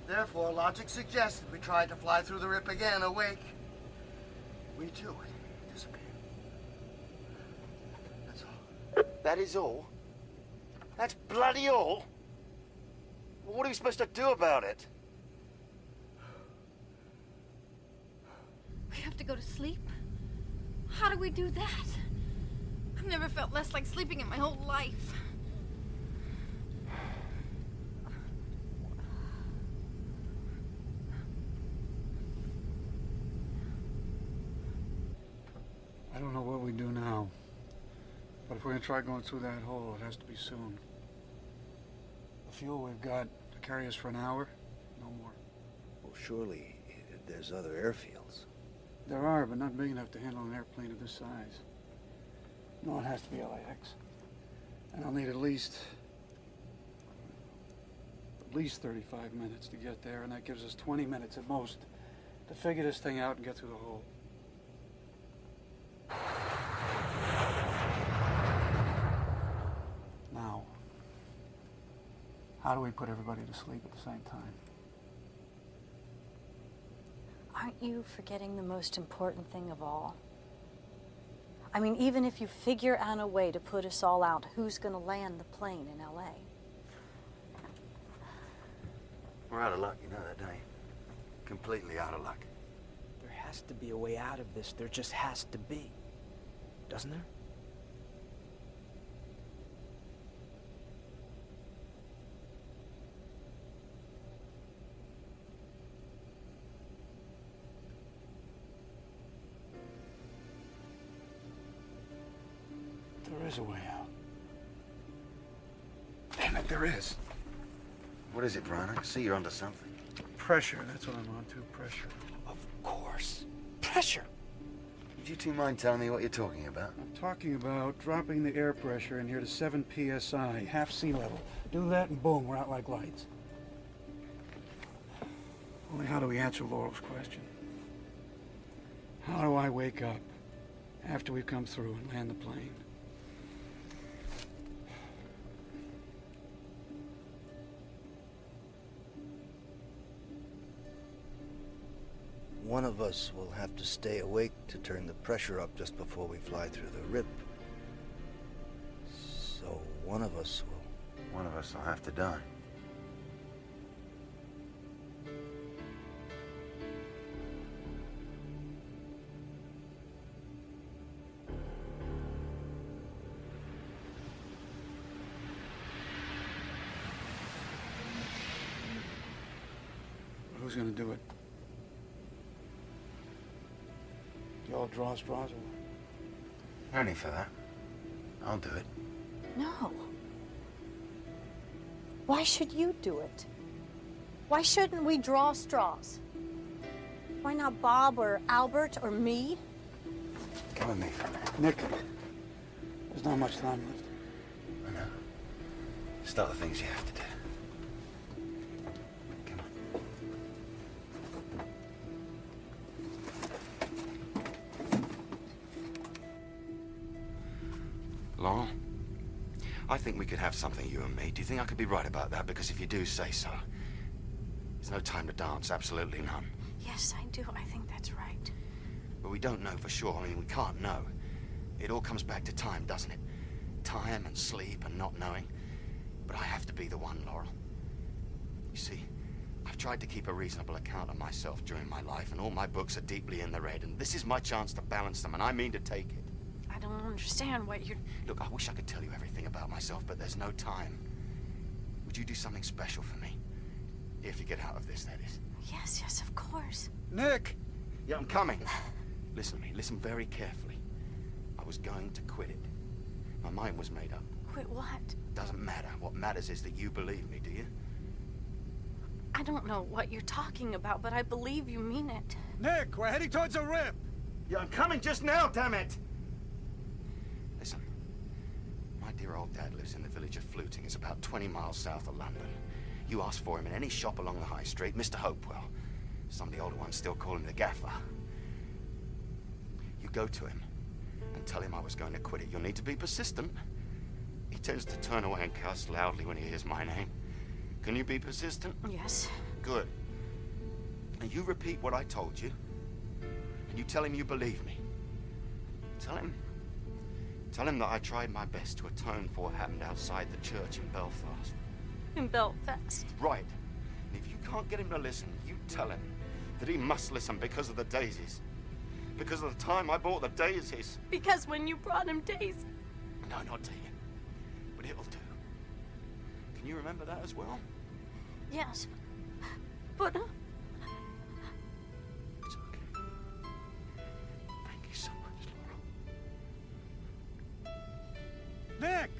Therefore, logic suggests if we tried to fly through the rip again awake, we too would disappear. That's all. That is all? That's bloody all? Well, what are we supposed to do about it? We have to go to sleep? How do we do that? I've never felt less like sleeping in my whole life. I don't know what we do now. But if we're gonna try going through that hole, it has to be soon. The fuel we've got to carry us for an hour, no more. Well, surely there's other airfields. There are, but not big enough to handle an airplane of this size. No, it has to be LAX. And I'll need at least 35 minutes to get there, and that gives us 20 minutes at most to figure this thing out and get through the hole. Now, how do we put everybody to sleep at the same time? Aren't you forgetting the most important thing of all? I mean, even if you figure out a way to put us all out, who's going to land the plane in LA? We're out of luck, you know that, don't you? Completely out of luck. There has to be a way out of this. There just has to be. Doesn't there? There is a way out. Damn it, there is. What is it, Brian? I can see you're onto something. Pressure, that's what I'm on to, pressure. Of course. Pressure. Would you two mind telling me what you're talking about? I'm talking about dropping the air pressure in here to 7 psi, half sea level. Do that and boom, we're out like lights. Only how do we answer Laurel's question? How do I wake up after we've come through and land the plane? One of us will have to stay awake to turn the pressure up just before we fly through the rip. So one of us will... One of us will have to die. Who's gonna do it? Y'all draw straws or what? No need for that. I'll do it. No. Why should you do it? Why shouldn't we draw straws? Why not Bob or Albert or me? Come with me for a minute. Nick, there's not much time left. I know. Start the things you have to do. Laurel, I think we could have something, you and me. Do you think I could be right about that? Because if you do, say so. There's no time to dance, absolutely none. Yes, I do. I think that's right. But we don't know for sure. I mean, we can't know. It all comes back to time, doesn't it? Time and sleep and not knowing. But I have to be the one, Laurel. You see, I've tried to keep a reasonable account of myself during my life, and all my books are deeply in the red, and this is my chance to balance them, and I mean to take it. I don't understand what you're... Look, I wish I could tell you everything about myself, but there's no time. Would you do something special for me? If you get out of this, that is. Yes, of course. Nick! Yeah, I'm coming. Listen to me. Listen very carefully. I was going to quit it. My mind was made up. Quit what? Doesn't matter. What matters is that you believe me, do you? I don't know what you're talking about, but I believe you mean it. Nick, we're heading towards a rip! Yeah, I'm coming just now, damn it! Listen, my dear old dad lives in the village of Fluting. It's about 20 miles south of London. You ask for him in any shop along the high street, Mr. Hopewell. Some of the older ones still call him the gaffer. You go to him and tell him I was going to quit it. You'll need to be persistent. He tends to turn away and cuss loudly when he hears my name. Can you be persistent? Yes. Good. And you repeat what I told you, and you tell him you believe me. Tell him that I tried my best to atone for what happened outside the church in Belfast. In Belfast? Right. And if you can't get him to listen, you tell him that he must listen because of the daisies. Because of the time I bought the daisies. Because when you brought him daisies? No, not to him. But it'll do. Can you remember that as well? Yes. But... It's okay. Thank you so much, Laura. Nick!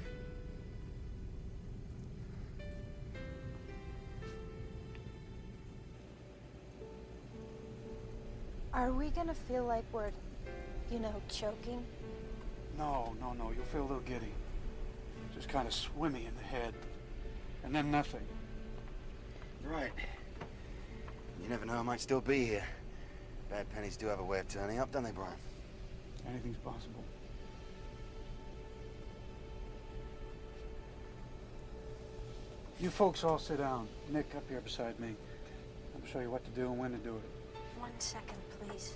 Are we gonna feel like we're, choking? No. You'll feel a little giddy. Just kind of swimmy in the head. And then nothing. Right. You never know, I might still be here. Bad pennies do have a way of turning up, don't they, Brian? Anything's possible. You folks all sit down. Nick, up here beside me. I'll show you what to do and when to do it. 1 second, please.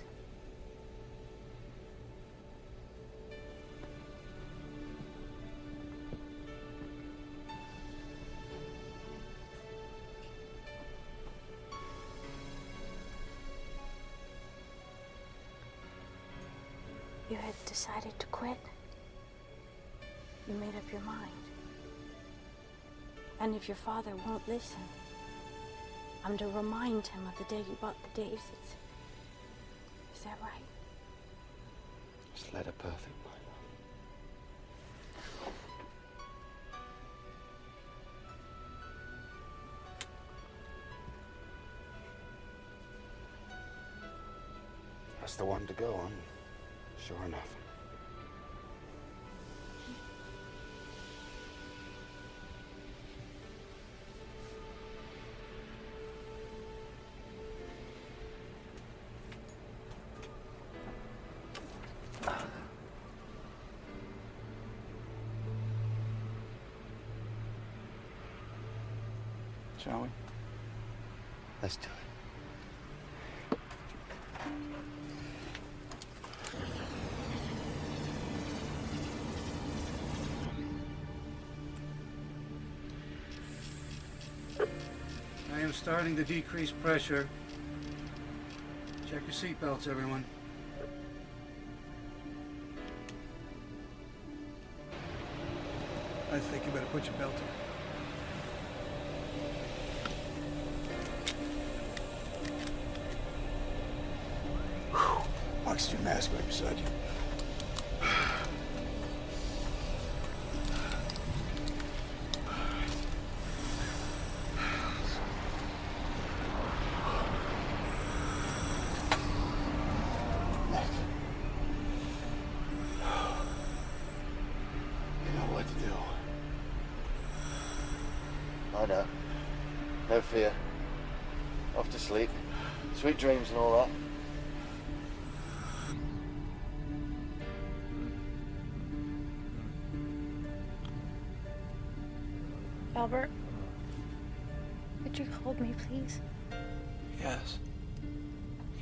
You had decided to quit. You made up your mind. And if your father won't listen, I'm to remind him of the day you bought the daisies. Is that right? Just let her perfect, my love. That's the one to go on, sure enough. Shall we? Let's do it. I am starting to decrease pressure. Check your seatbelts, everyone. I think you better put your belt on. Oxygen mask right beside you. I know. No fear. Off to sleep. Sweet dreams and all that. Albert, would you hold me, please? Yes.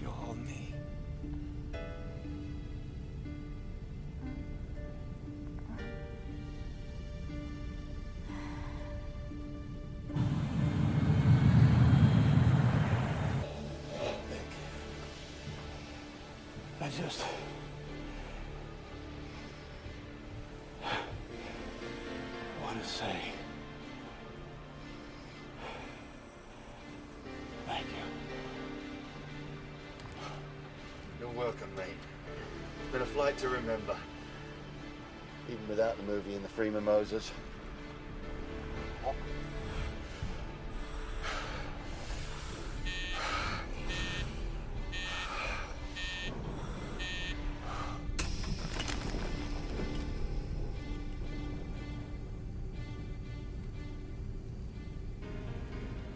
You'll hold me. I just want to say thank you. flight to remember. Even without the movie and the free mimosas.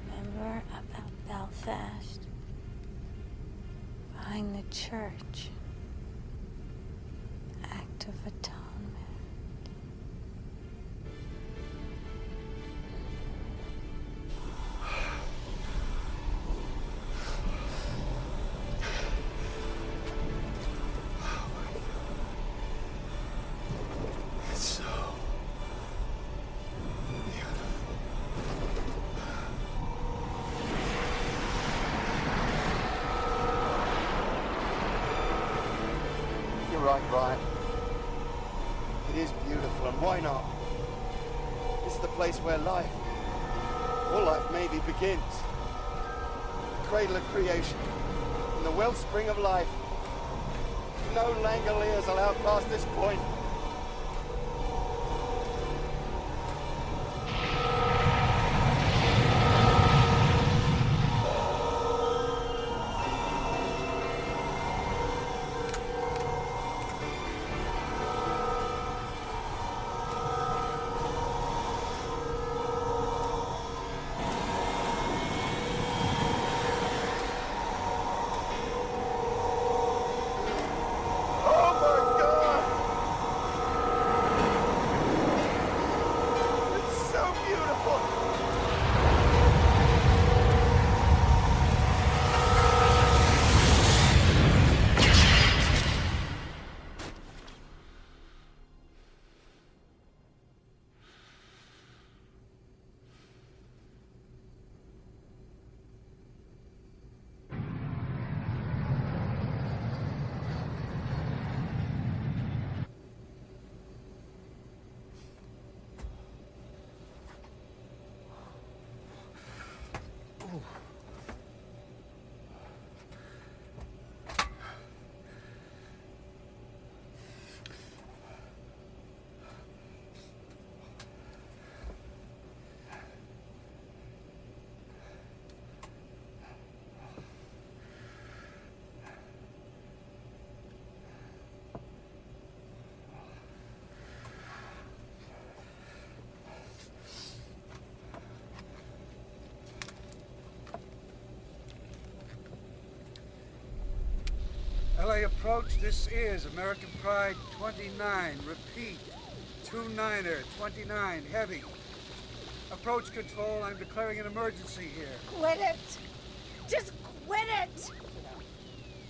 Remember about Belfast? Behind the church. Act of Atonement. It's so You're right, Brian. It is beautiful, and why not? This is the place where life, all life maybe, begins. The cradle of creation, and the wellspring of life. No Langoliers will outlast this point. LA approach, this is American Pride 29. Repeat, 29er, 29, heavy. Approach control, I'm declaring an emergency here. Quit it. Just quit it.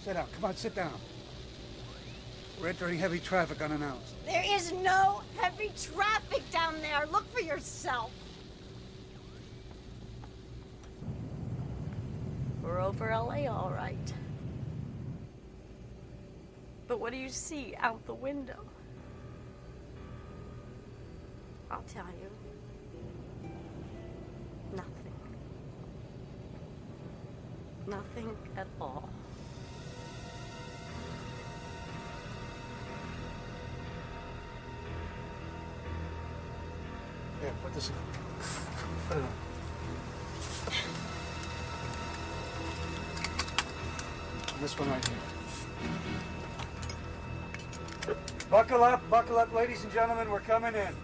Sit down, come on, sit down. We're entering heavy traffic unannounced. There is no heavy traffic down there. Look for yourself. We're over LA, all right. But what do you see out the window? I'll tell you. Nothing. Nothing at all. Here, put this in. Put it on. This one right here. Buckle up, ladies and gentlemen, we're coming in.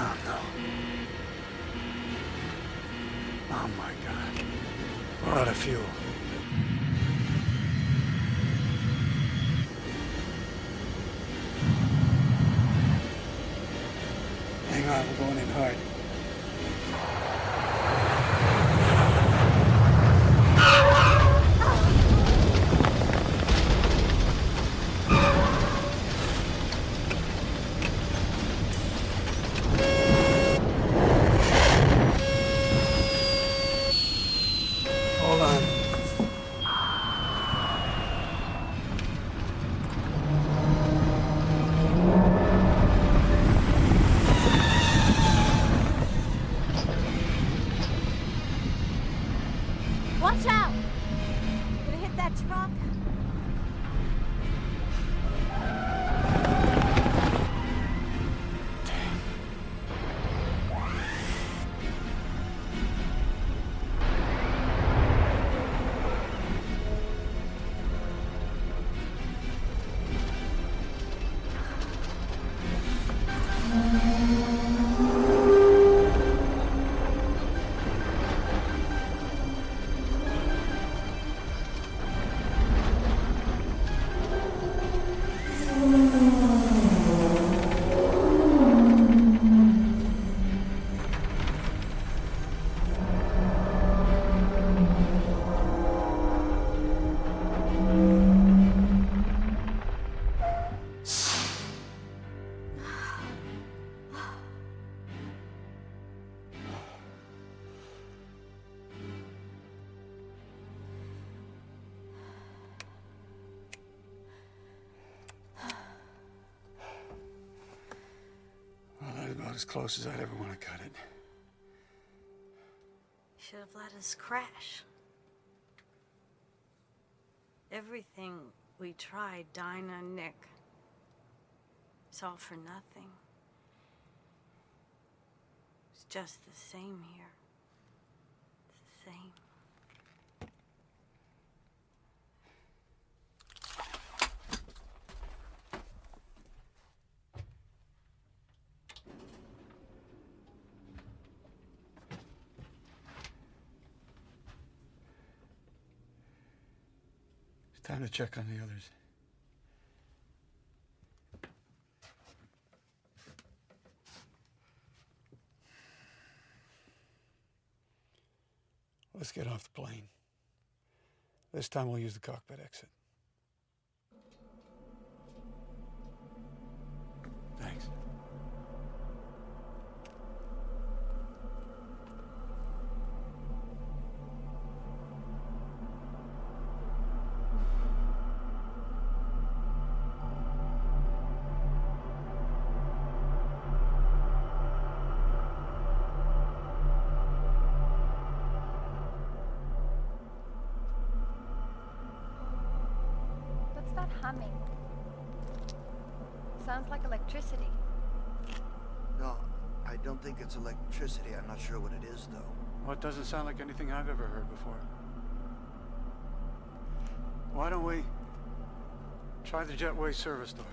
Oh, no. Oh, my God. We're out of fuel. Hang on, we're going in hard. Watch out! Gonna hit that truck. As close as I'd ever want to cut it. Should have let us crash. Everything we tried, Dinah and Nick, it's all for nothing. It's just the same here. It's the same. Time to check on the others. Let's get off the plane. This time we'll use the cockpit exit. Thanks. Humming. Sounds like electricity. No, I don't think it's electricity. I'm not sure what it is, though. Well, it doesn't sound like anything I've ever heard before. Why don't we try the jetway service door?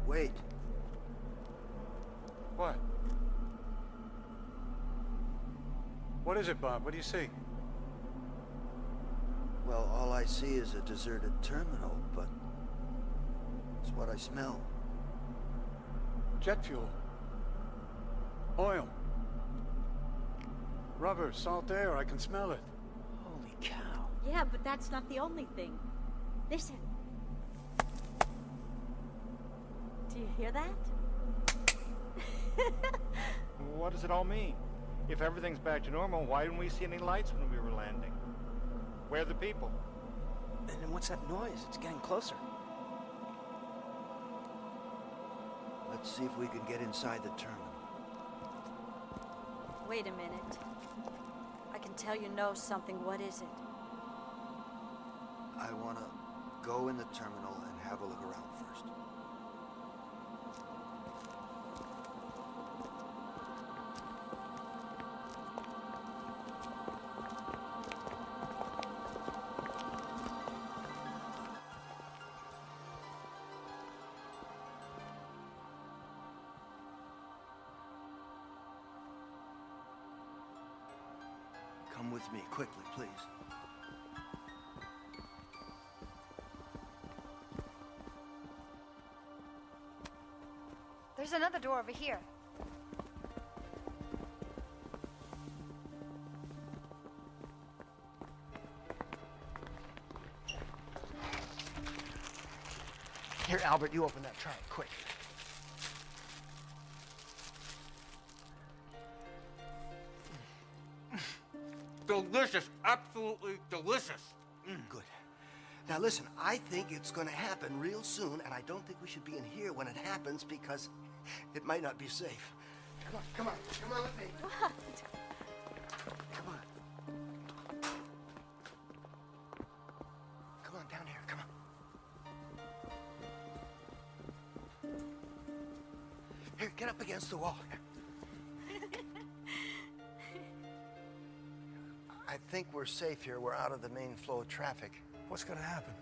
Wait. What? What is it, Bob? What do you see? Well, all I see is a deserted terminal, but it's what I smell. Jet fuel. Oil. Rubber, salt air, I can smell it. Holy cow. Yeah, but that's not the only thing. Listen. Do you hear that? What does it all mean? If everything's back to normal, why didn't we see any lights when we were landing? Where are the people? And then what's that noise? It's getting closer. Let's see if we can get inside the terminal. Wait a minute. I can tell you know something. What is it? I want to go in the terminal and have a look around first. Come with me, quickly, please. There's another door over here. Here, Albert, you open that trunk, quick. Delicious, absolutely delicious. Good. Now listen, I think it's gonna happen real soon, and I don't think we should be in here when it happens because it might not be safe. Come on with me. What? Come on. Come on, down here, come on. Here, get up against the wall. I think we're safe here. We're out of the main flow of traffic. What's gonna happen?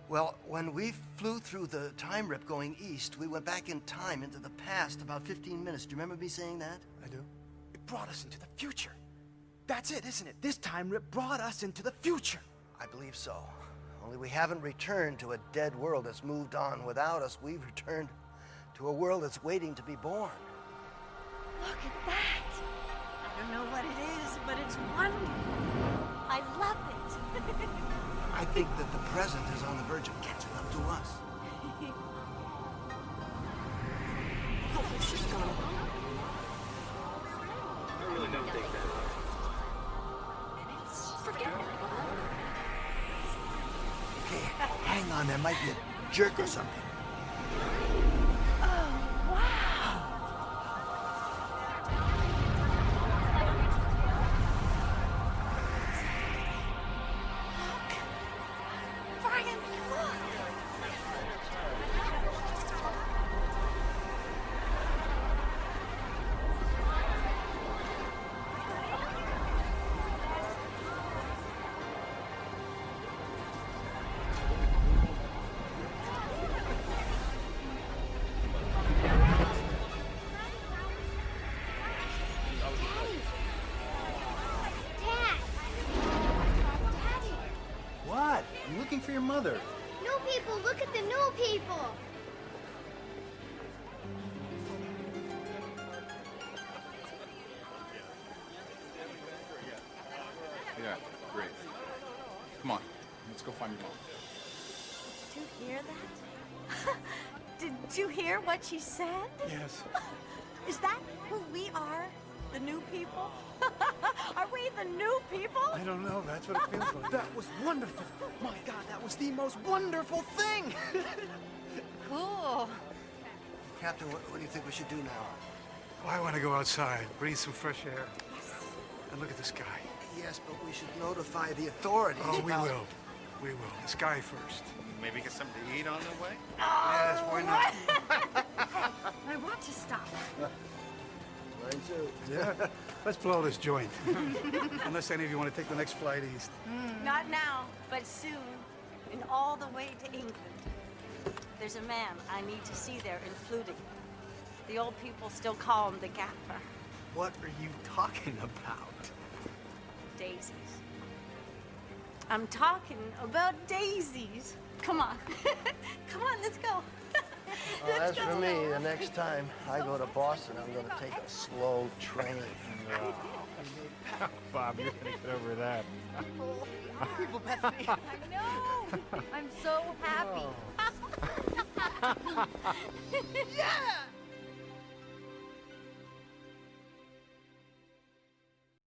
Well, when we flew through the time rip going east, we went back in time into the past about 15 minutes. Do you remember me saying that? I do. It brought us into the future. That's it, isn't it? This time rip brought us into the future. I believe so. Only we haven't returned to a dead world that's moved on without us. We've returned to a world that's waiting to be born. Look at that. I don't know what it is, but it's wonderful. I love it. I think that the present is on the verge of catching up to us. Oh, she's gone. I really don't think that. Forget it. Okay, hang on. There might be a jerk or something. Oh, wow. Brian, look. What? You looking for your mother? New people, look at the new people. Yeah, great. Come on, let's go find your mom. Did you hear that? Did you hear what she said? Yes. Is that who we are? The new people? Are we the new people? I don't know. That's what it feels like. That was wonderful. My God, that was the most wonderful thing. Cool. Captain, what do you think we should do now? Well, I want to go outside, breathe some fresh air, and look at the sky. Yes, but we should notify the authorities. Oh, we about- will. We will. The sky first. Maybe get something to eat on the way? Yes, why not? I want to stop. Mine too. Yeah. Let's blow this joint. Unless any of you want to take the next flight east. Not now, but soon, and all the way to England. There's a man I need to see there in Fluting. The old people still call him the Gaffer. What are you talking about? Daisies. I'm talking about daisies. Come on. Come on, let's go. As for me, the next time I go to Boston, I'm going to take a slow train. Bob, you're gonna get over that. People, Bethany. I know. I'm so happy. Yeah!